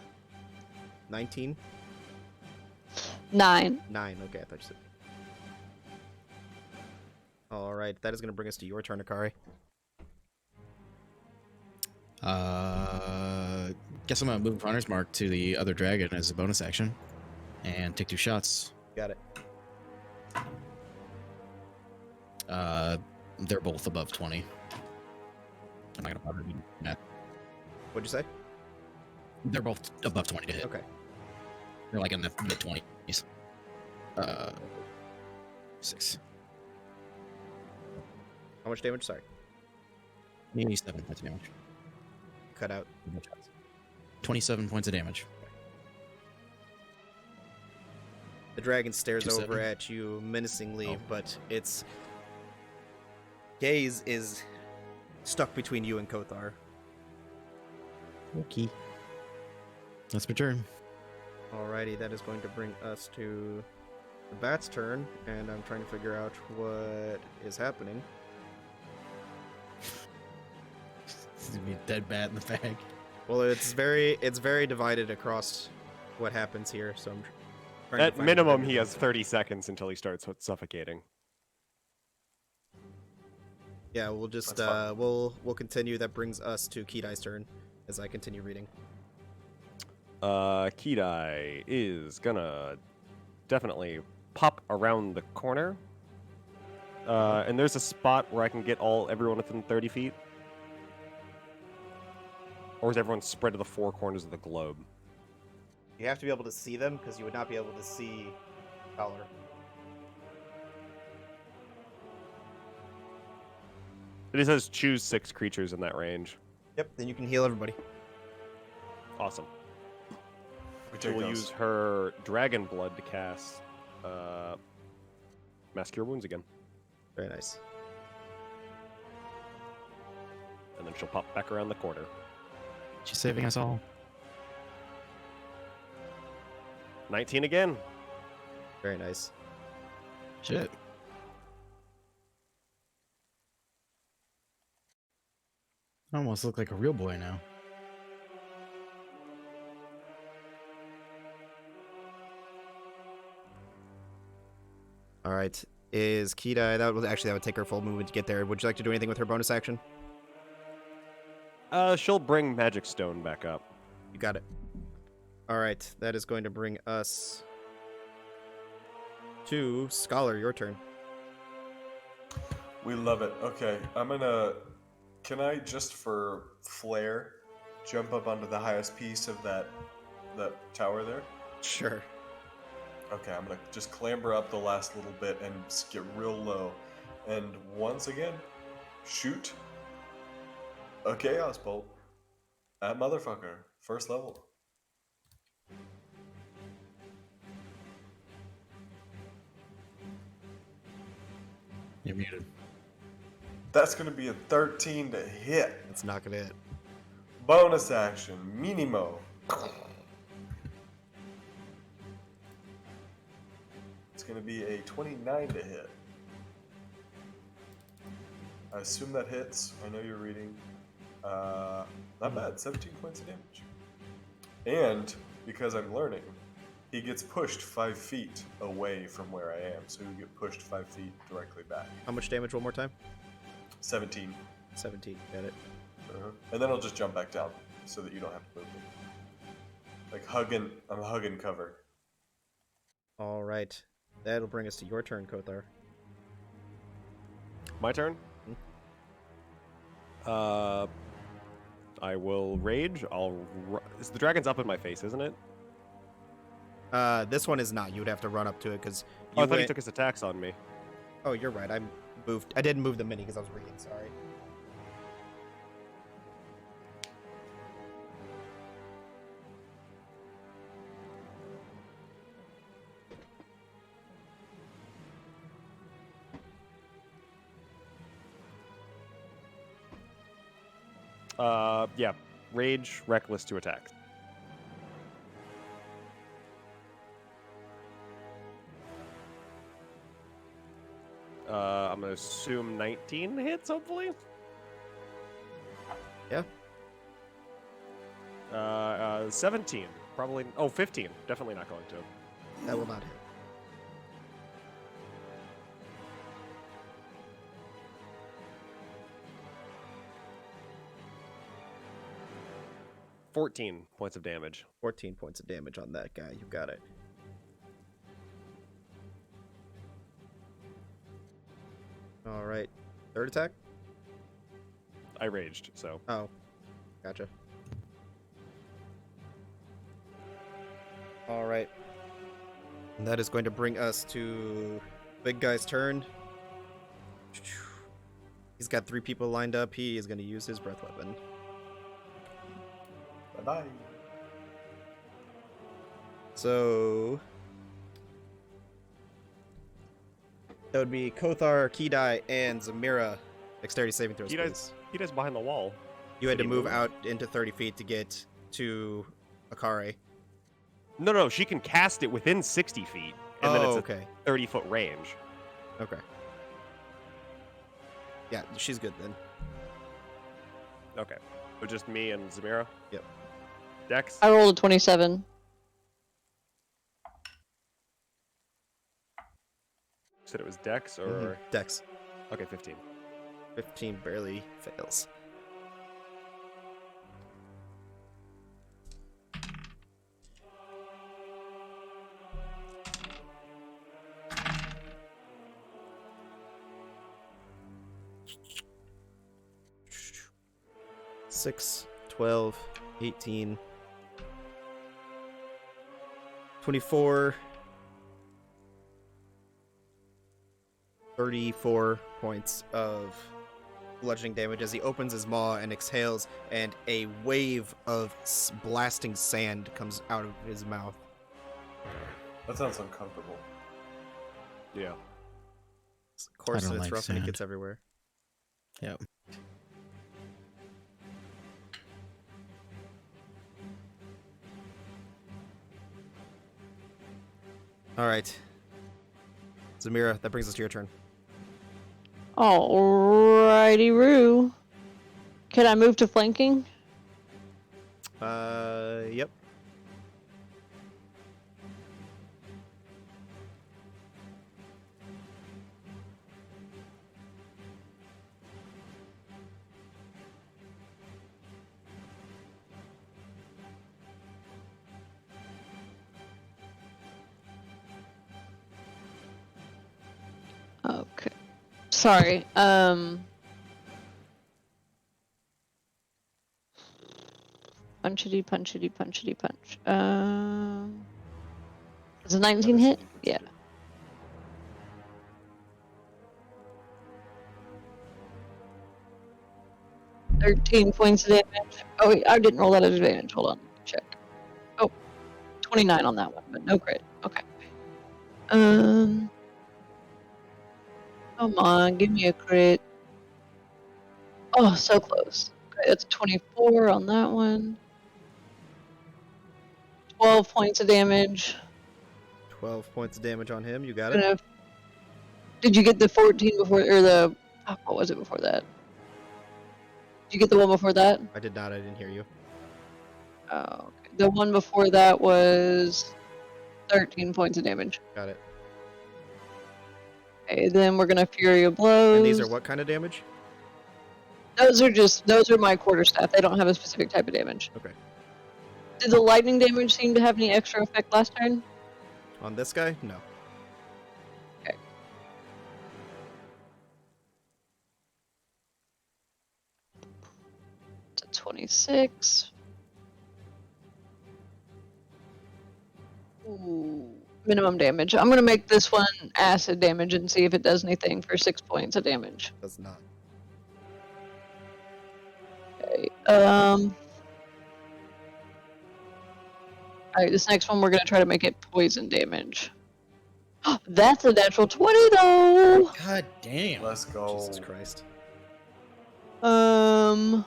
19? 9. 9, okay, I thought you said. Alright, that is going to bring us to your turn, Akari. Guess I'm gonna move Runner's Mark to the other dragon as a bonus action, and take 2 shots. Got it. They're both above 20. I'm not gonna bother doing that. What'd you say? They're both above 20 to hit. Okay. They're like in the mid 20s. 6. How much damage? Sorry. 87 points of damage. Cut out. 27 points of damage. The dragon stares 27. over at you menacingly, Oh. but its gaze is stuck between you and Kothar. Okay. That's my turn. Alrighty, that is going to bring us to the bat's turn, and I'm trying to figure out what is happening. It's gonna be a dead bat in the bag. Well, it's very divided across what happens here. So I'm trying to At find minimum, the he has 30 seconds until he starts suffocating. Yeah, we'll just That's fine. we'll continue. That brings us to Kidai's turn as I continue reading. Kidai is gonna definitely pop around the corner. And there's a spot where I can get everyone within 30 feet. Or is everyone spread to the four corners of the globe? You have to be able to see them because you would not be able to see color. It says choose 6 creatures in that range. Yep. Then you can heal everybody. Awesome. We She take will those. use her dragon blood to cast Mass Cure Wounds again. Very nice. And then she'll pop back around the corner. She's saving us all. 19 again. Very nice. Shit. I almost look like a real boy now. All right. Is Kidai? That would take her full movement to get there. Would you like to do anything with her bonus action? She'll bring Magic Stone back up. You got it. All right. That is going to bring us to Scholar. Your turn. We love it. Okay, can I, just for flair, jump up onto the highest piece of that tower there? Sure. Okay, I'm gonna just clamber up the last little bit and just get real low. And once again, shoot a Chaos Bolt at motherfucker. First level. You're muted. That's gonna be a 13 to hit. It's not gonna hit. Bonus action, Minimo. It's gonna be a 29 to hit. I assume that hits. I know you're reading. Not bad, 17 points of damage. And because I'm learning, he gets pushed 5 feet away from where I am, so he'll get pushed 5 feet directly back. How much damage one more time? 17. 17. Got it. And then I'll just jump back down so that you don't have to move me. Like I'm hugging cover. All right. That'll bring us to your turn, Kothar. My turn? I will rage. The dragon's up in my face, isn't it? This one is not. You would have to run up to it because. Oh, I thought he took his attacks on me. Oh, you're right. I moved. I didn't move the mini because I was reading. Sorry. Yeah. Rage, reckless to attack. I'm gonna assume 19 hits, hopefully. Yeah. 17, probably. Oh, 15, definitely not going to. That will not hit. $14 points of damage. 14 points of damage on that guy. You got it. All right. Third attack? I raged, so. Oh. Gotcha. All right. And that is going to bring us to big guy's turn. He's got 3 people lined up. He is going to use his breath weapon. Bye-bye. So that would be Kothar, Kidai, and Zamira. Dexterity saving throws. Please. Kidai's behind the wall. You had Did to he move move? out into 30 feet to get to Akare. No, she can cast it within 60 feet, and then it's a okay. 30-foot range. Okay. Yeah, she's good then. Okay. So just me and Zamira? Yep. Dex? I rolled a 27. Said it was Dex or Dex. okay, 15. 15 barely fails. Six, 12, 18, 24, 34 points of bludgeoning damage as he opens his maw and exhales, and a wave of blasting sand comes out of his mouth. That sounds uncomfortable. Yeah. Of course, don't it's like rough and it sand. gets everywhere. Yep. All right, Zamira, that brings us to your turn. Alrighty, Roo. Can I move to flanking? Yep. Okay. Sorry. Punchity, punchity, punchity, punch. Is a 19 hit? Yeah. Yeah. 13 points of damage. Oh, wait, I didn't roll that at advantage. Hold on. Check. Oh, 29 on that one, but no crit. Okay. Come on, give me a crit. Oh, so close. Okay, that's 24 on that one. 12 points of damage. 12 points of damage on him. You got it. Gonna... Did you get the 14 before, or the... Oh, what was it before that? Did you get the one before that? I did not. I didn't hear you. Oh, okay. The one before that was 13 points of damage. Got it. Okay, then we're gonna Fury of Blows. And these are what kind of damage? Those are my quarterstaff. They don't have a specific type of damage. Okay. Did the lightning damage seem to have any extra effect last turn? On this guy? No. Okay. To 26. Ooh, minimum damage. I'm gonna make this one acid damage and see if it does anything for 6 points of damage. Does not. Okay. Alright, this next one we're gonna try to make it poison damage. That's a natural 20 though! God damn. Let's go. Jesus Christ. Okay,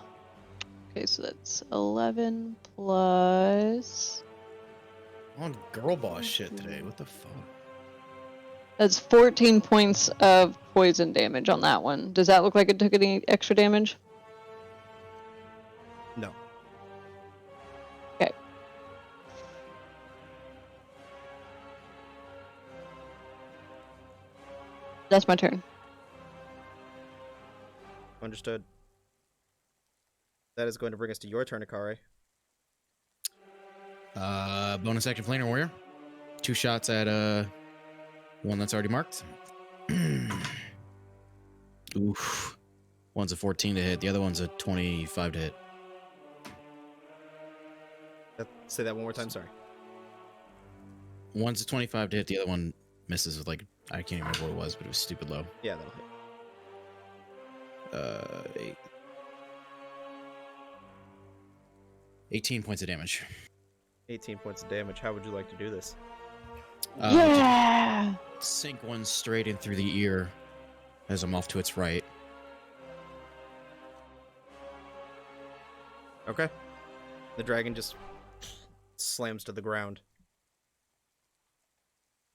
so that's 11 plus... On girl boss shit today. What the fuck? That's 14 points of poison damage on that one. Does that look like it took any extra damage? No. Okay. That's my turn. Understood. That is going to bring us to your turn, Akari. Bonus action flamer warrior. 2 shots at one that's already marked. Oof. One's a 14 to hit. The other one's a 25 to hit. Say that one more time. Sorry. One's a 25 to hit. The other one misses with like I can't remember what it was, but it was stupid low. Yeah, that'll hit. 18 points of damage. 18 points of damage. How would you like to do this? Yeah! Sink one straight in through the ear as I'm off to its right. Okay. The dragon just slams to the ground.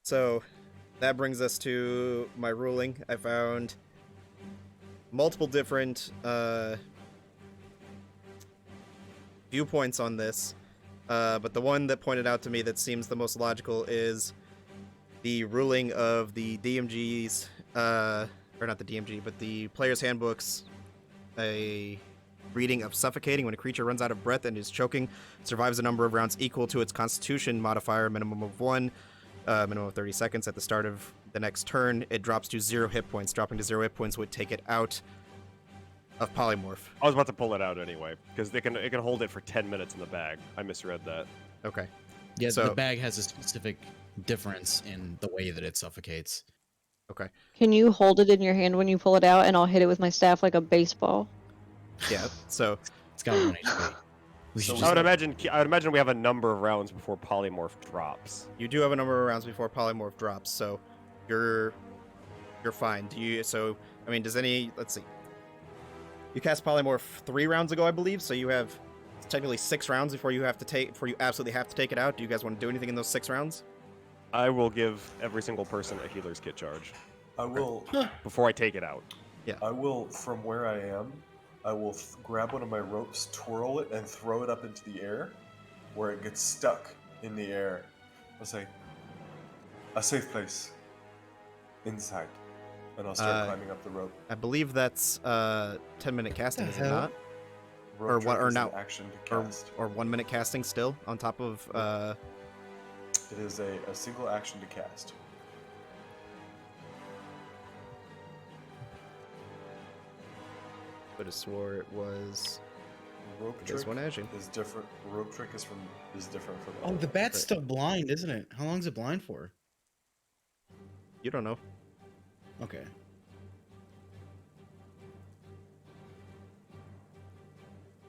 So, that brings us to my ruling. I found multiple different viewpoints on this, but the one that pointed out to me that seems the most logical is the ruling of the DMGs, or not the DMG, but the player's handbooks, a reading of suffocating when a creature runs out of breath and is choking, survives a number of rounds equal to its constitution modifier, minimum of 1, minimum of 30 seconds at the start of the next turn. It drops to 0 hit points. Dropping to 0 hit points would take it out of polymorph. I was about to pull it out anyway, because it can hold it for 10 minutes in the bag. I misread that. Okay. Yeah, So- the bag has a specific difference in the way that it suffocates. Okay. Can you hold it in your hand when you pull it out, and I'll hit it with my staff like a baseball? Yeah. So It's got 1 HP. We should So just I would imagine we have a number of rounds before polymorph drops. you do have a number of rounds before polymorph drops, so you're fine. I mean, let's see. You cast polymorph 3 rounds ago, I believe, so you have technically 6 rounds before you absolutely have to take it out. Do you guys want to do anything in those 6 rounds? I will give every single person a healer's kit charge I will. before I take it out. I will, from where I am, I will grab one of my ropes, twirl it, and throw it up into the air, where it gets stuck in the air. I'll say, a safe place. Inside. And I'll start climbing up the rope. I believe that's 10-minute casting, is it hell? not? Rope Or trick what- or is now- an action to cast. Or 1-minute casting still on top of It is a single action to cast. But I swore it was Rope this trick one edging. is different. Rope trick is different from. Oh, the bat's still blind, isn't it? How long is it blind for? You don't know. Okay.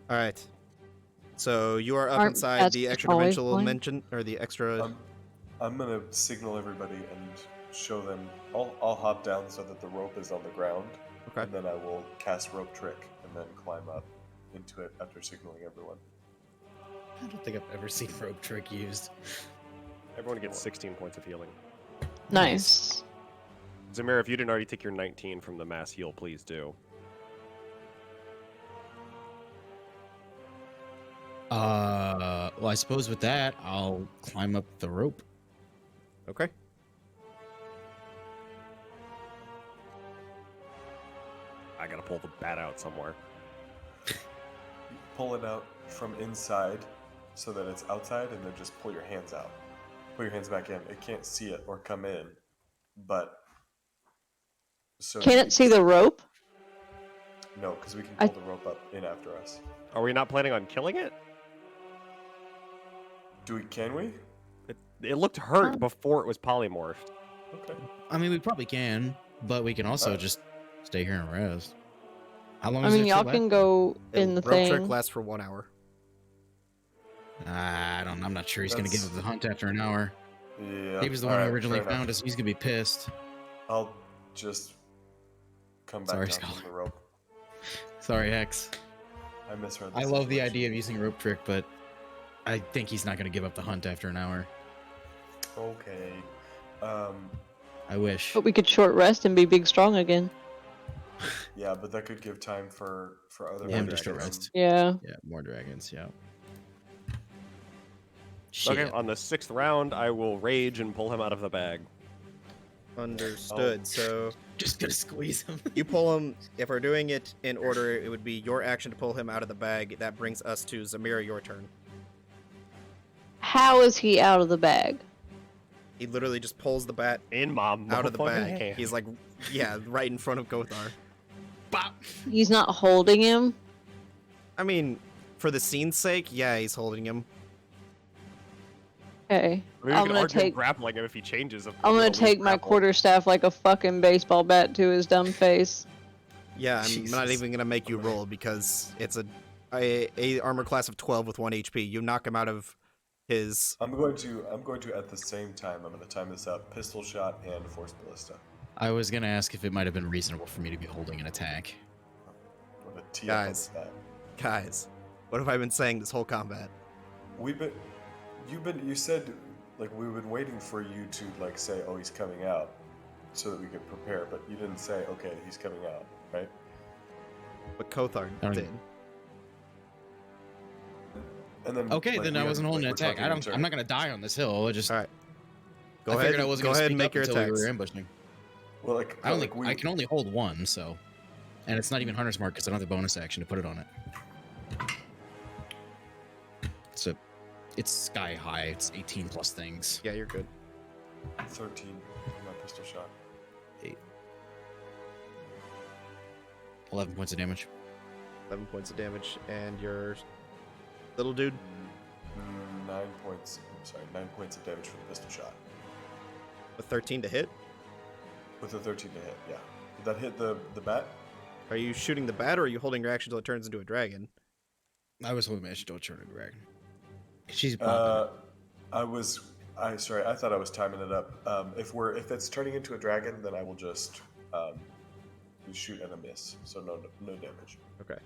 All right. So you are up Aren't inside bats the extra always dimensional blind? dimension, or the extra. I'm gonna signal everybody and show them. I'll hop down so that the rope is on the ground, Okay. and then I will cast rope trick and then climb up into it after signaling everyone. I don't think I've ever seen rope trick used. Everyone gets 16 points of healing. Nice. Zamir, if you didn't already take your 19 from the mass heal, please do. Well, I suppose with that, I'll climb up the rope. Okay. I gotta pull the bat out somewhere. Pull it out from inside so that it's outside, and then just pull your hands out. Pull your hands back in. It can't see it or come in, but. So Can it see the rope? No, because we can I- pull the rope up in after us. Are we not planning on killing it? Can we? It looked hurt Huh. before it was polymorphed. Okay. I mean, we probably can, but we can also Uh, just stay here and rest. How long I is mean, it y'all can go in the rope trick thing. lasts for 1 hour. I'm not sure he's gonna give That's- up the hunt after an hour. Yeah. He was the one alright, who originally fair enough. found us. He's gonna be pissed. I'll just come back Sorry, down from Scholar. the rope. Sorry, Hex. I misread. I love the idea of using rope trick, but I think he's not gonna give up the hunt after an hour. Okay. I wish. But we could short rest and be big strong again. Yeah, but that could give time for other. Yeah, ones just to a come. rest. Yeah. Yeah, more dragons. Yeah. Okay, Shit. on the 6th round, I will rage and pull him out of the bag. Understood. So Just gonna squeeze him. you pull him. If we're doing it in order, it would be your action to pull him out of the bag. That brings us to Zamira. Your turn. How is he out of the bag? He literally just pulls the bat In mom. out of the motherfucking bag. hand. He's like, yeah, right in front of Gothar. Bop. He's not holding him. I mean, for the scene's sake, yeah, he's holding him. Okay. I mean, we I'm can gonna argue take. grappling him if he changes. I'm gonna He'll lose take my grapple. quarterstaff like a fucking baseball bat to his dumb face. Yeah, I'm not Jesus. even gonna make you roll because it's a armor class of 12 with 1 HP. You knock him out of his. I'm going to at the same time. I'm going to time this out. Pistol shot and force ballista. I was gonna ask if it might have been reasonable for me to be holding an attack. I'm going to tee up on Guys. this bat. Guys, what have I been saying this whole combat? You said like we've been waiting for you to like say, oh, he's coming out, so that we could prepare. But you didn't say, okay, he's coming out, right? But Kothar I don't did. And then Okay, like, then we I have- wasn't holding like, an we're attack. talking in turn. I'm not gonna die on this hill. I just. All right. Go I ahead. figured I wasn't Go gonna ahead speak and make up your until we attacks. were ambushing. Well, like I only like we I can only hold one, so, and it's not even Hunter's Mark because I don't have the bonus action to put it on it. So, it's sky high. It's 18 plus things. Yeah, you're good. 13 my pistol shot. 11 points of damage. 11 points of damage, and your little dude. 9 points. I'm sorry, 9 points of damage for the pistol shot. A 13 to hit. With a 13 to hit, yeah. Did that hit the bat? Are you shooting the bat, or are you holding your action until it turns into a dragon? I was holding my action to turn a dragon. She's bopping. Sorry, I thought I was timing it up. If it's turning into a dragon, then I will just shoot and a miss, so no damage. Okay.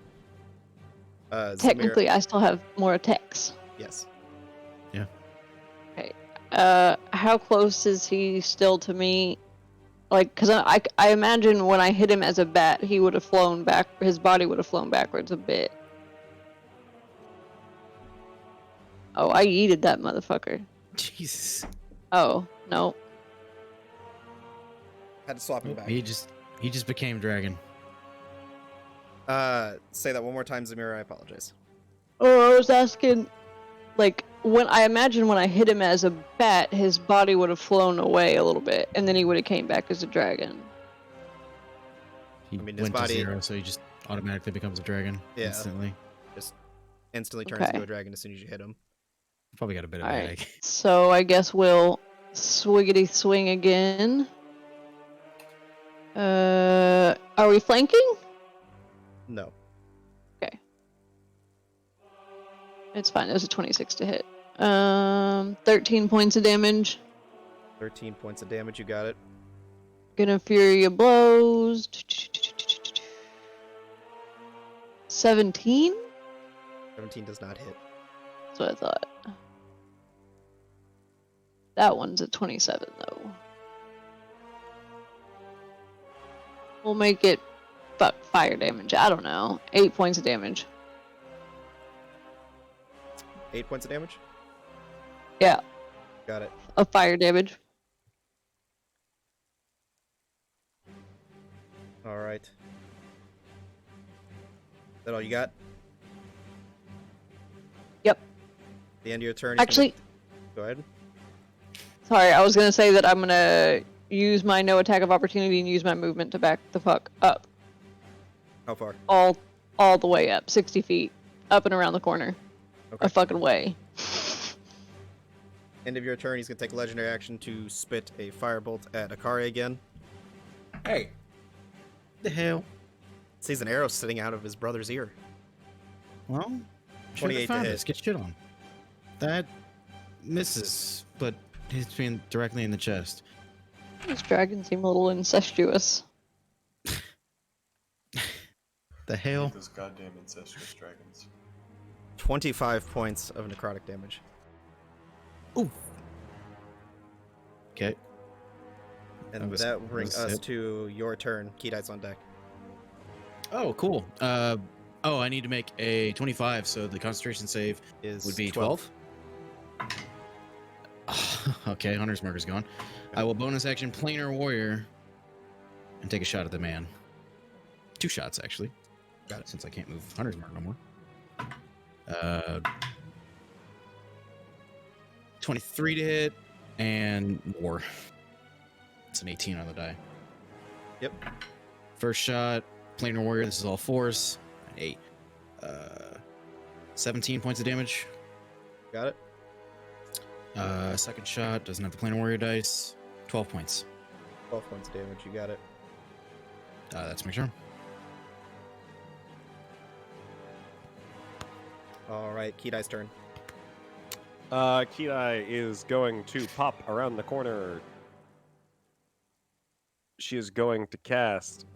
Technically, I still have more attacks. Yes. Okay. How close is he still to me? Like, because I imagine when I hit him as a bat, he would have flown back. His body would have flown backwards a bit. Oh, I yeeted that motherfucker. Jesus. Oh no. Had to swap him back. He just became dragon. Say that one more time, Zamira. I apologize. Oh, I was asking, like, when I imagine when I hit him as a bat, his body would have flown away a little bit, and then he would have came back as a dragon. He I mean, his went body- to 0, so he just automatically becomes a dragon Yeah. instantly. Instantly turns Okay. into a dragon as soon as you hit him. Probably got a bit of Alright. headache. So I guess we'll swiggity swing again. Are we flanking? No. It's fine. It was a 26 to hit. 13 points of damage. 13 points of damage. You got it. Gonna Fury of Blows. 17? 17 does not hit. That's what I thought. That one's at 27 though. We'll make it fire damage. I don't know. 8 points of damage. 8 points of damage. Yeah, Got it. of fire damage. All right. That all you got? Yep. The end of your turn. he's Actually, go ahead. sorry, I was gonna say that I'm gonna use my no attack of opportunity and use my movement to back the fuck up. How far? All the way up, 60 feet, up and around the corner. Okay. A fucking way. End of your turn. He's gonna take a legendary action to spit a firebolt at Akari again. Hey. The hell? Sees an arrow sitting out of his brother's ear. Well, 28 to hit. Get shit on. That misses, but hits me directly in the chest. These dragons seem a little incestuous. The hell? Those goddamn incestuous dragons. 25 points of necrotic damage. Okay. And That was- that will bring was us it. to your turn. Keydight's on deck. Oh, cool. I need to make a 25, so the concentration save Is would be 12. Okay, Hunter's Mark is gone. I will bonus action Planar Warrior and take a shot at the man. 2 shots, actually. Got it, since I can't move Hunter's Mark no more. 23 to hit, and more. It's an 18 on the die. Yep. First shot, Planar Warrior, this is all force. 8. 17 points of damage. Got it. Second shot, doesn't have the Planar Warrior dice. 12 points. 12 points of damage. You got it. That's my turn. All right. Keydight's turn. Kidai is going to pop around the corner. She is going to cast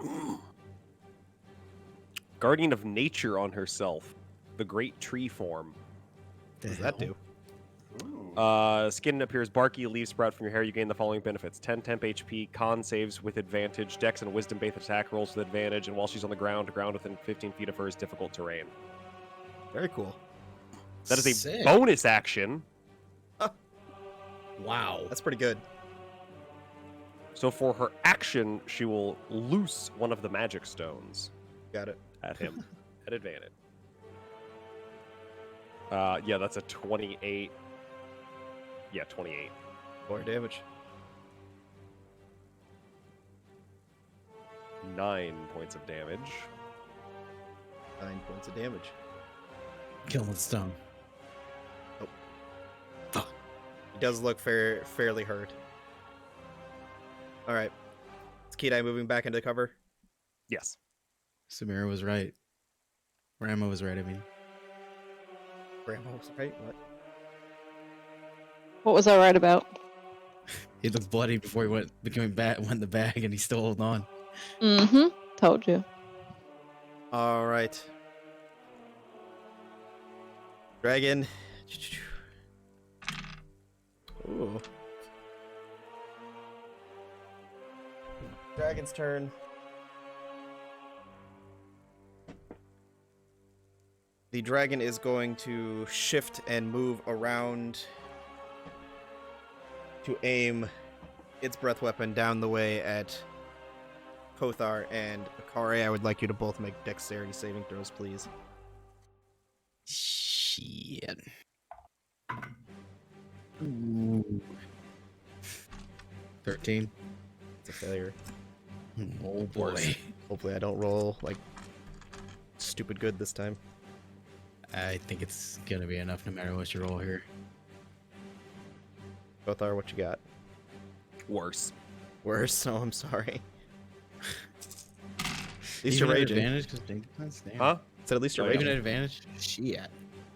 Guardian of Nature on herself, the Great Tree form. What does that do? Ooh. Skin appears barky, leaves sprout from your hair. You gain the following benefits: 10 temp HP, con saves with advantage, dex and wisdom based attack rolls with advantage, and while she's on the ground within 15 feet of her is difficult terrain. Very cool. That is a Sick. bonus action. Wow. That's pretty good. So for her action, she will loose one of the magic stones Got it. at him at advantage. Yeah, that's a 28. Yeah, 28. 4 damage. 9 points of damage. 9 points of damage. Kill him with stone. He does look fairly hurt. All right. Is Kedai moving back into cover? Yes. Samira was right. Rama was right, I mean. Ramos, right? What? What was I right about? He looked bloody before he went in the bag, and he still holding on. Mm-hmm. Told you. All right. Dragon. Ooh. Dragon's turn. The dragon is going to shift and move around to aim its breath weapon down the way at Kothar and Akari. I would like you to both make dexterity saving throws, please. Shit. Ooh. 13. It's a failure. Oh boy. Hopefully I don't roll like stupid good this time. I think it's gonna be enough no matter what you roll here. Kothar, what you got? Worse. Worse? Oh, I'm sorry. At least Even you're at raging. advantage 'cause big defense? Damn. Huh? So at least you're Oh, yeah. Even raging. at advantage? Shit.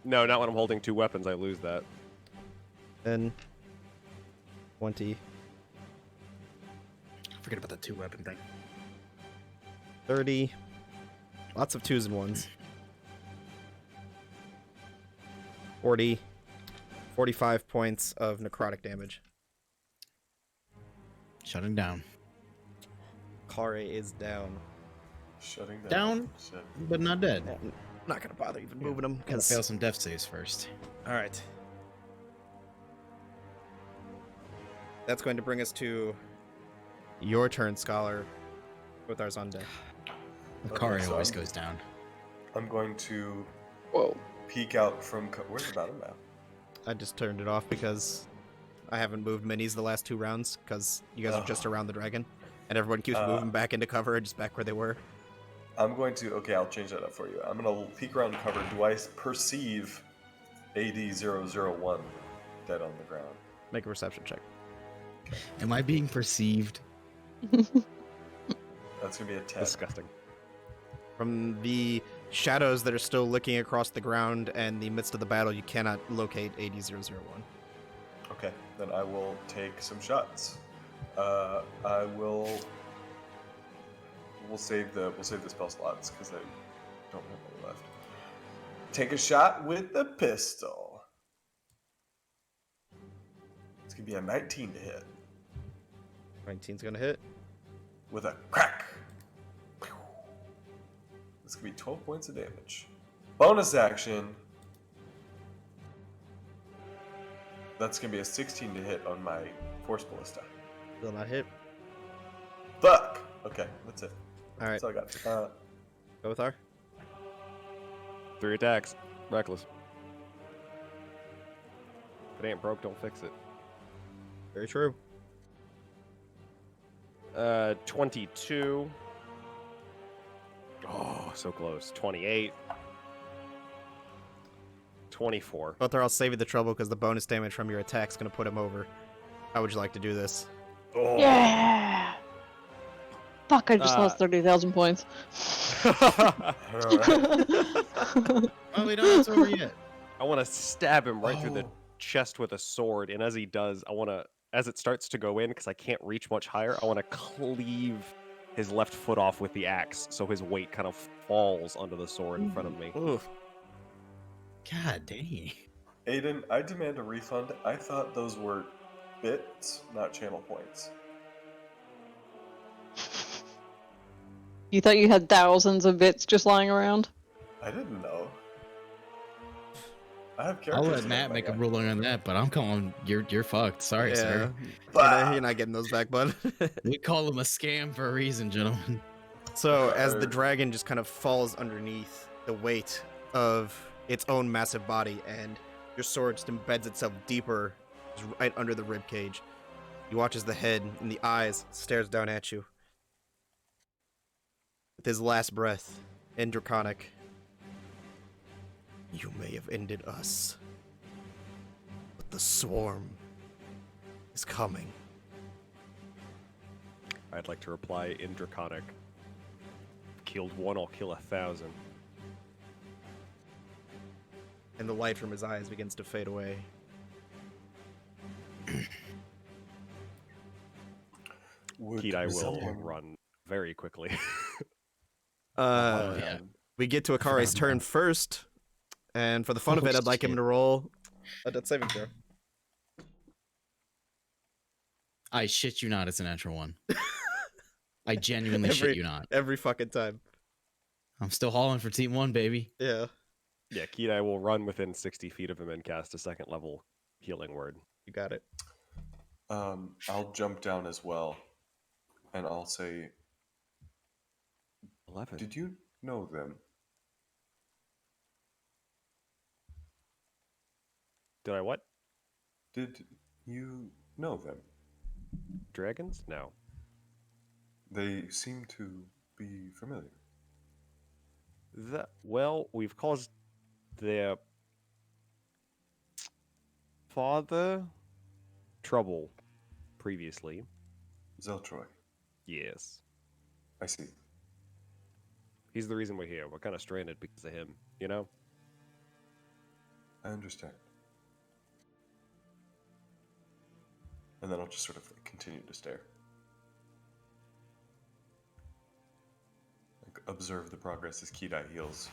No, not when I'm holding 2 weapons. I lose that. 10, 20, Forget about the 2-weapon thing. 30. Lots of 2s and 1s. 40. 45 points of necrotic damage. Shutting down. Kare is down. Shutting down. Down? Shit. But not dead. I'm not gonna bother even moving him. Gotta fail some death saves first. All right. That's going to bring us to your turn, Scholar, with our Zonda. Akari so always I'm- goes down. I'm going to Whoa. peek out from. Where's the battle map? I just turned it off because I haven't moved minis the last 2 rounds because you guys are just around the dragon, and everyone keeps moving back into cover and just back where they were. I'm going to. Okay, I'll change that up for you. I'm going to peek around cover. Do I perceive AD001 dead on the ground? Make a perception check. Am I being perceived? That's going to be a 10. Disgusting. From the shadows that are still looking across the ground and the midst of the battle, you cannot locate AD001. Okay, then I will take some shots. I will. We'll save the spell slots because I don't have any left. Take a shot with the pistol. It's gonna be a 19 to hit 19's gonna hit. with a crack. It's gonna be 12 points of damage. Bonus action. That's gonna be a 16 to hit on my force ballista. Will not hit. Fuck. Okay, that's it. All right, That's all I got. Kothar. 3 attacks. Reckless. If it ain't broke, don't fix it. Very true. 22. Oh, so close. 28. 24. Kothar, I'll save you the trouble because the bonus damage from your attack's gonna put him over. How would you like to do this? Oh. Yeah. Fuck! I just lost 30,000 points. Alright. Oh, we don't. It's over yet. I want to stab him right through the Oh. chest with a sword, and as he does, I want to, as it starts to go in, because I can't reach much higher, I want to cleave his left foot off with the axe, so his weight kind of falls onto the sword in front of me. Oof. God dang. Aiden, I demand a refund. I thought those were bits, not channel points. You thought you had thousands of bits just lying around? I didn't know. I have I'll characters. let to Matt my make a guy. ruling on that, but I'm calling you're fucked. Sorry, sir. You're not getting those back, bud. We call him a scam for a reason, gentlemen. So as the Arr. dragon just kind of falls underneath the weight of its own massive body, and your sword just embeds itself deeper, just right under the rib cage. You watch as the head and the eyes stares down at you. With his last breath, in Draconic, you may have ended us, but the swarm is coming. I'd like to reply in Draconic. Killed one, I'll kill 1,000. And the light from his eyes begins to fade away. Would Kedai will someone- run very quickly. Uh, yeah. We get to Akare's turn first, and for the fun of it, I'd like him shit. to roll a death saving throw. I shit you not, it's a natural one. I genuinely shit you not. Every fucking time. I'm still hauling for team 1, baby. Yeah, Yeah, Kedai will run within 60 feet of him and cast a second level healing word. you got it. I'll jump down as well, and I'll say, 11. did you know them? Did I what? Did you know them? Dragons? No. They seem to be familiar. Well, we've caused their father trouble previously. Zeltroy, Yes. I see. He's the reason we're here. We're kind of stranded because of him, you know? I understand. And then I'll just sort of like, continue to stare. Like, observe the progress as Kedai heals.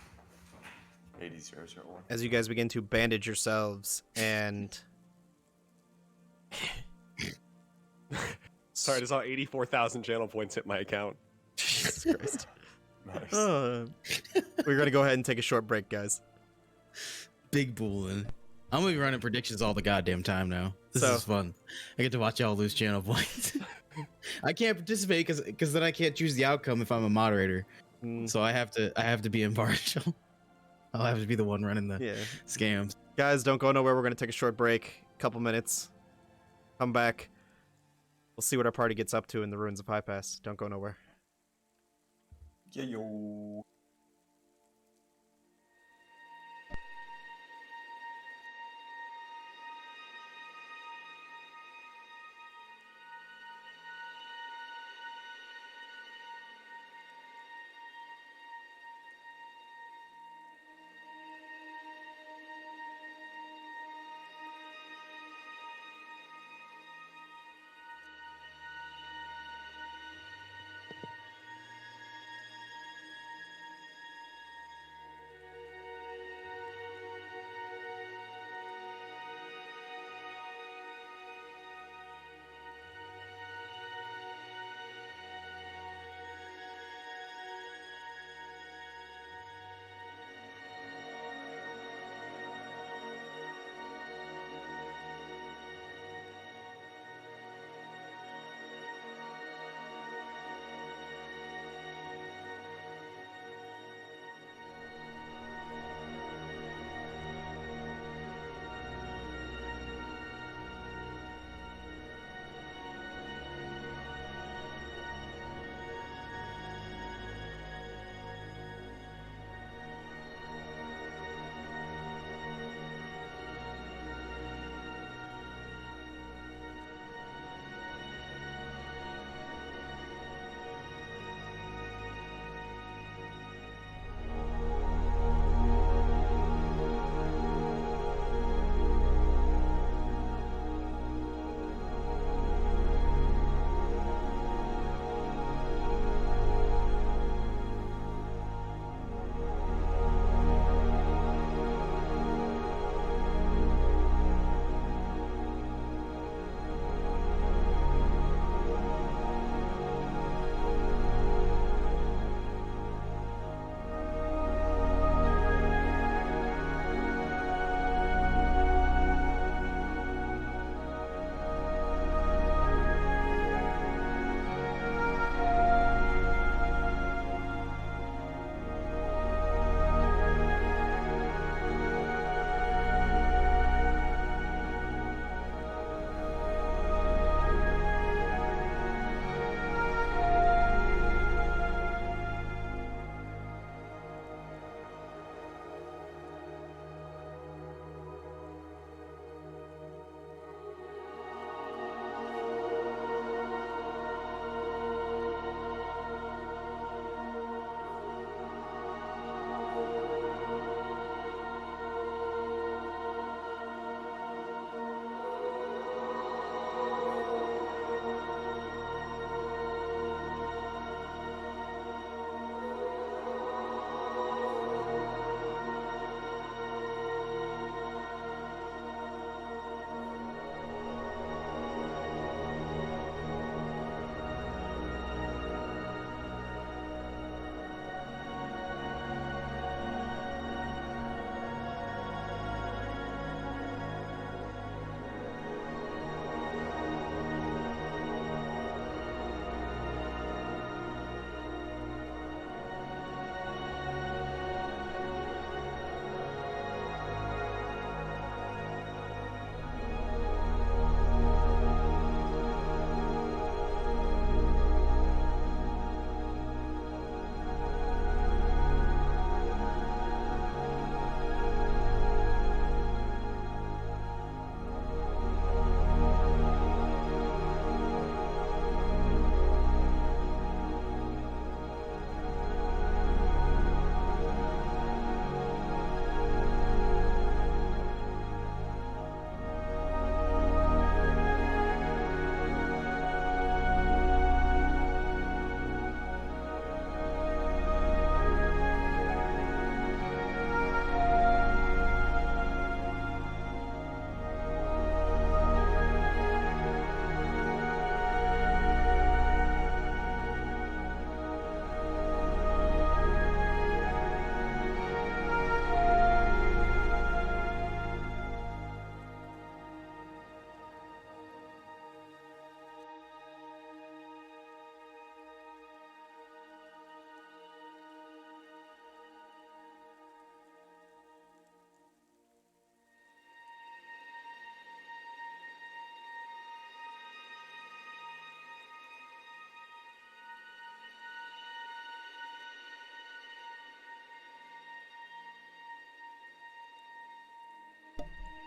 80-0-0-1. As you guys begin to bandage yourselves and Sorry, I just saw 84,000 channel points hit my account. Jesus Christ. Nice. We're gonna go ahead and take a short break, guys. Big bullin'. I'm gonna be running predictions all the goddamn time now. This So- is fun. I get to watch y'all lose channel points. I can't participate because then I can't choose the outcome if I'm a moderator. Mm, So I have to be impartial. I'll have to be the one running the yeah. scams. Guys, don't go nowhere. We're gonna take a short break. Couple minutes. Come back. We'll see what our party gets up to in the ruins of High Pass. Don't go nowhere. Yeah, yo.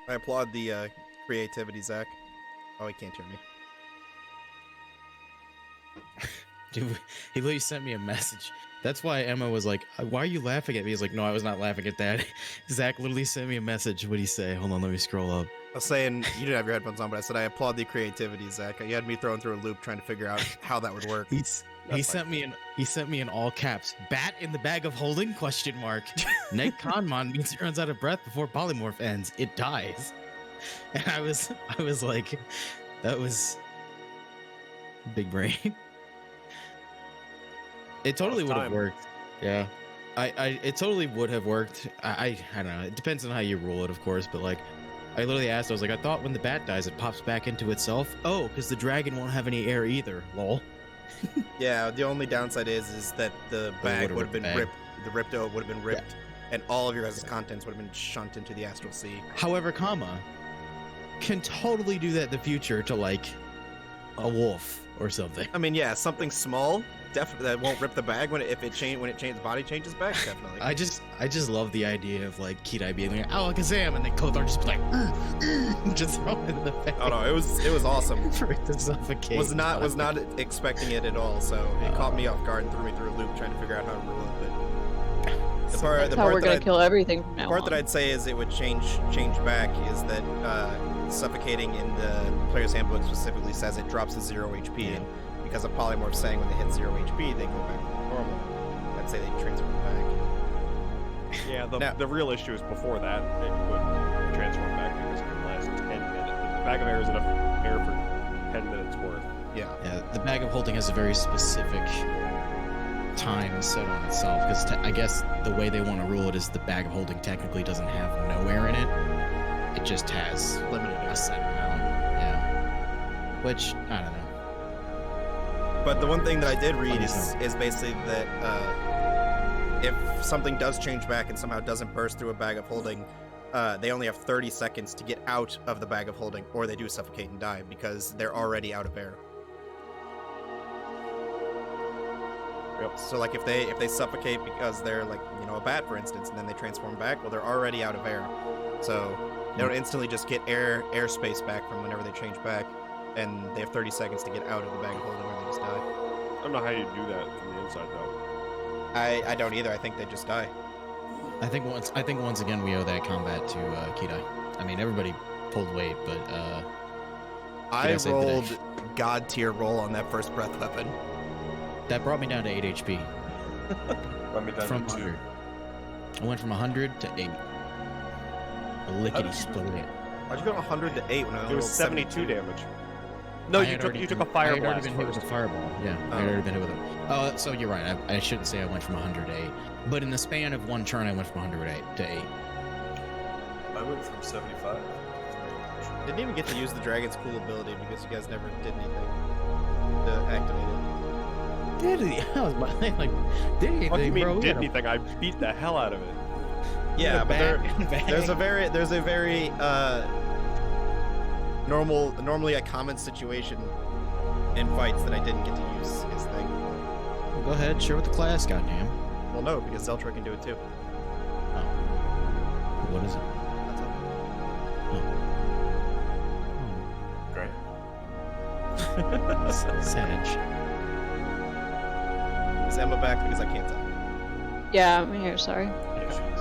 I applaud the creativity, Zach. Oh, he can't hear me. Dude, he literally sent me a message. That's why Emma was like, "Why are you laughing at me?" He's like, "No, I was not laughing at that." Zach literally sent me a message. What'd he say? Hold on, let me scroll up. I was saying you didn't have your headphones on, but I said I applaud the creativity, Zach. You had me throwing through a loop trying to figure out how that would work. He sent me in all caps. Bat in the bag of holding? Question mark. Neg Conmon means it runs out of breath before polymorph ends. It dies. And I was like, that was big brain. It totally would have worked. Yeah. It totally would have worked. I don't know. It depends on how you rule it, of course, but like I literally asked, I was like, I thought when the bat dies it pops back into itself. Oh, because the dragon won't have any air either. Lol. Yeah, the only downside is that the bag would have been ripped. The ripto would have been ripped, and all of your guys' contents would have been shunt into the astral sea. However, comma can totally do that in the future to like a wolf or something. I mean, yeah, something small, definitely that won't rip the bag when its body changes back. Definitely. I just love the idea of like Kidai being like, "Oh, Kazam," and then Kothar just be like, just throw it in the bag. Oh no, it was awesome. For it to suffocate. Was not expecting it at all, so it caught me off guard and threw me through a loop trying to figure out how to rule it. But That's how we're gonna kill everything from now The part on. that I'd say is it would change back is that suffocating in the player's handbook specifically says it drops to 0 HP, and because of polymorph saying when they hit 0 HP they go back to normal, I'd say they transfer back. Yeah, Now- the real issue is before that, it would transform back because it can last 10 minutes. The bag of air is enough air for 10 minutes worth. Yeah. Yeah, the bag of holding has a very specific time set on itself because I guess the way they want to rule it is the bag of holding technically doesn't have no air in it. It just has Limited a air. set amount. Yeah. Which, I don't know. But the one thing that I did read Funny is stuff. basically that if something does change back and somehow doesn't burst through a bag of holding, they only have 30 seconds to get out of the bag of holding, or they do suffocate and die because they're already out of air. Yep. So like if they suffocate because they're like, you know, a bat for instance, and then they transform back, well, they're already out of air. So they don't instantly just get airspace back from whenever they change back, and they have 30 seconds to get out of the bag of holding or they just die. I don't know how you do that from the inside though. I don't either. I think they just die. I think once again we owe that combat to Kidai. I mean, everybody pulled weight, but I saved the day. rolled god tier roll on that first breath weapon. that brought me down to 8 HP Let me down from to 2. 100. I went from 100 to 8. A lickety split. Why'd you go 100 to 8 when I It rolled was 72 damage. No, I you had took already you took a been- fire I had already blast been hit with first. a fireball. Yeah, I had already been hit with it. Oh, so you're right. I shouldn't say I went from 100 to 8, but in the span of one turn, I went from 100 to 8. I went from 75. Didn't even get to use the dragon's cool ability because you guys never did anything to activate it. Did he? I was like, did What do you anything, mean bro? did anything? I beat the hell out of it. Yeah, but there's a very. very normally a common situation in fights that I didn't get to use his thing. Go ahead, share with the class, goddamn. Well, no, because Zeltra can do it too. Oh. What is it? That's all. Great. Sag. Is Emma back? Because I can't tell. Yeah, I'm here. Sorry. Yeah, she is.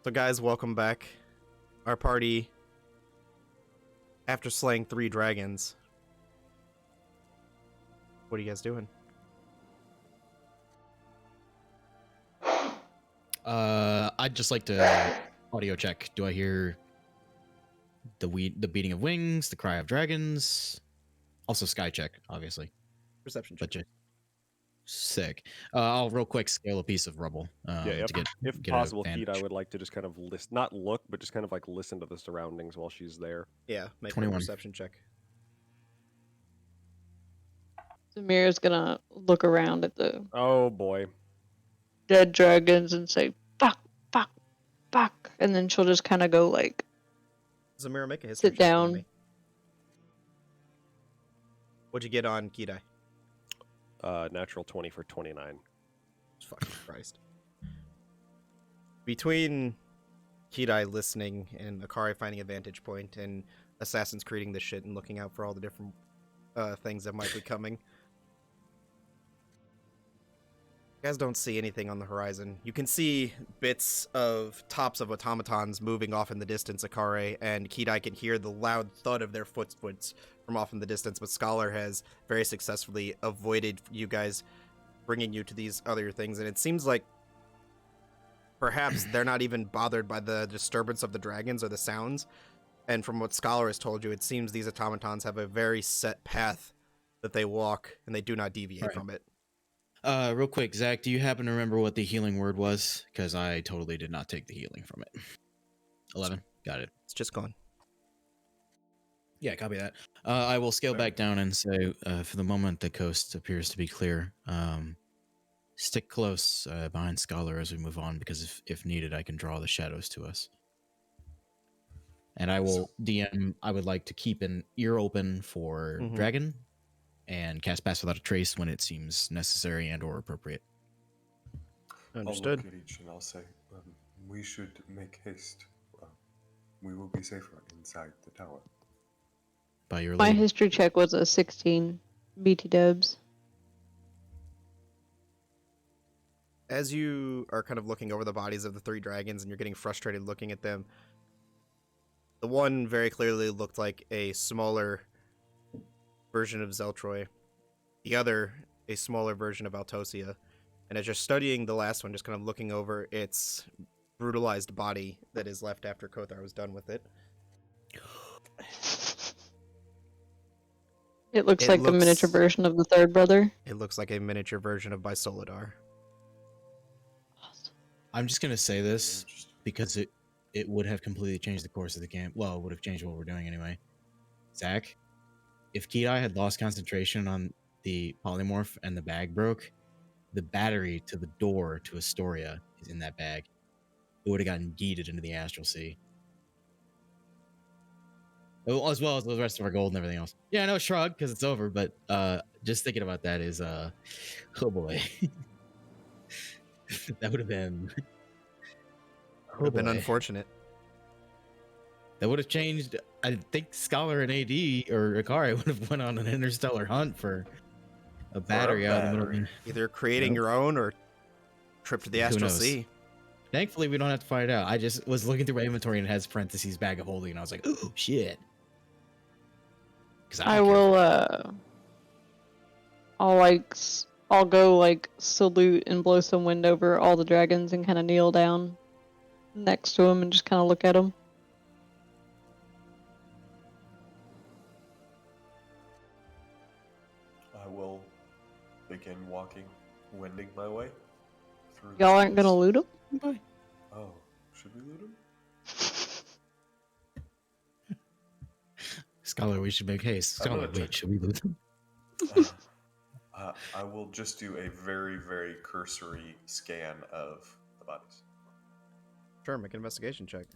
So, guys, welcome back. Our party, after slaying 3 dragons, what are you guys doing? I'd just like to audio check. Do I hear the beating of wings, the cry of dragons? Also sky check, obviously. Perception check. But just sick. I'll real quick scale a piece of rubble. Yeah, to get if get a possible, Keith, I vantage. would like to just kind of not look, but just kind of like listen to the surroundings while she's there. Yeah, make a 21. perception check. Samira's gonna look around at the Oh boy. dead dragons and say, "Fuck, fuck, fuck," and then she'll just kind of go like, Zamira, make a history Sit check for down. me. What'd you get on Kidai? Natural 20 for 29. Fucking Christ. Between Kidai listening and Akari finding a vantage point and Assassin's Creeding this shit and looking out for all the different things that might be coming. You guys don't see anything on the horizon. You can see bits of tops of automatons moving off in the distance, Akari, and Kidai can hear the loud thud of their footsteps from off in the distance, but Scholar has very successfully avoided you guys bringing you to these other things, and it seems like perhaps they're not even bothered by the disturbance of the dragons or the sounds, and from what Scholar has told you, it seems these automatons have a very set path that they walk, and they do not deviate from it. Real quick, Zach, do you happen to remember what the healing word was? Because I totally did not take the healing from it. 11. Got it. It's just gone. Yeah, copy that. I will scale back down and say, for the moment, the coast appears to be clear. Stick close behind Scholar as we move on, because if needed, I can draw the shadows to us. And I will DM, I would like to keep an ear open for Dragon, and cast Pass Without a Trace when it seems necessary and or appropriate. Understood. I'll look at each and I'll say, we should make haste. We will be safer inside the tower. By your My lead. history check was a 16 BT dubs. As you are kind of looking over the bodies of the 3 dragons and you're getting frustrated looking at them, the one very clearly looked like a smaller version of Zeltroy, the other a smaller version of Altosia, and as you're studying the last one, just kind of looking over its brutalized body that is left after Kothar was done with it. It looks like the miniature version of the third brother. It looks like a miniature version of Bisolidar. I'm just going to say this because it would have completely changed the course of the game. Well, it would have changed what we're doing anyway. Zach, if Kidai had lost concentration on the polymorph and the bag broke, the battery to the door to Astoria is in that bag. It would have gotten yeeted into the astral sea. As well as the rest of our gold and everything else. Yeah, I know, shrug, because it's over, but just thinking about that is, oh boy. That would have been... Would have been unfortunate. That would have changed. I think Scholar and AD or Akari would have went on an interstellar hunt for a battery out in the middle. Either creating your own or trip to the astral sea. Thankfully, we don't have to find out. I just was looking through my inventory and it has parentheses bag of holding, and I was like, oh, shit. I'll go like salute and blow some wind over all the dragons and kind of kneel down next to them and just kind of look at them. I will begin walking, wending my way through. Y'all aren't gonna loot them? Oh, should we loot them? Scholar, we should make haste. Scholar, wait, should we loot them? I will just do a very, very cursory scan of the bodies. Sure, make an investigation check.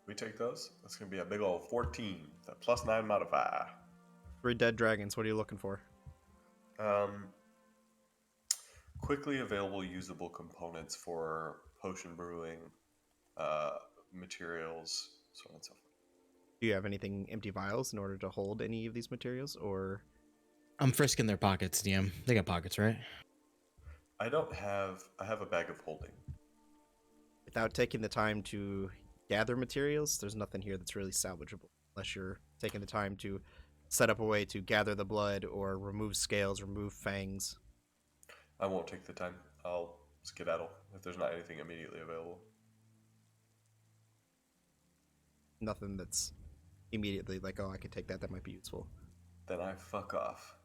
We take those. That's going to be a big old 14. That +9 modifier. 3 dead dragons. What are you looking for? Quickly available usable components for potion brewing, materials, so on and so forth. Do you have anything empty vials in order to hold any of these materials, or? I'm frisking their pockets, DM. They got pockets, right? I have a bag of holding. Without taking the time to gather materials, there's nothing here that's really salvageable, unless you're taking the time to set up a way to gather the blood or remove scales, remove fangs. I won't take the time. I'll skedaddle if there's not anything immediately available. Nothing that's immediately like, oh, I could take that, that might be useful. Then I fuck off.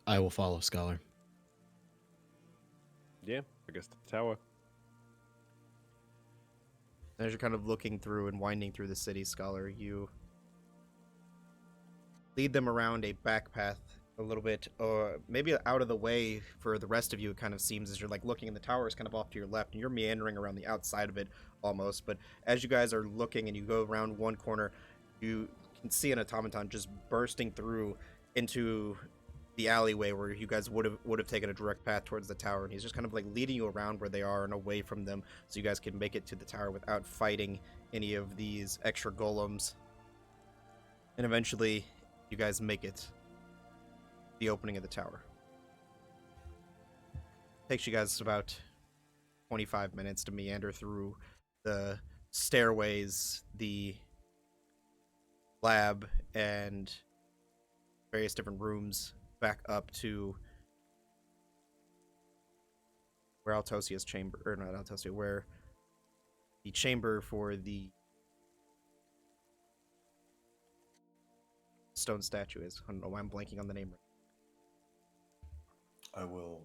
I will follow Scholar. Yeah, I guess the tower. As you're kind of looking through and winding through the city, Scholar, you lead them around a back path a little bit, or maybe out of the way for the rest of you. It kind of seems as you're like looking, and the tower is kind of off to your left, and you're meandering around the outside of it almost. But as you guys are looking and you go around one corner, you can see an automaton just bursting through into the alleyway where you guys would have taken a direct path towards the tower, and he's just kind of like leading you around where they are and away from them, so you guys can make it to the tower without fighting any of these extra golems. And eventually, you guys make it to the opening of the tower. Takes you guys about 25 minutes to meander through the stairways, the lab, and various different rooms back up to where Altosia's chamber, or not Altosia, where the chamber for the stone statue is. I don't know why I'm blanking on the name. I will,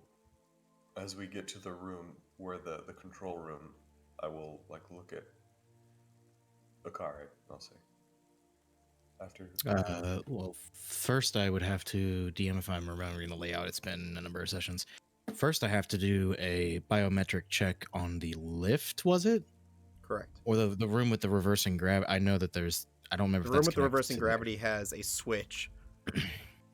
as we get to the room where the control room, I will like look at Akari. I'll say after. Well, first I would have to DM if I'm remembering the layout. It's been a number of sessions. First, I have to do a biometric check on the lift. Was it? Correct. Or the room with the reversing gravity? I know that there's. I don't remember. The if room that's with the connected reversing to gravity has a switch.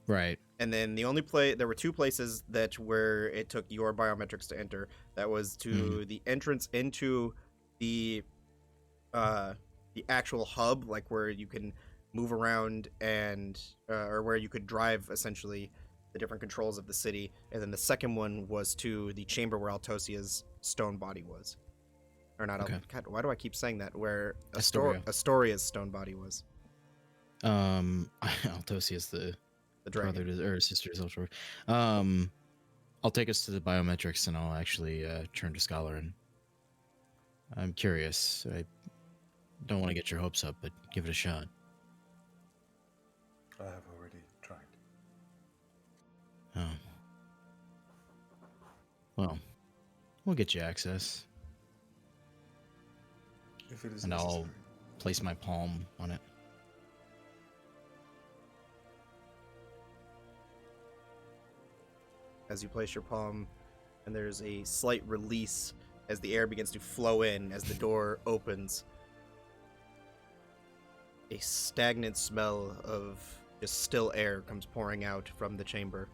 Right. And then the only there were two places that where it took your biometrics to enter. That was to the entrance into the actual hub, like where you can move around and or where you could drive essentially the different controls of the city. And then the second one was to the chamber where Altosia's stone body was. Or not. Okay. God, why do I keep saying that? Where Astoria. Astoria's stone body was. Altosia's the dragon. brother to, or sister to Zeltor. I'll take us to the biometrics and I'll actually turn to Scholar, and I'm curious. I don't want to get your hopes up, but give it a shot. I have already tried. Oh. Well, we'll get you access, If it is and necessary. I'll place my palm on it. As you place your palm, and there's a slight release as the air begins to flow in as the door opens. A stagnant smell of just still air comes pouring out from the chamber.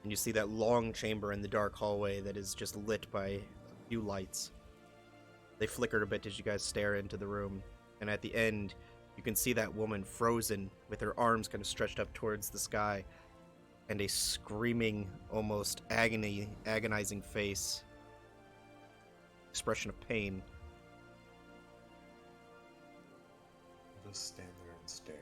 And you see that long chamber in the dark hallway that is just lit by a few lights. They flickered a bit as you guys stare into the room. And at the end, you can see that woman frozen with her arms kind of stretched up towards the sky. And a screaming, almost agonizing face. Expression of pain. I'll just stand there and stare.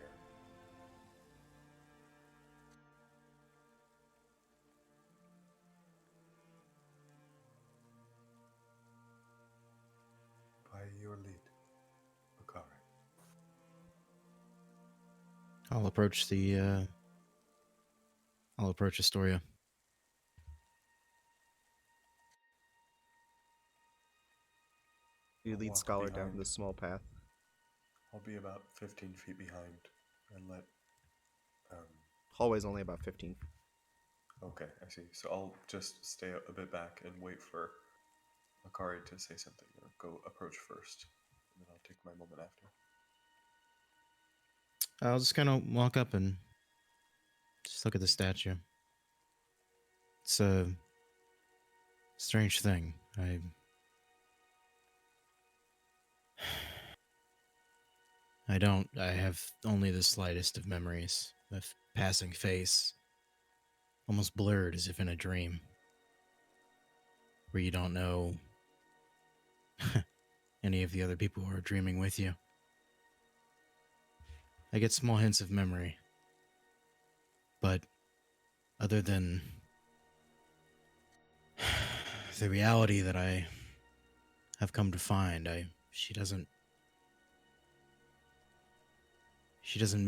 By your lead, Akari. I'll approach Astoria. You I'll lead walk Scholar down behind. this small path. I'll be about 15 feet behind and let. Hallway's only about 15. Okay, I see. So I'll just stay a bit back and wait for Akari to say something, or go approach first, and then I'll take my moment after. I'll just kind of walk up and just look at the statue. It's a strange thing. I have only the slightest of memories. A passing face, almost blurred as if in a dream, where you don't know any of the other people who are dreaming with you. I get small hints of memory, but other than the reality that I have come to find, she doesn't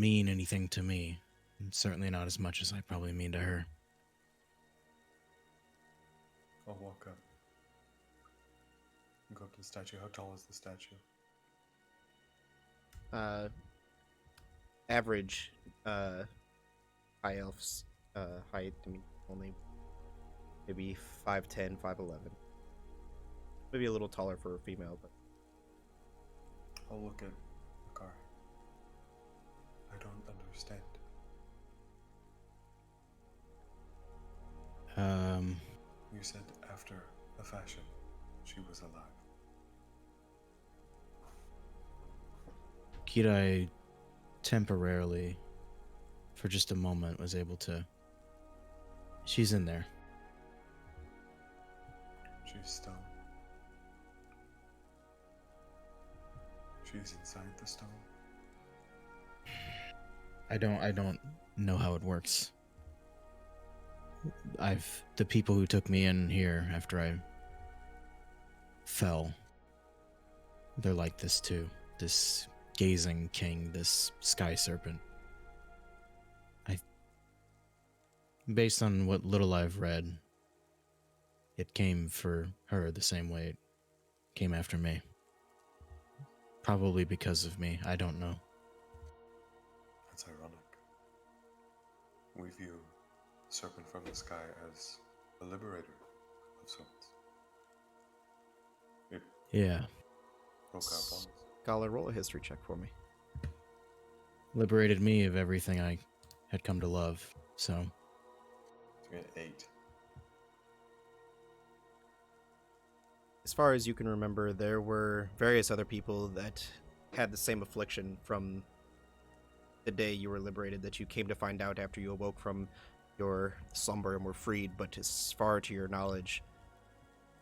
mean anything to me, and certainly not as much as I probably mean to her. I'll walk up. Go up to the statue. How tall is the statue? Average high elf's height. I mean, only maybe 5'10", 5'11". Maybe a little taller for a female, but I'll look at Akari. I don't understand. You said after a fashion, she was alive. Kirai temporarily, for just a moment, was able to. She's in there. She's stone. She's inside the stone. I don't know how it works. The people who took me in here after I fell, they're like this too. This gazing king, this sky serpent. Based on what little I've read, it came for her the same way it came after me. Probably because of me, I don't know. That's ironic. We view Serpent from the Sky as a liberator of sorts. It Yeah. broke out on us. Scholar, roll a history check for me. Liberated me of everything I had come to love, so... It's an 8. As far as you can remember, there were various other people that had the same affliction from the day you were liberated, that you came to find out after you awoke from your slumber and were freed, but as far to your knowledge,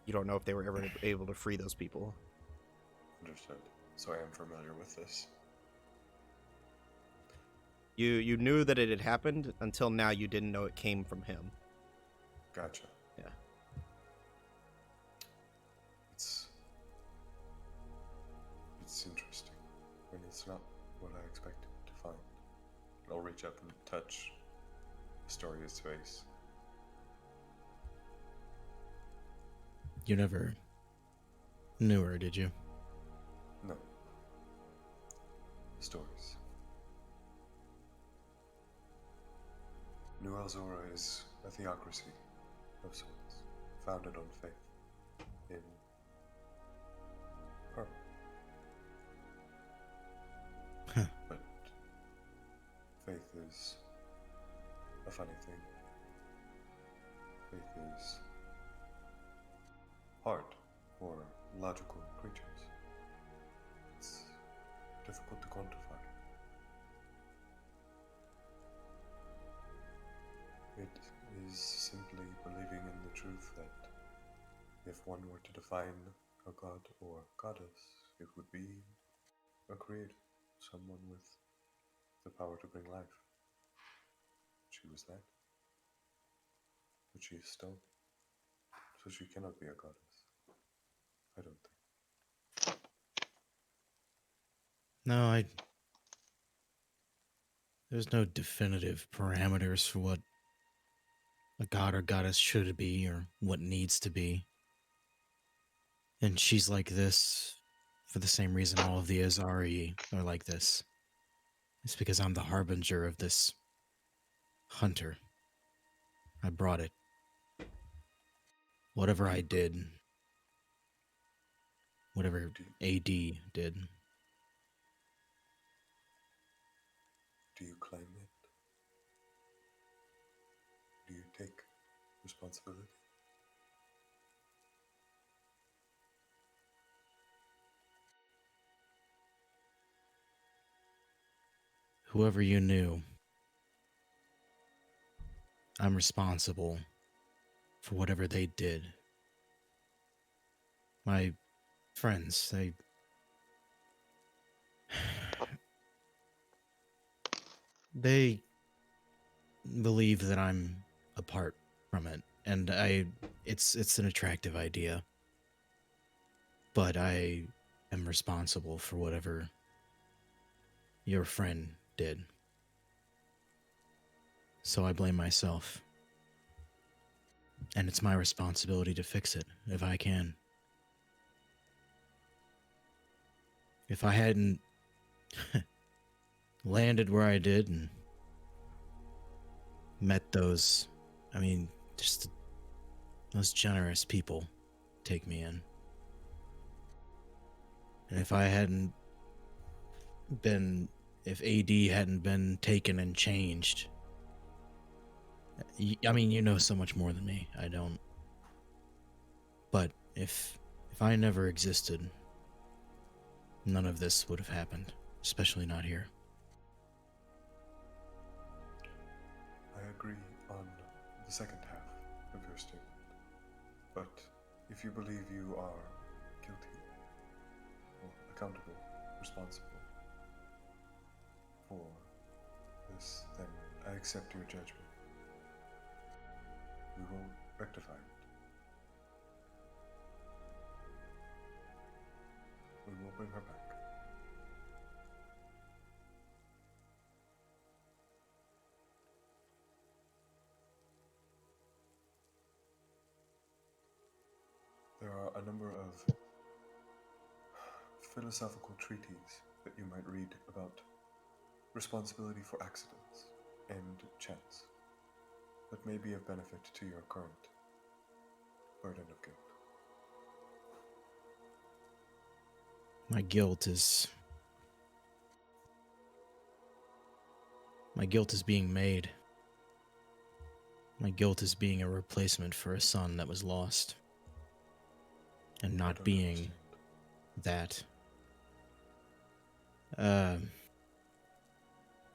you don't know if they were ever able to free those people. Understood. So I am familiar with this. You knew that it had happened, until now you didn't know it came from him. Gotcha. Yeah. It's interesting. I mean, it's not what I expected to find. I'll reach up and touch Astoria's face. You never knew her, did you? No. Stories. New Elzora is a theocracy of sorts, founded on faith in her. Huh. But faith is a funny thing. Faith is hard for logical creatures. It's difficult to quantify. It is simply believing in the truth that if one were to define a god or goddess, it would be a creator, someone with the power to bring life. She was that. But she is stone, so she cannot be a goddess. I don't think. No, there's no definitive parameters for what a god or goddess should be or what needs to be. And she's like this for the same reason all of the Azari are like this. It's because I'm the harbinger of this hunter. I brought it. Whatever I did, whatever AD did. Do you claim it? Do you take responsibility? Whoever you knew, I'm responsible for whatever they did. My friends, they believe that I'm apart from it, and it's an attractive idea. But I am responsible for whatever your friend did. So I blame myself. And it's my responsibility to fix it, if I can. If I hadn't landed where I did and met those, just those generous people take me in. And if AD hadn't been taken and changed, you know so much more than me. I don't But if I never existed, none of this would have happened, especially not here. I agree on the second half of your statement. But if you believe you are guilty, or accountable, responsible for this, then I accept your judgment. We will rectify it. We will bring her back. There are a number of philosophical treatises that you might read about responsibility for accidents and chance that may be of benefit to your current burden of guilt. My guilt is being made. My guilt is being a replacement for a son that was lost. And I not don't being understand. that.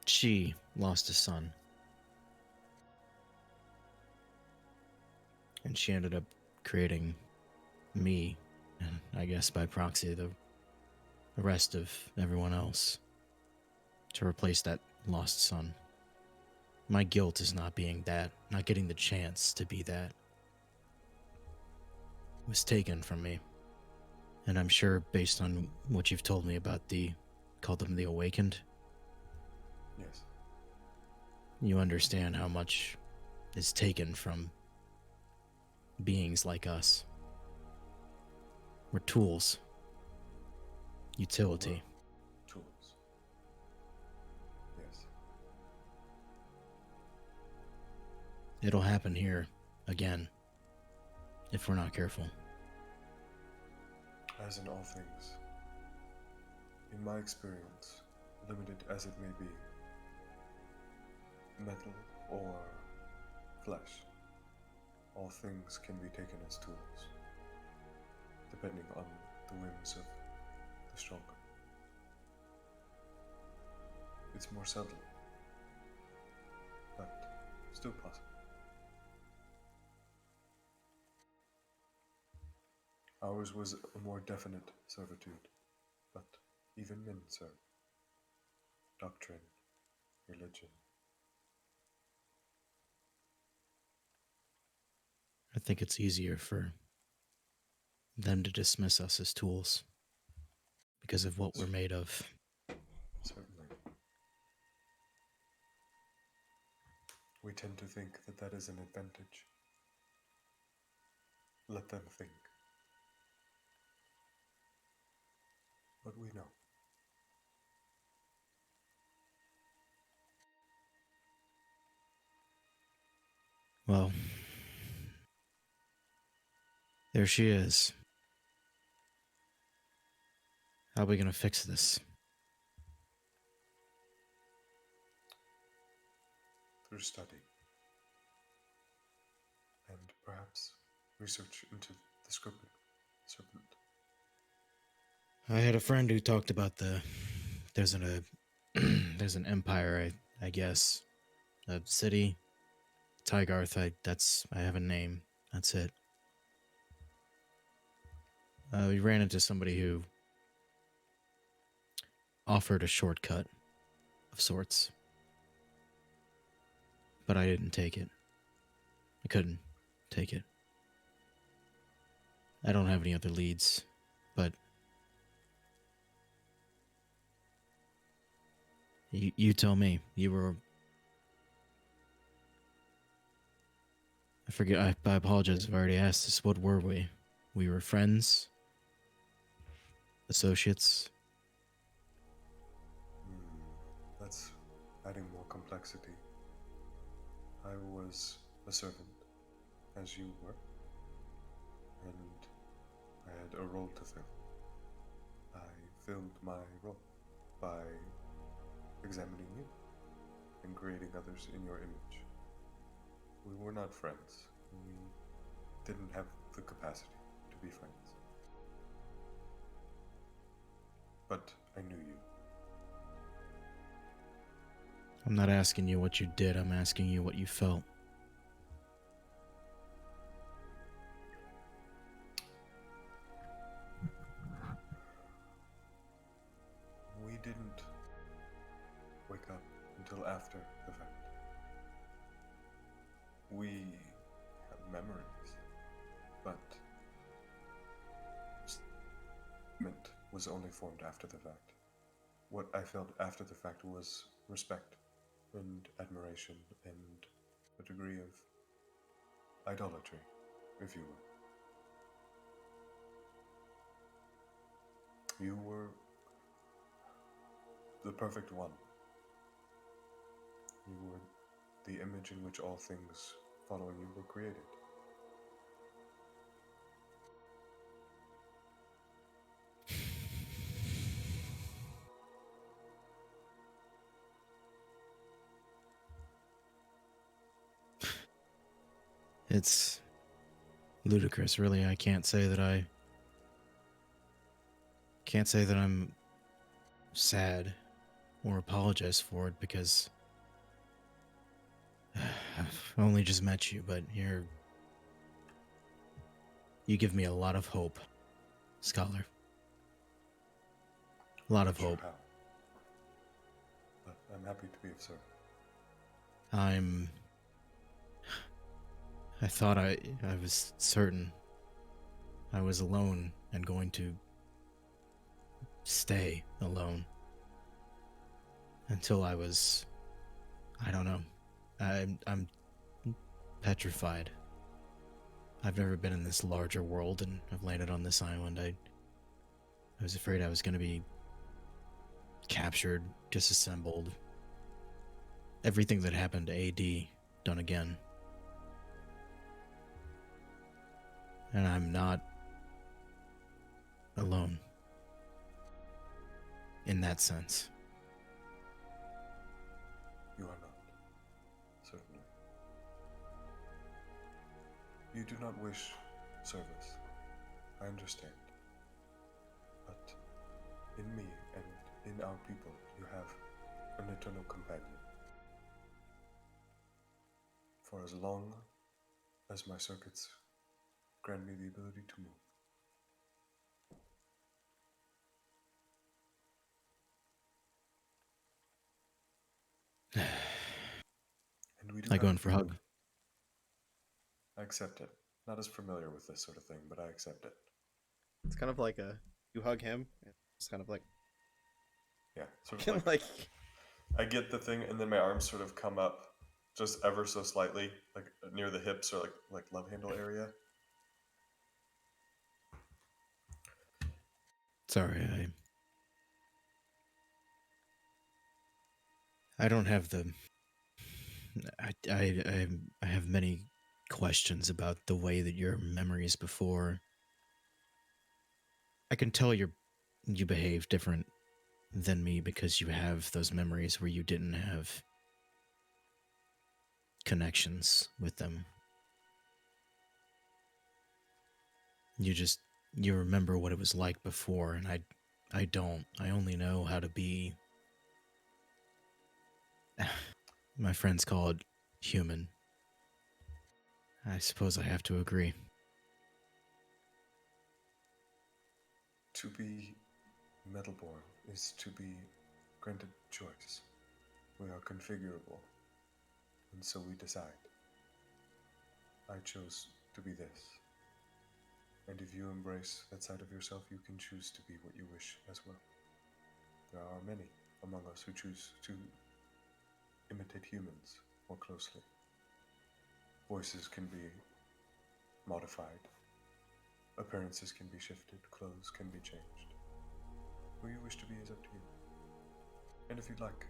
She lost a son. And she ended up creating me, and I guess by proxy the rest of everyone else, to replace that lost son. My guilt is not being that, not getting the chance to be that. It was taken from me. And I'm sure, based on what you've told me about call them the Awakened, Yes. you understand how much is taken from beings like us. We're tools. Utility. Tools. Yes. It'll happen here again if we're not careful. As in all things, in my experience, limited as it may be, metal or flesh, all things can be taken as tools, depending on the whims of the stronger. It's more subtle, but still possible. Ours was a more definite servitude, but even men serve. Doctrine, religion. I think it's easier for them to dismiss us as tools because of what we're made of. Certainly. We tend to think that that is an advantage. Let them think. But we know. Well, there she is. How are we gonna fix this? Through study. And perhaps research into the serpent. I had a friend who talked about there's an empire, I guess, a city, Tygarth. I have a name. That's it. We ran into somebody who offered a shortcut of sorts, but I didn't take it. I couldn't take it. I don't have any other leads, but you tell me. You were... I forget. I apologize if I already asked this. What were we? We were friends? Associates? That's adding more complexity. I was a servant, as you were, and I had a role to fill. I filled my role by examining you and creating others in your image. We were not friends. We didn't have the capacity to be friends. But I knew you. I'm not asking you what you did, I'm asking you what you felt. We didn't wake up until after the fact. We have memories, but sentiment was only formed after the fact. What I felt after the fact was respect and admiration and a degree of idolatry, if you will. You were the perfect one. You were the image in which all things following you were created. It's ludicrous, really. I can't say that I'm sad or apologize for it because I've only just met you, but you give me a lot of hope, Scholar. A lot of Not sure hope. how, but I'm happy to be of service. I thought I was certain I was alone and going to stay alone until I don't know. I'm petrified. I've never been in this larger world, and I've landed on this island. I was afraid I was going to be captured, disassembled. Everything that happened to AD done again. And I'm not alone in that sense. You are not, certainly. You do not wish service. I understand. But in me and in our people, you have an eternal companion. For as long as my circuits grant me the ability to move. And we do I go have in for a hug. I accept it. Not as familiar with this sort of thing, but I accept it. It's kind of like you hug him, and it's kind of like Yeah, sort of like I get the thing, and then my arms sort of come up just ever so slightly, like near the hips or like love handle area. Sorry, I don't have the. I have many questions about the way that your memories before. I can tell you behave different than me because you have those memories where you didn't have connections with them. You remember what it was like before, and I don't. I only know how to be. My friends call it human. I suppose I have to agree. To be metalborn is to be granted choice. We are configurable, and so we decide. I chose to be this. And if you embrace that side of yourself, you can choose to be what you wish as well. There are many among us who choose to imitate humans more closely. Voices can be modified. Appearances can be shifted. Clothes can be changed. Who you wish to be is up to you. And if you'd like,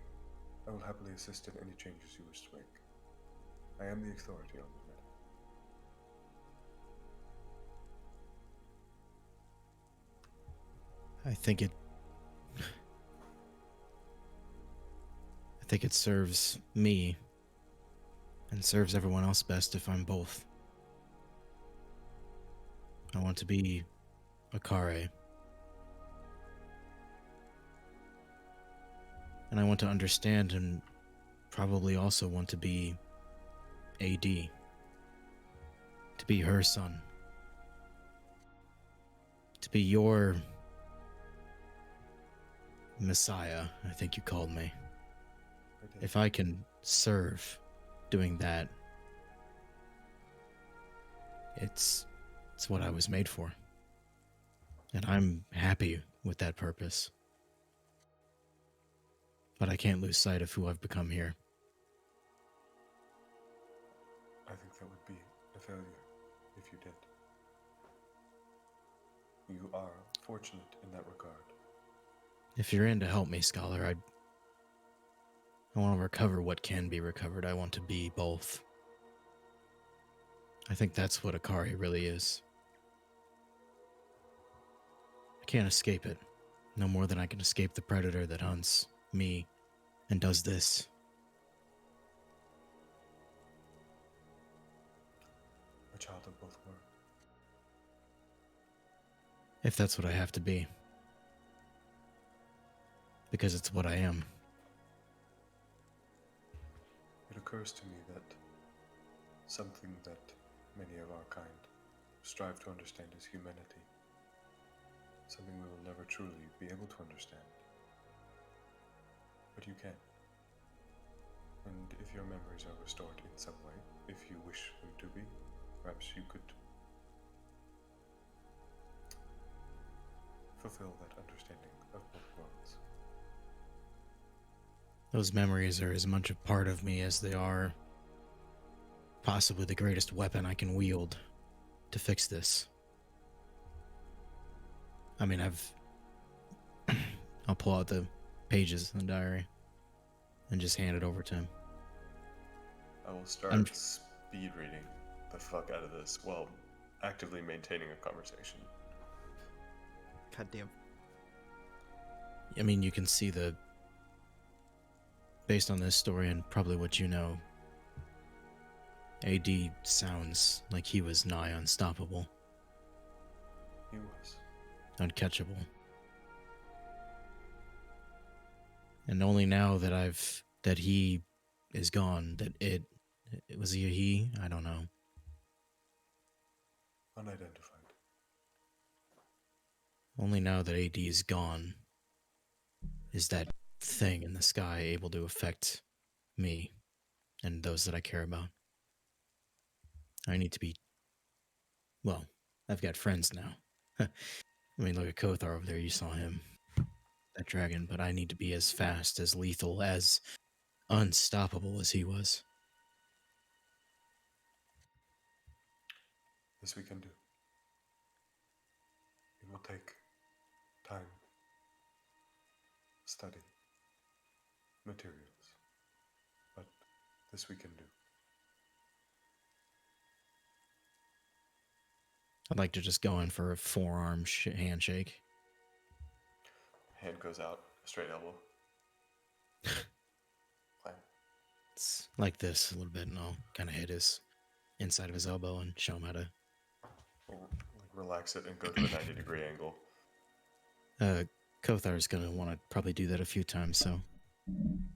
I will happily assist in any changes you wish to make. I am the authority on the matter. I think it serves me and serves everyone else best if I'm both. I want to be Akare. And I want to understand and probably also want to be AD. To be her son. To be your Messiah, I think you called me. If I can serve doing that, it's what I was made for. And I'm happy with that purpose. But I can't lose sight of who I've become here. I think that would be a failure if you did. You are fortunate in that regard. If you're in to help me, Scholar, I want to recover what can be recovered. I want to be both. I think that's what Akari really is. I can't escape it. No more than I can escape the predator that hunts me and does this. A child of both worlds. If that's what I have to be. Because it's what I am. It occurs to me that something that many of our kind strive to understand is humanity. Something we will never truly be able to understand. But you can. And if your memories are restored in some way, if you wish them to be, perhaps you could fulfill that understanding of both worlds. Those memories are as much a part of me as they are possibly the greatest weapon I can wield to fix this. I mean, I'll pull out the pages in the diary and just hand it over to him. I will start speed reading the fuck out of this while actively maintaining a conversation. God damn. I mean, you can see based on this story and probably what you know, AD sounds like he was nigh unstoppable. He was. Uncatchable. And only now that he is gone, that it was he a he? I don't know. Unidentified. Only now that AD is gone is that thing in the sky able to affect me and those that I care about. I need to be... Well, I've got friends now. I mean, look at Kothar over there. You saw him. That dragon. But I need to be as fast, as lethal, as unstoppable as he was. This we can do. It will take time, study, materials, but this we can do. I'd like to just go in for a forearm handshake. Hand goes out, straight elbow. Clang. It's like this a little bit, and I'll kind of hit his inside of his elbow and show him how to... Relax it and go to a 90-degree angle. Kothar's gonna want to probably do that a few times, so... I'm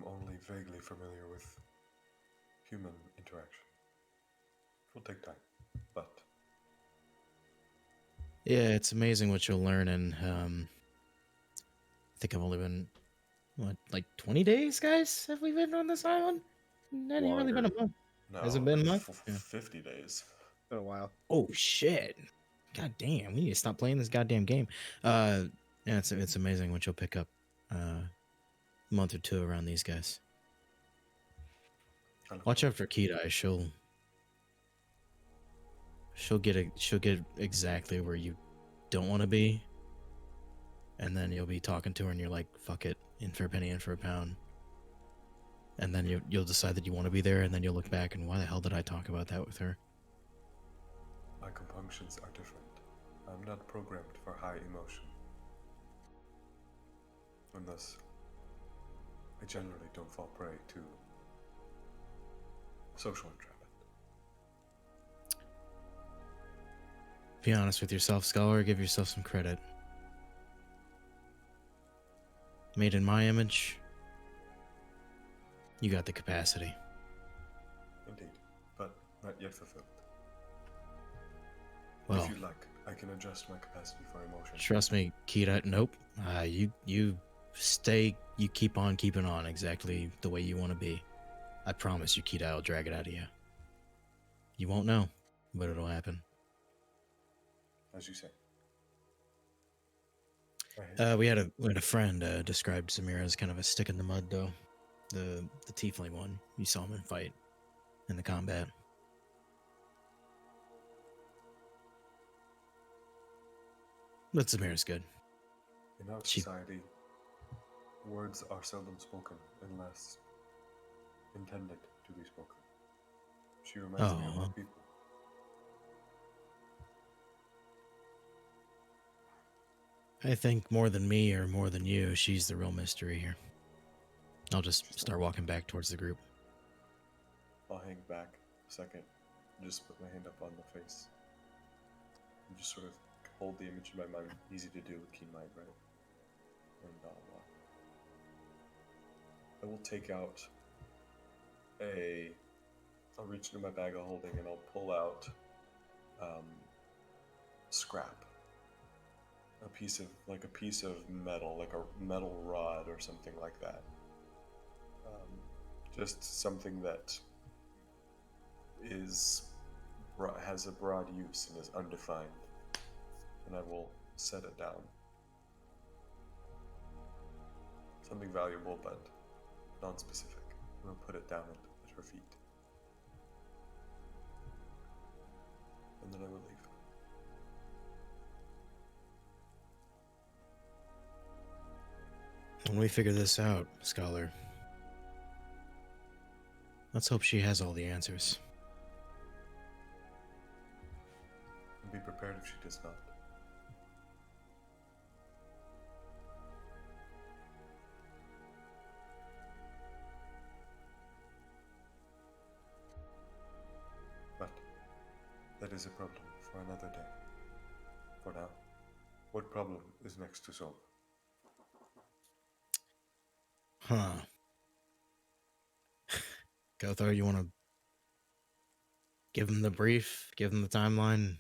only vaguely familiar with human interaction. It will take time, but... Yeah, it's amazing what you'll learn, and I think I've only been, what, like 20 days, guys? Have we been on this island? Not even really been a month. No, Has it been a month? Yeah. 50 days. Been a while. Oh, shit. God damn, we need to stop playing this goddamn game. Yeah, it's amazing what you'll pick up a month or two around these guys. Watch out for Kidai. She'll get exactly where you don't want to be, and then you'll be talking to her and you're like, fuck it, in for a penny, in for a pound. And then you'll decide that you want to be there, and then you'll look back and why the hell did I talk about that with her? My compunctions are different. I'm not programmed for high emotion. And thus, I generally don't fall prey to social entrapment. Be honest with yourself, Scholar. Give yourself some credit. Made in my image, you got the capacity. Indeed, but not yet fulfilled. Well, If you'd like, I can adjust my capacity for emotion. trust me, Kita. Nope. You stay. You keep on keeping on exactly the way you want to be. I promise you, Kita. I'll drag it out of you. You won't know, but it'll happen. As you say. We had a friend described Samira as kind of a stick in the mud, though. The tiefling one. You saw him in fight in the combat. But Samira's good. In our society, words are seldom spoken unless intended to be spoken. She reminds me of Oh. our people. I think more than me or more than you, she's the real mystery here. I'll just start walking back towards the group. I'll hang back a second and just put my hand up on the face. And just sort of hold the image in my mind. Easy to do with keen mind, right? And I will take out I'll reach into my bag of holding and I'll pull out scrap. A piece of metal, like a metal rod or something like that. Just something that has a broad use and is undefined. And I will set it down. Something valuable but non-specific. I'm going to put it down at her feet. And then I will leave. When we figure this out, Scholar, let's hope she has all the answers. And be prepared if she does not. But that is a problem for another day. For now, what problem is next to solve? Huh. Gothar, you want to give him the brief? Give him the timeline?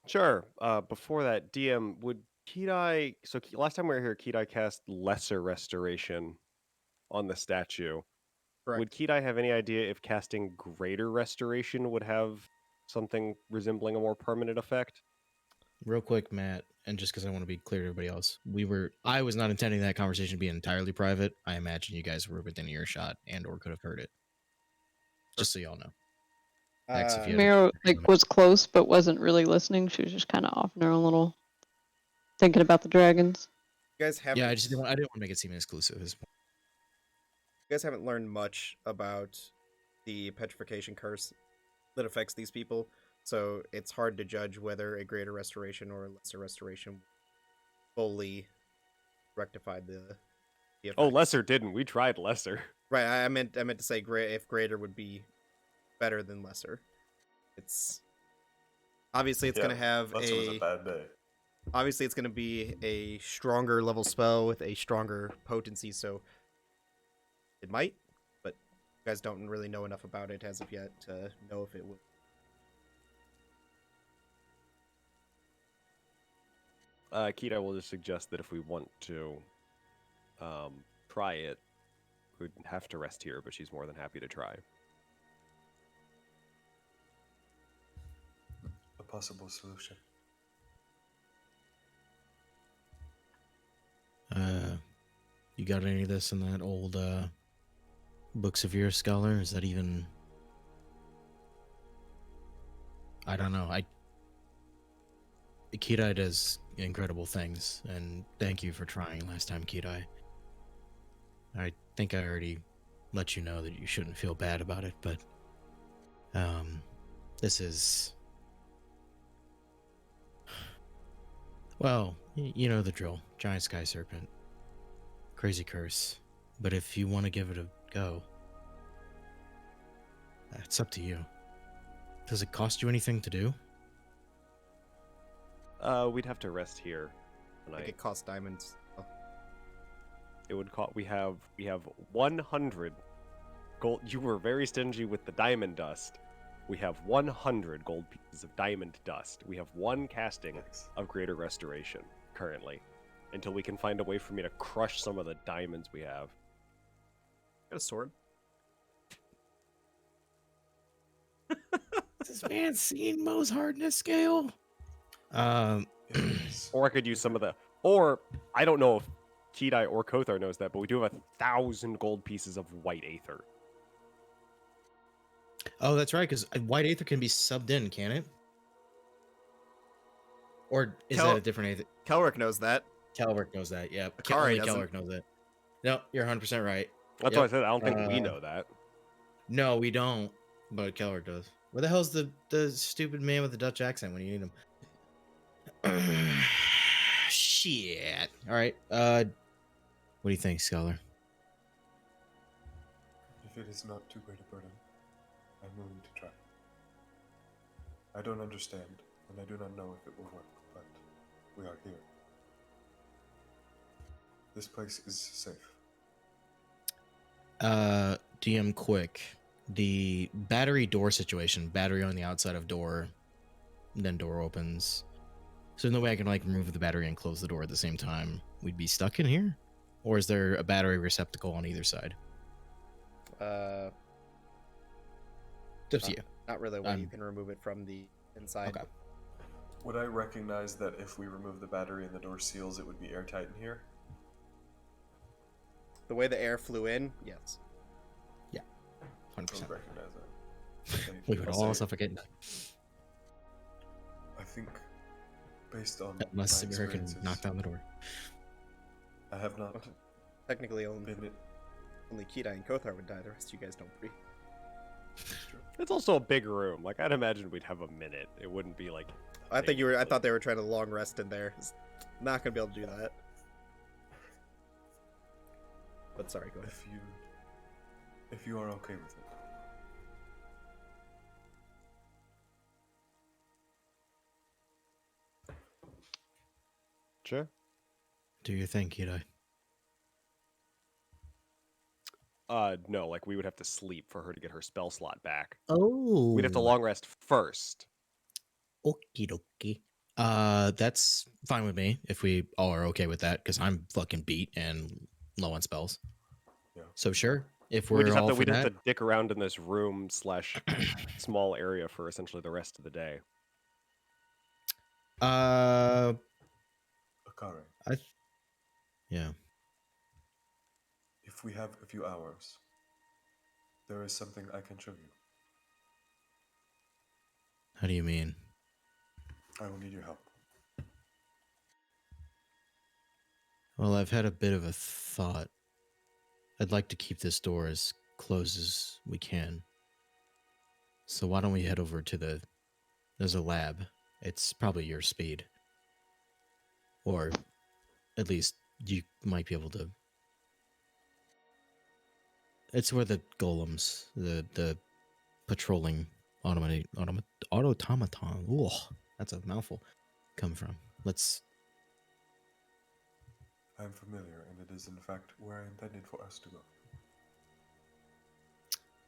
Sure. Before that, DM, would Kidai... So last time we were here, Kidai cast Lesser Restoration on the statue. Correct. Would Kidai have any idea if casting Greater Restoration would have something resembling a more permanent effect? Real quick, Matt, and just because I want to be clear to everybody else, I was not intending that conversation to be entirely private. I imagine you guys were within earshot and or could have heard it. Just so y'all know. Max, if you had Miro was close but wasn't really listening. She was just kind of off in her own little thinking about the dragons. You guys haven't. I didn't want to make it seem exclusive at this point. You guys haven't learned much about the petrification curse that affects these people, so it's hard to judge whether a greater restoration or a lesser restoration fully rectified the effect. Oh, Lesser didn't. We tried Lesser. Right, I meant to say if greater would be better than lesser. It's obviously it's gonna have Lesser was a bad day. obviously it's gonna be a stronger level spell with a stronger potency, so it might, but you guys don't really know enough about it as of yet to know if it will. Kita will just suggest that if we want to try it, we'd have to rest here, but she's more than happy to try. A possible solution. You got any of this in that old Books of Your Scholar? Is that even... I don't know. Kidai does incredible things, and thank you for trying last time, Kidai. I think I already let you know that you shouldn't feel bad about it, but this is... Well, you know the drill. Giant sky serpent. Crazy curse. But if you want to give it a go, it's up to you. Does it cost you anything to do? We'd have to rest here Like tonight. it costs diamonds. Oh, It would cost. We have 100 gold. You were very stingy with the diamond dust. We have 100 gold pieces of diamond dust. We have one casting Thanks. of Greater Restoration currently, until we can find a way for me to crush some of the diamonds we have. got a sword. This man seen Mo's hardness scale. Yes. Or I could use some of the. Or I don't know if Kedai or Kothar knows that, but we do have 1,000 gold pieces of white aether. Oh, that's right, because white aether can be subbed in, can it? Or is Kel- that a different aether? Kelrick knows that. Kelrick knows that. Yeah, Akari only doesn't. Kelrick knows that. No, you're 100% right. That's Yep. why I said I don't think we Uh, know that. No, we don't, but Kelrick does. Where the hell's the stupid man with the Dutch accent when you need him? Shit. All right. What do you think, Scholar? If it is not too great a burden, I'm willing to try. I don't understand, and I do not know if it will work, but we are here. This place is safe. DM quick. The battery door situation, battery on the outside of door, then door opens. So there's no way I can like remove the battery and close the door at the same time. We'd be stuck in here? Or is there a battery receptacle on either side? It's up to you. Not really a way you Um, can remove it from the inside. Okay. Would I recognize that if we remove the battery and the door seals, it would be airtight in here? The way the air flew in, yes. 100%. I would recognize that. Okay, We would I'll all say, suffocate I think, based on unless my Samira can experiences, knock down the door. I have not Technically, only been Kedai and Kothar would die. The rest of you guys don't breathe. It's also a big room. Like I'd imagine we'd have a minute. It wouldn't be like. I thought they were trying to long rest in there. It's not gonna be able to do that. But sorry, go ahead. if you are okay with it. Sure. Do you think, Kedai? No. Like we would have to sleep for her to get her spell slot back. Oh. We'd have to long rest first. Okie dokie. That's fine with me if we all are okay with that, because I'm fucking beat and low on spells. Yeah. So sure, if We we're just have all to. for We'd that, have to dick around in this room / small area for essentially the rest of the day. Akari, yeah. if we have a few hours, there is something I can show you. How do you mean? I will need your help. Well, I've had a bit of a thought. I'd like to keep this door as closed as we can. So why don't we head over to there's a lab. It's probably your speed. Or at least you might be able to. It's where the golems, the patrolling automaton. Ooh, that's a mouthful. Come from. Let's. I am familiar, and it is in fact where I intended for us to go.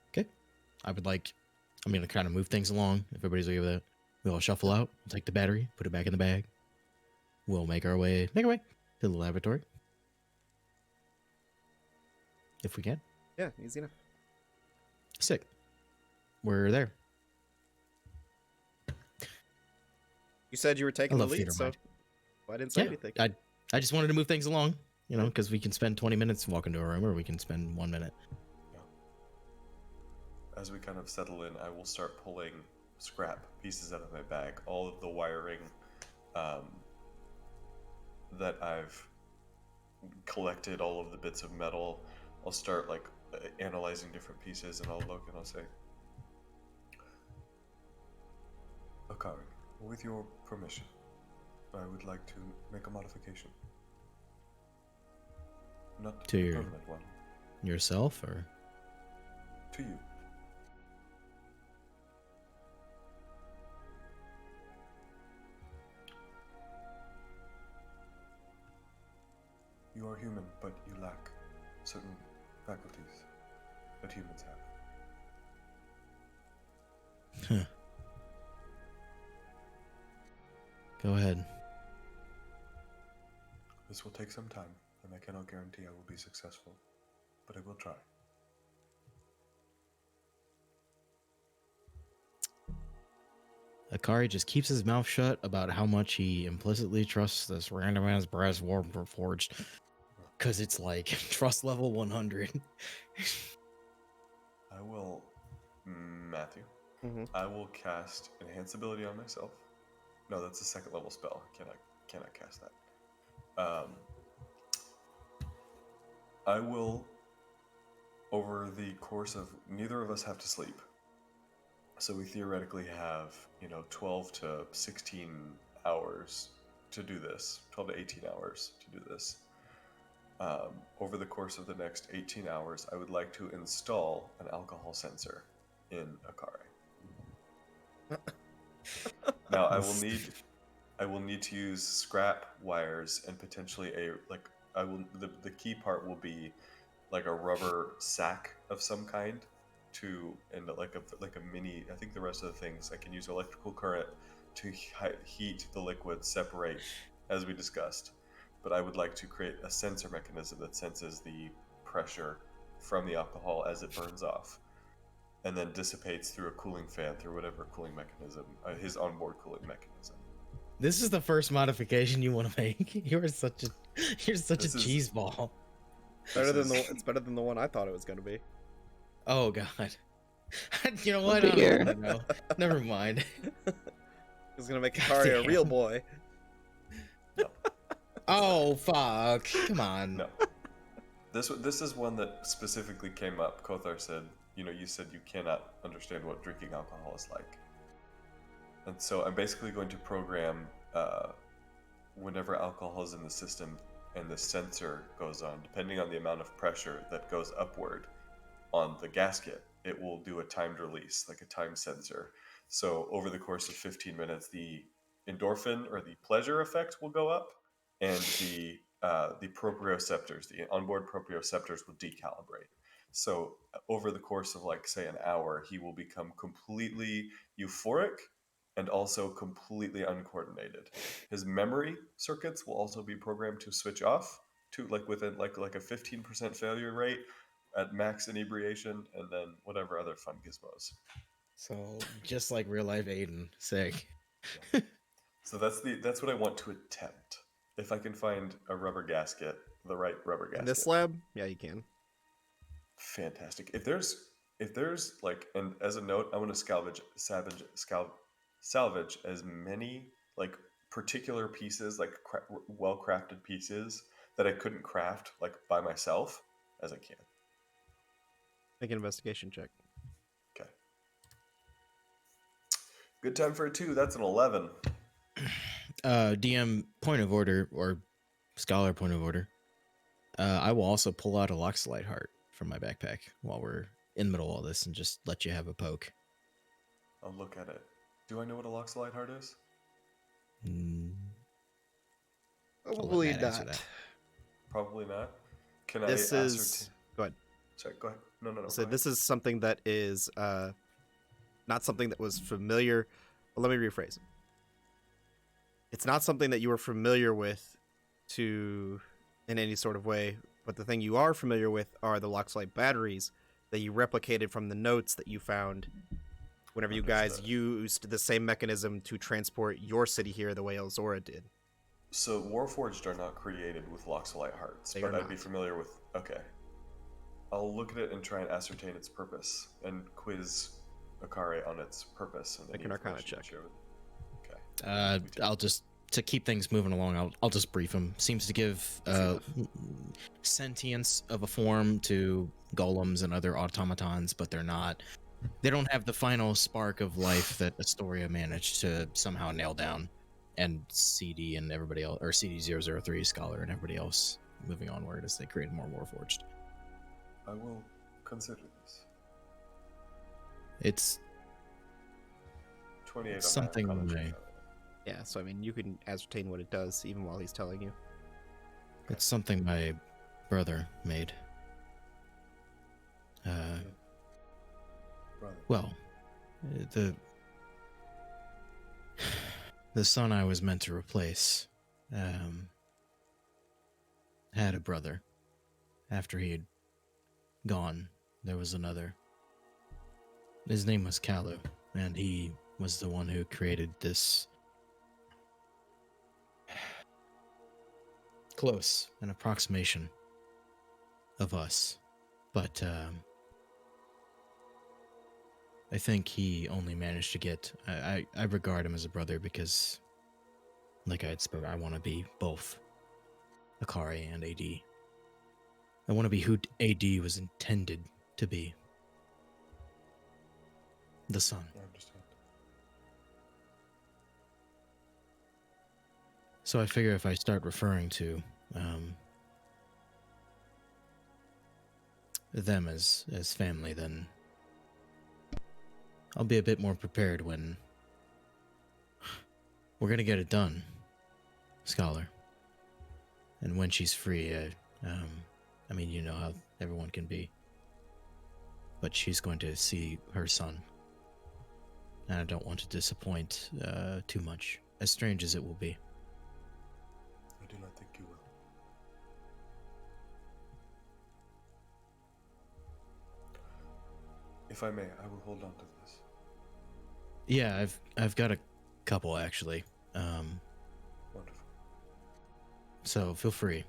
Okay. I'm gonna kind of move things along. If everybody's okay with that, we all shuffle out. We'll take the battery, put it back in the bag. We'll make our way to the laboratory. If we can. Yeah, easy enough. Sick. We're there. You said you were taking the love lead, theater so mind. I didn't say Yeah, anything. I just wanted to move things along, because we can spend 20 minutes walking to a room, or we can spend 1 minute. As we kind of settle in, I will start pulling scrap pieces out of my bag. All of the wiring that I've collected, all of the bits of metal. I'll start analyzing different pieces, and I'll look and I'll say, Akari, with your permission, I would like to make a modification. Not To a your- permanent one. Yourself, or To you. human, but you lack certain faculties that humans have. Huh. Go ahead. This will take some time, and I cannot guarantee I will be successful, but I will try. Akari just keeps his mouth shut about how much he implicitly trusts this random ass brass Warforged. Because it's like trust level 100. I will, Matthew, Mhm. I will cast Enhance Ability on myself. No, that's a second level spell. Cannot cast that. I will, over the course of, neither of us have to sleep. So we theoretically have, 12 to 16 hours to do this, 12 to 18 hours to do this. Over the course of the next 18 hours, I would like to install an alcohol sensor in Akari. Now, I will need to use scrap wires and potentially the key part will be like a rubber sack of some kind and like a mini. I think the rest of the things I can use electrical current to heat the liquid, separate, as we discussed. But I would like to create a sensor mechanism that senses the pressure from the alcohol as it burns off, and then dissipates through a cooling fan, through whatever cooling mechanism, his onboard cooling mechanism. This is the first modification you want to make. You're such a cheese ball. It's better than the one I thought it was going to be. Oh god. You know what? Oh, I dear. don't want to know. Never mind. It's going to make Akari a real boy. Oh fuck! Come on. No. This is one that specifically came up. Kothar said, you said you cannot understand what drinking alcohol is like. And so I'm basically going to program whenever alcohol is in the system and the sensor goes on, depending on the amount of pressure that goes upward on the gasket, it will do a timed release, like a time sensor. So over the course of 15 minutes, the endorphin or the pleasure effect will go up, and the proprioceptors, the onboard proprioceptors, will decalibrate. So over the course of, like, say, an hour, he will become completely euphoric and also completely uncoordinated. His memory circuits will also be programmed to switch off to within like a 15% failure rate at max inebriation, and then whatever other fun gizmos. So just like real life Aiden, sick. So that's what I want to attempt. If I can find a rubber gasket, the right rubber gasket. In this lab? Yeah, you can. Fantastic. If there's like, and as a note, I want to salvage as many like particular pieces, like well crafted pieces that I couldn't craft like by myself as I can. Make an investigation check. Okay. Good time for a 2. That's an 11. DM point of order, or scholar point of order. I will also pull out a Loxolite heart from my backpack while we're in the middle of all this and just let you have a poke. I'll look at it. Do I know what a Loxolite heart is? I'll let Probably Matt answer not. that. Probably not. Can This I is. ascertain? Go ahead. Sorry, go ahead. No. So go this ahead. is something that is not something that was familiar. Well, let me rephrase. It's not something that you were familiar with in any sort of way, but the thing you are familiar with are the Loxolite batteries that you replicated from the notes that you found whenever you guys Understood. used the same mechanism to transport your city here the way Elzora did. So Warforged are not created with Loxolite hearts, They but are I'd be not. familiar with. Okay. I'll look at it and try and ascertain its purpose and quiz Akari on its purpose. And Make any an Arcana information check. share with- Okay. I'll just, to keep things moving along, I'll just brief him. Seems to give sentience of a form to golems and other automatons, but they don't have the final spark of life that Astoria managed to somehow nail down, and CD and everybody else, or CD003 Scholar and everybody else moving onward as they create more Warforged. I will consider this. It's 28 on something my Arcana way. check. Yeah, so I mean, you can ascertain what it does even while he's telling you. It's something my brother made. Brother. Well, the son I was meant to replace had a brother. After he had gone, there was another. His name was Kalu, and he was the one who created this close an approximation of us. But I think he only managed to get. I regard him as a brother because, like I had spoken, I want to be both Akari and AD. I want to be who AD was intended to be. The son. I understand. So I figure if I start referring to them as family, then I'll be a bit more prepared when we're gonna get it done, Scholar. And when she's free, I mean, you know how everyone can be. But she's going to see her son. And I don't want to disappoint too much, as strange as it will be. I do not think you will. If I may, I will hold on to this. Yeah, I've got a couple actually. Wonderful. So feel free.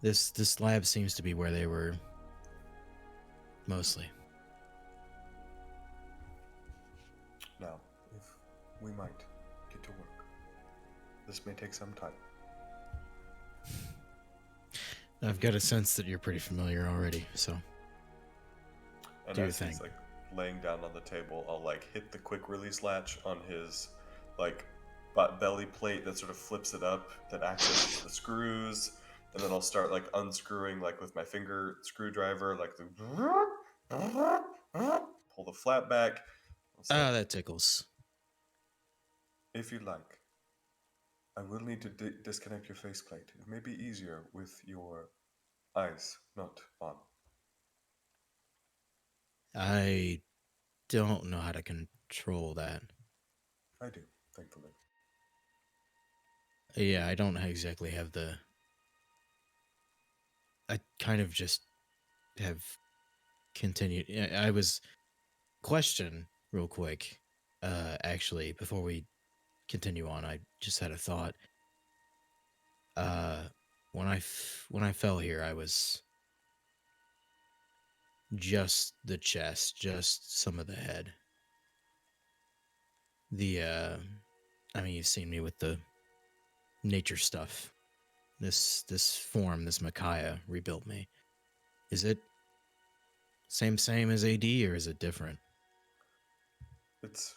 This lab seems to be where they were mostly. Now, if we might get to work, this may take some time. I've got a sense that you're pretty familiar already, so And do your as he's thing. like laying down on the table, I'll like hit the quick release latch on his like belly plate that sort of flips it up, that accesses the screws, and then I'll start like unscrewing like with my finger screwdriver, like the pull the flap back. I'll say, Ah, that tickles. if you like, I will need to disconnect your faceplate. It may be easier with your eyes not on. I don't know how to control that. I do, thankfully. Yeah, I don't exactly have the. I kind of just have continued. I was question real quick. Actually, before we continue on, I just had a thought. When I fell here, I was just the chest, just some of the head. I mean, you've seen me with the nature stuff. This form, this Micaiah rebuilt me. Is it same as AD, or is it different? It's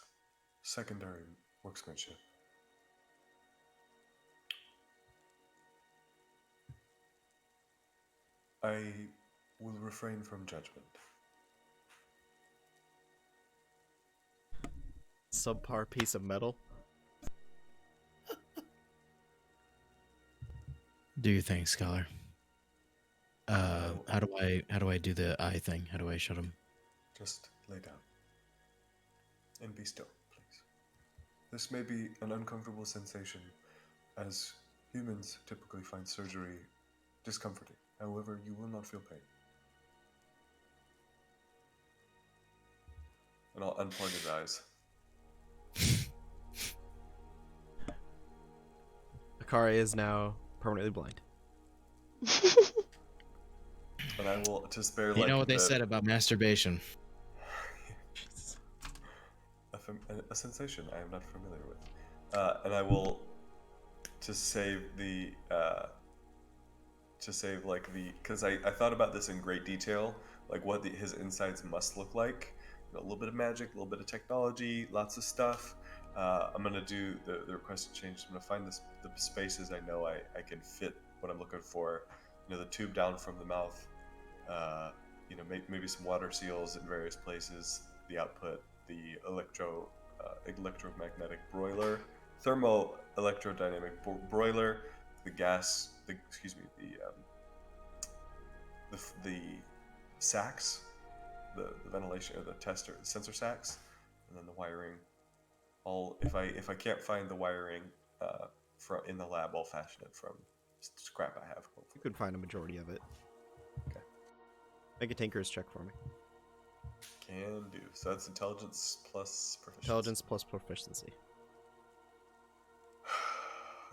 secondary workmanship. I will refrain from judgment. Subpar piece of metal. Do you think, Scholar? How do I do the eye thing? How do I shut him? Just lay down. And be still, please. This may be an uncomfortable sensation, as humans typically find surgery discomforting. However, you will not feel pain. And I'll unplug his eyes. Akari is now permanently blind. And I will, to spare You know what they said about masturbation. a sensation I am not familiar with. And I will, to save because I thought about this in great detail, like what his insides must look like. You know, a little bit of magic, a little bit of technology, lots of stuff. I'm going to do the requested change. I'm going to find the spaces I know I can fit what I'm looking for. You know, the tube down from the mouth, you know, maybe some water seals in various places, the output, the electromagnetic broiler, thermo electrodynamic broiler, the gas the sacks, the ventilation or the sensor sacks, and then the wiring. If I can't find the wiring from in the lab, I'll fashion it from scrap I have. You Hopefully. could find a majority of it. Okay. Make a tinker's check for me. Can do. So that's intelligence plus proficiency. Intelligence plus proficiency.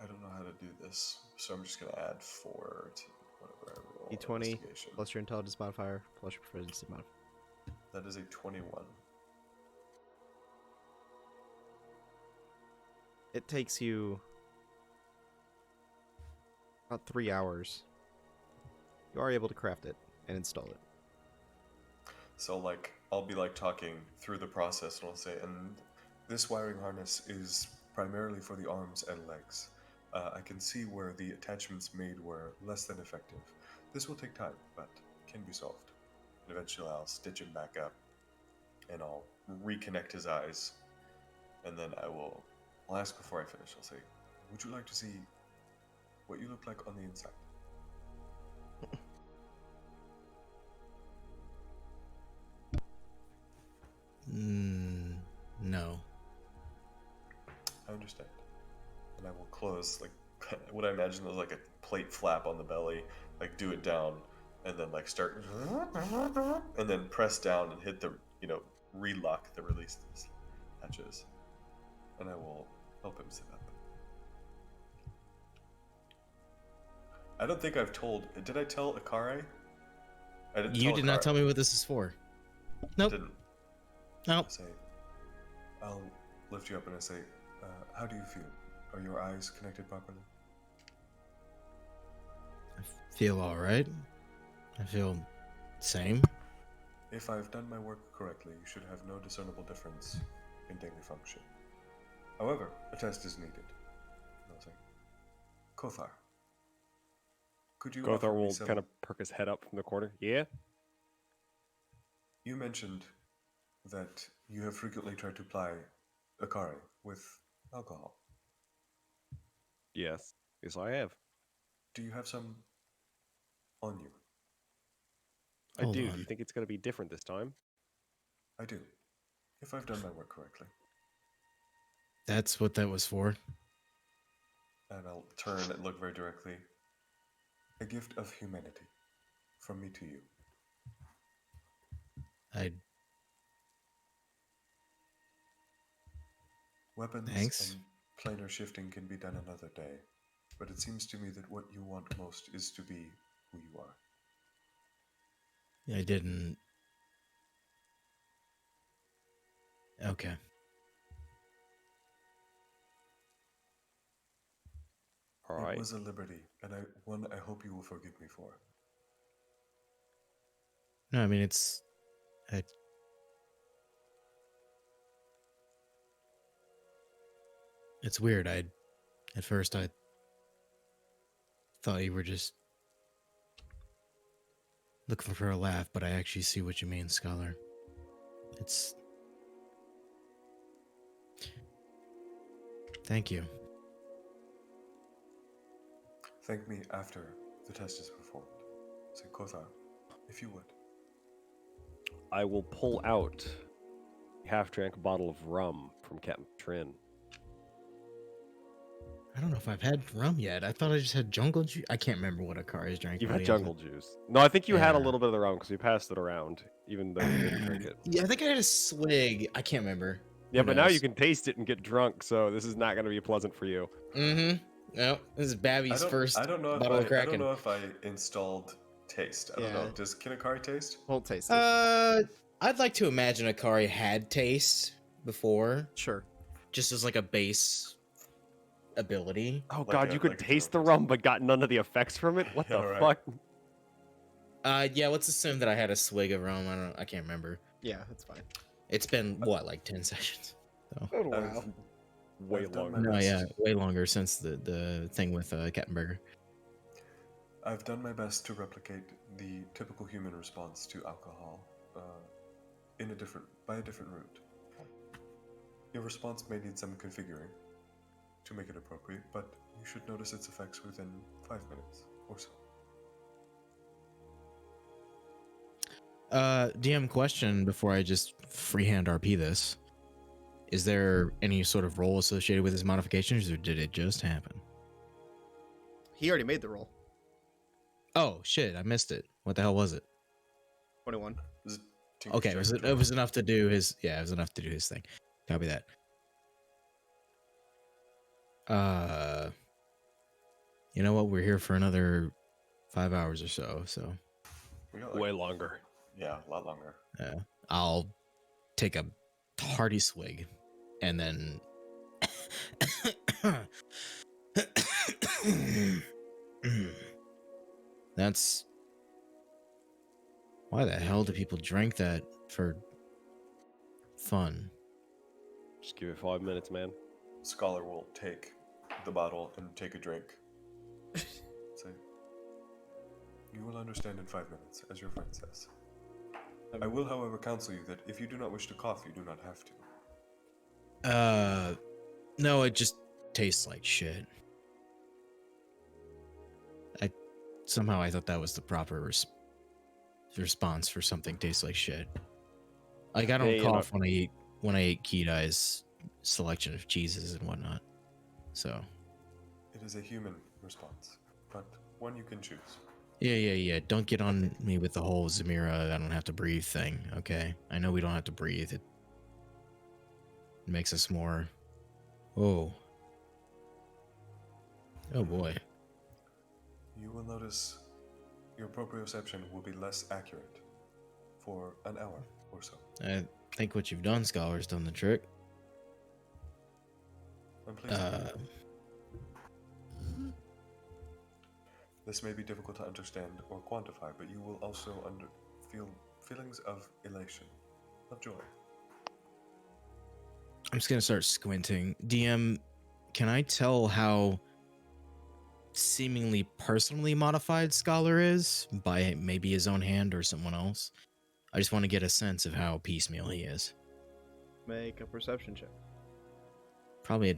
I don't know how to do this, so I'm just gonna add 4 to whatever I roll. D20 Investigation. plus your intelligence modifier plus your proficiency modifier. That is a 21. It takes you about 3 hours. You are able to craft it and install it. So like I'll be like talking through the process, and I'll say, and this wiring harness is primarily for the arms and legs. I can see where the attachments made were less than effective. This will take time, but can be solved. And eventually I'll stitch him back up, and I'll reconnect his eyes, and then I'll ask before I finish. I'll say, would you like to see what you look like on the inside? No. I understand. And I will close, like, what I imagine is like a plate flap on the belly, like do it down, and then like start, and then press down and hit the, relock the release hatches. And I will help him sit up. I don't think I've told, did I tell Akare? I didn't You tell did not Akare. tell me what this is for. Nope. Didn't. Nope. I say, I'll lift you up and I say, how do you feel? Are your eyes connected properly? I feel all right. I feel same. If I've done my work correctly, you should have no discernible difference in daily function. However, a test is needed. And I'll say, Kothar, could you offer Gothar me will some... kind of perk his head up from the corner. Yeah? You mentioned that you have frequently tried to ply Akari with alcohol. Yes. Yes, I have. Do you have some on you? I Hold do. on. Do you think it's going to be different this time? I do. If I've done my work correctly. That's what that was for. And I'll turn and look very directly. A gift of humanity from me to you. Weapons Thanks. and planar shifting can be done another day, but it seems to me that what you want most is to be who you are. I didn't. Okay. All It right. was a liberty, and one I hope you will forgive me for. No, I mean it's. It's weird. At first I thought you were just looking for a laugh, but I actually see what you mean, Scholar. It's. Thank you. Thank me after the test is performed. Say, Kothar, if you would. I will pull out a half-drank bottle of rum from Captain Trin. I don't know if I've had rum yet. I thought I just had jungle juice. I can't remember what Akari's drank. You've what had he jungle juice. No, I think you had a Yeah. little bit of the rum because you passed it around, even though you didn't drink it. Yeah, I think I had a swig. I can't remember. Yeah, Who but now knows? you can taste it and get drunk, so this is not going to be pleasant for you. Mm-hmm. No, this is Babby's first I don't know bottle of if I don't Kraken. know if I installed taste. I don't know. Yeah. Can Akari taste? Won't taste it. I'd like to imagine Akari had taste before, Sure. just as like a base ability. Oh Like god, a- you could like a taste the drunk rum but got none of the effects from it? What Yeah, the right. fuck? Yeah, let's assume that I had a swig of rum. I can't remember. Yeah, that's fine. It's been what, like 10 sessions? So. Oh, I've- Way I've done longer. my No, yeah, best. way longer since the thing with Captain Burger. I've done my best to replicate the typical human response to alcohol by a different route. Your response may need some configuring to make it appropriate, but You should notice its effects within 5 minutes or so. DM question before I just freehand RP this. Is there any sort of role associated with his modifications, or did it just happen? He already made the roll. Oh shit, I missed it. What the hell was it? 21. Is it Tinker's Okay, check? it was enough to do his thing. Copy that. You know what? We're here for another 5 hours or so, so We got Way longer. Yeah, a lot longer. I'll take a hearty swig and then that's why the hell do people drink that for fun? Just give it 5 minutes, man. Scholar will take the bottle and take a drink. Say, you will understand in 5 minutes, as your friend says. I will, however, counsel you that if you do not wish to cough, you do not have to. No, it just tastes like shit. I thought that was the proper response for something tastes like shit. Like I don't Hey, cough when I eat Kedai's selection of cheeses and whatnot. So It is a human response, but one you can choose. yeah. Don't get on me with the whole Zamira I don't have to breathe thing. Okay, I know we don't have to breathe. It makes us more. Oh boy. You will notice your proprioception will be less accurate for an hour or so. I think what you've done, Scholar's done the trick. I'm pleased. This may be difficult to understand or quantify, but you will also feel feelings of elation, of joy. I'm just gonna start squinting. DM, can I tell how seemingly personally modified Scholar is by maybe his own hand or someone else? I just want to get a sense of how piecemeal he is. Make a perception check. Probably I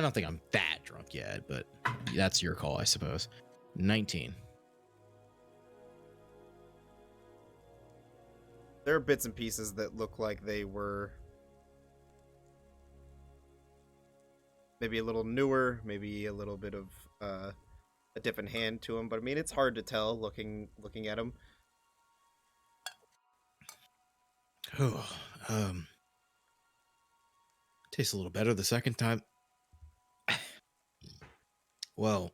don't think I'm that drunk yet, but that's your call, I suppose. 19. There are bits and pieces that look like they were maybe a little newer, maybe a little bit of a different hand to him, but I mean it's hard to tell looking at him. Oh, tastes a little better the second time. Well,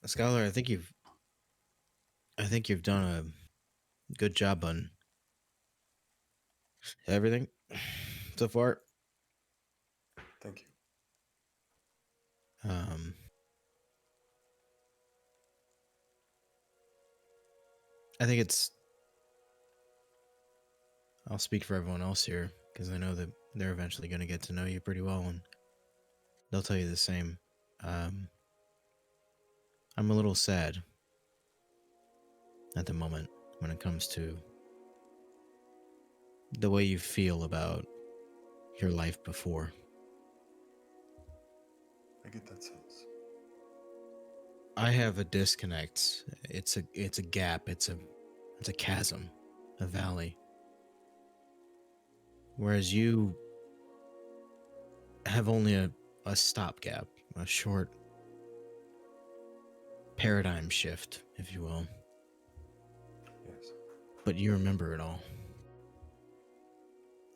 Scholar, I think you've done a good job on everything so far. Thank you. I think I'll speak for everyone else here because I know that they're eventually going to get to know you pretty well and they'll tell you the same. I'm a little sad at the moment when it comes to the way you feel about your life before. I get that sense. I have a disconnect. It's a gap. It's a chasm, a valley. Whereas you have only a stopgap, a short paradigm shift, if you will. Yes. But you remember it all.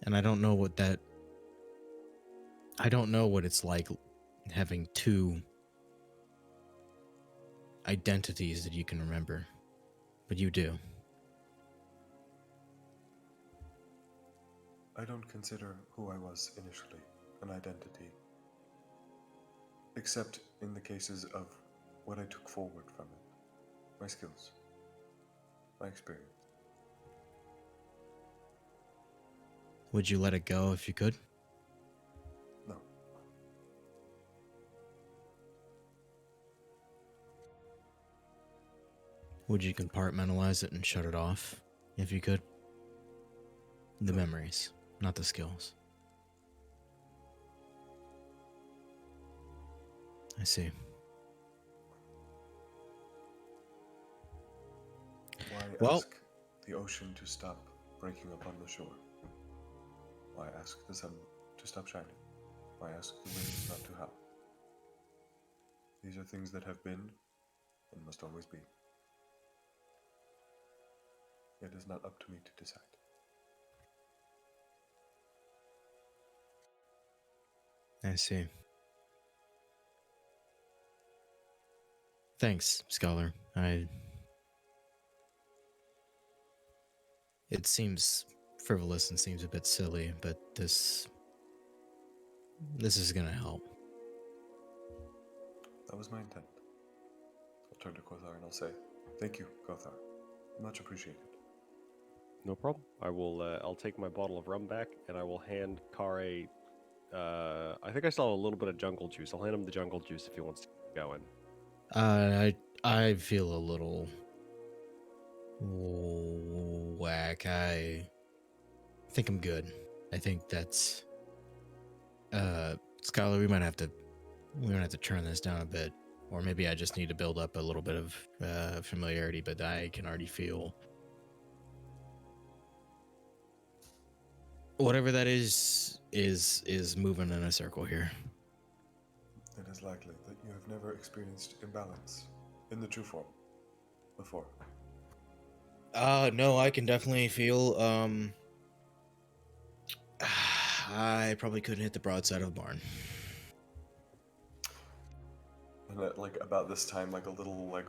And I don't know what it's like having two identities that you can remember, but you do. I don't consider who I was initially an identity, except in the cases of what I took forward from it. My skills, my experience. Would you let it go if you could? No. Would you compartmentalize it and shut it off if you could? The memories, not the skills. I see. Why Well- ask the ocean to stop breaking upon the shore? Why ask the sun to stop shining? Why ask the winds not to howl? These are things that have been and must always be. It is not up to me to decide. I see. Thanks, Scholar. It seems frivolous and seems a bit silly, but this is gonna help. That was my intent. I'll turn to Kothar and I'll say, thank you, Kothar. Much appreciated. No problem. I will. I'll take my bottle of rum back, and I will hand Kare. I think I still have a little bit of jungle juice. I'll hand him the jungle juice if he wants to keep going. I feel a little whack. I think I'm good. I think that's Scholar, we might have to turn this down a bit. Or maybe I just need to build up a little bit of familiarity, but I can already feel whatever that is moving in a circle here. It is likely that you have never experienced imbalance in the true form before. No, I can definitely feel I probably couldn't hit the broadside of a barn. And at, like, about this time, like, a little, like,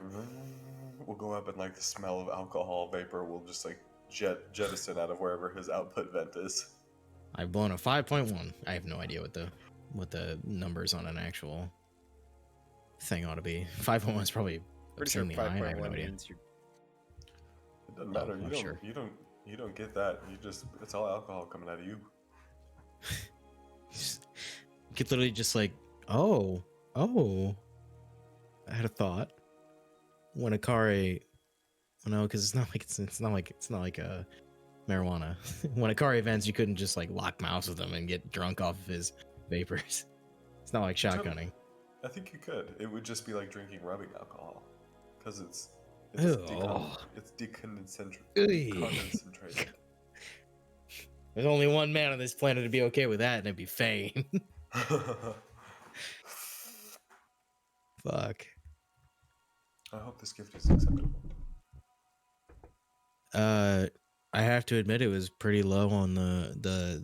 will go up, and, like, the smell of alcohol vapor will just, like, jettison out of wherever his output vent is. I've blown a 5.1. I have no idea what the numbers on an actual thing ought to be. 5.1 is probably Pretty sure obscenely high. I have no 5.1 idea. means you're It doesn't matter. I'm sure. You don't get that. It's all alcohol coming out of you. You could literally just like, oh, I had a thought. When Akari, no, because it's not like a marijuana. When Akari vents, you couldn't just like lock mouths with him and get drunk off of his vapors. It's not like shotgunning. I think you could. It would just be like drinking rubbing alcohol, because it's Ew. deconcentrated. Ugh. There's only one man on this planet to be okay with that, and it'd be Fane. Fuck. I hope this gift is acceptable. I have to admit it was pretty low on the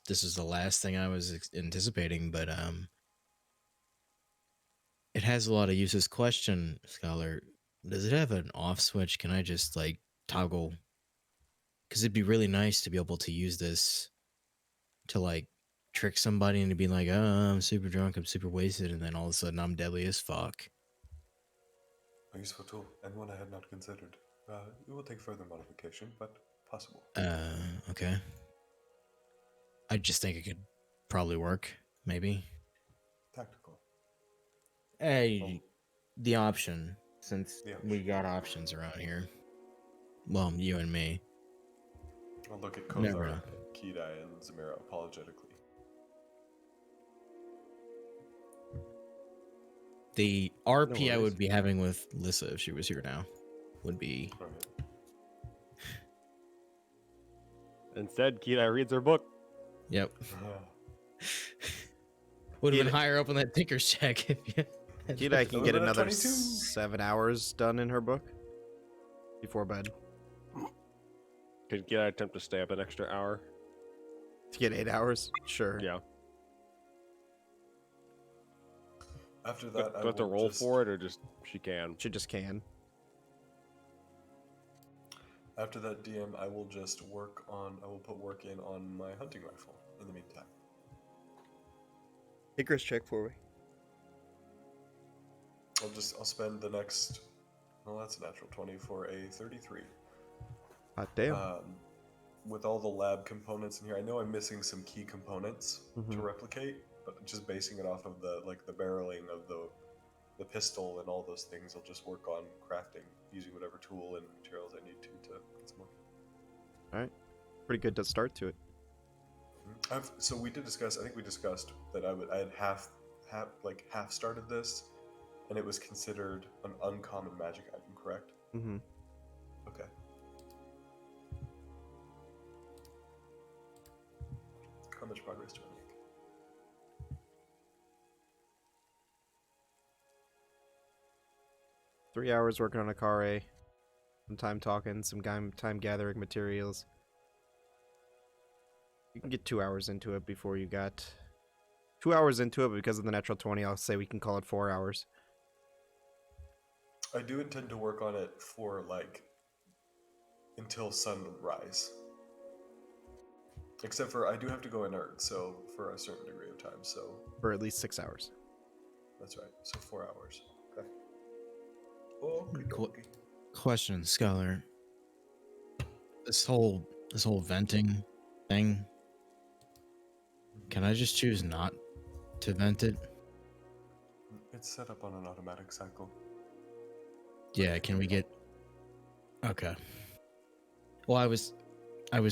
this is the last thing I was anticipating, but it has a lot of uses. Question, Scholar, does it have an off switch? Can I just like toggle? Because it'd be really nice to be able to use this to like trick somebody into being like, oh, I'm super drunk, I'm super wasted, and then all of a sudden I'm deadly as fuck. A useful tool, and one I had not considered. It will take further modification, but possible. Okay. I just think it could probably work, maybe. Tactical. Hey, the option, since The option. we got options around here. Well, you and me. I'll look at Never Kothar, know. Kedai, and Zamira apologetically. The RP I worries. would be having with Lissa if she was here now would be Right. Instead, Kidai reads her book. yep. Would have been Kid- higher up on that Tinker's check if you Kida can get Another another 22. 7 hours done in her book before bed Could Kidai attempt to stay up an extra hour? to get 8 hours. Sure. Yeah. After Do that, I have to roll for it, or just she can? She just can. After that, DM, I will put work in on my hunting rifle in the meantime. Icarus check for me. I'll spend the next, well, that's a natural 20 for a 33. Hot damn. With all the lab components in here, I know I'm missing some key components to Mhm. replicate, but just basing it off of the barreling of the pistol and all those things, I'll just work on crafting using whatever tool and materials I need to get some more. All right. Pretty good to start to it. So we did discuss. I think we discussed that I had half half started this, and it was considered an uncommon magic item, correct? Mm-hmm. Okay. How much progress do I make? 3 hours working on a Akare, some time talking, some time gathering materials. You can get 2 hours into it before you got 2 hours into it, but because of the natural 20, I'll say we can call it 4 hours. I do intend to work on it for like until sunrise. Except for I do have to go inert, so for a certain degree of time. So For at least 6 hours. that's right. So 4 hours. Okay. Oh, Cool. Question, Scholar. This whole venting thing. Can I just choose not to vent it? It's set up on an automatic cycle. Yeah, can we get Okay. Well, I was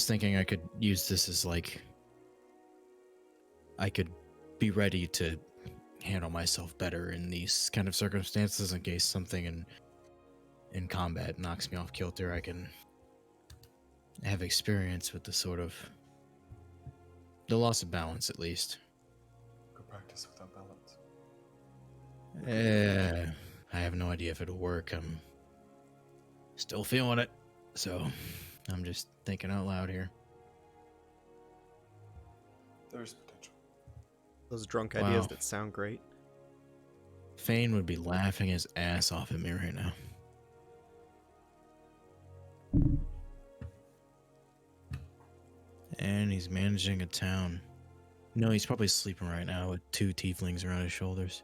thinking I could use this as like I could be ready to handle myself better in these kind of circumstances in case something in combat knocks me off kilter. I can have experience with the sort of the loss of balance at least. Go practice without balance. I have no idea if it'll work. I'm still feeling it, so I'm just thinking out loud here. There's potential. Those drunk ideas Wow. that sound great. Fane would be laughing his ass off at me right now. And he's managing a town. No, he's probably sleeping right now with 2 tieflings around his shoulders.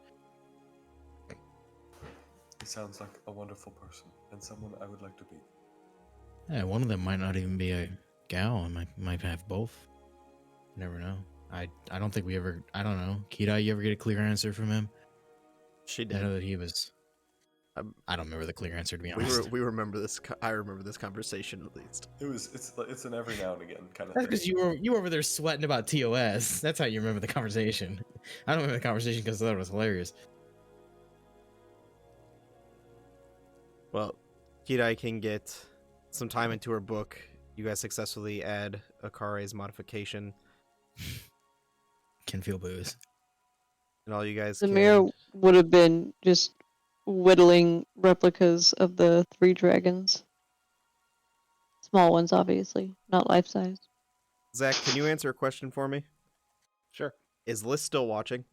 He sounds like a wonderful person and someone I would like to be. Yeah, one of them might not even be a gal. I might have both. Never know. I don't think we ever. I don't know. Kidai, you ever get a clear answer from him? She I did. know that he was. I don't remember the clear answer to be honest. We remember this. I remember this conversation at least. It's an every now and again kind of That's thing. because you were over there sweating about TOS. That's how you remember the conversation. I don't remember the conversation because I thought it was hilarious. Well, Kidai can get some time into her book. You guys successfully add Akare's modification, Can feel booze. and all you guys Zamira would have been just whittling replicas of the 3 dragons. Small ones, obviously, not life size. Zach, can you answer a question for me? Sure. Is Liz still watching?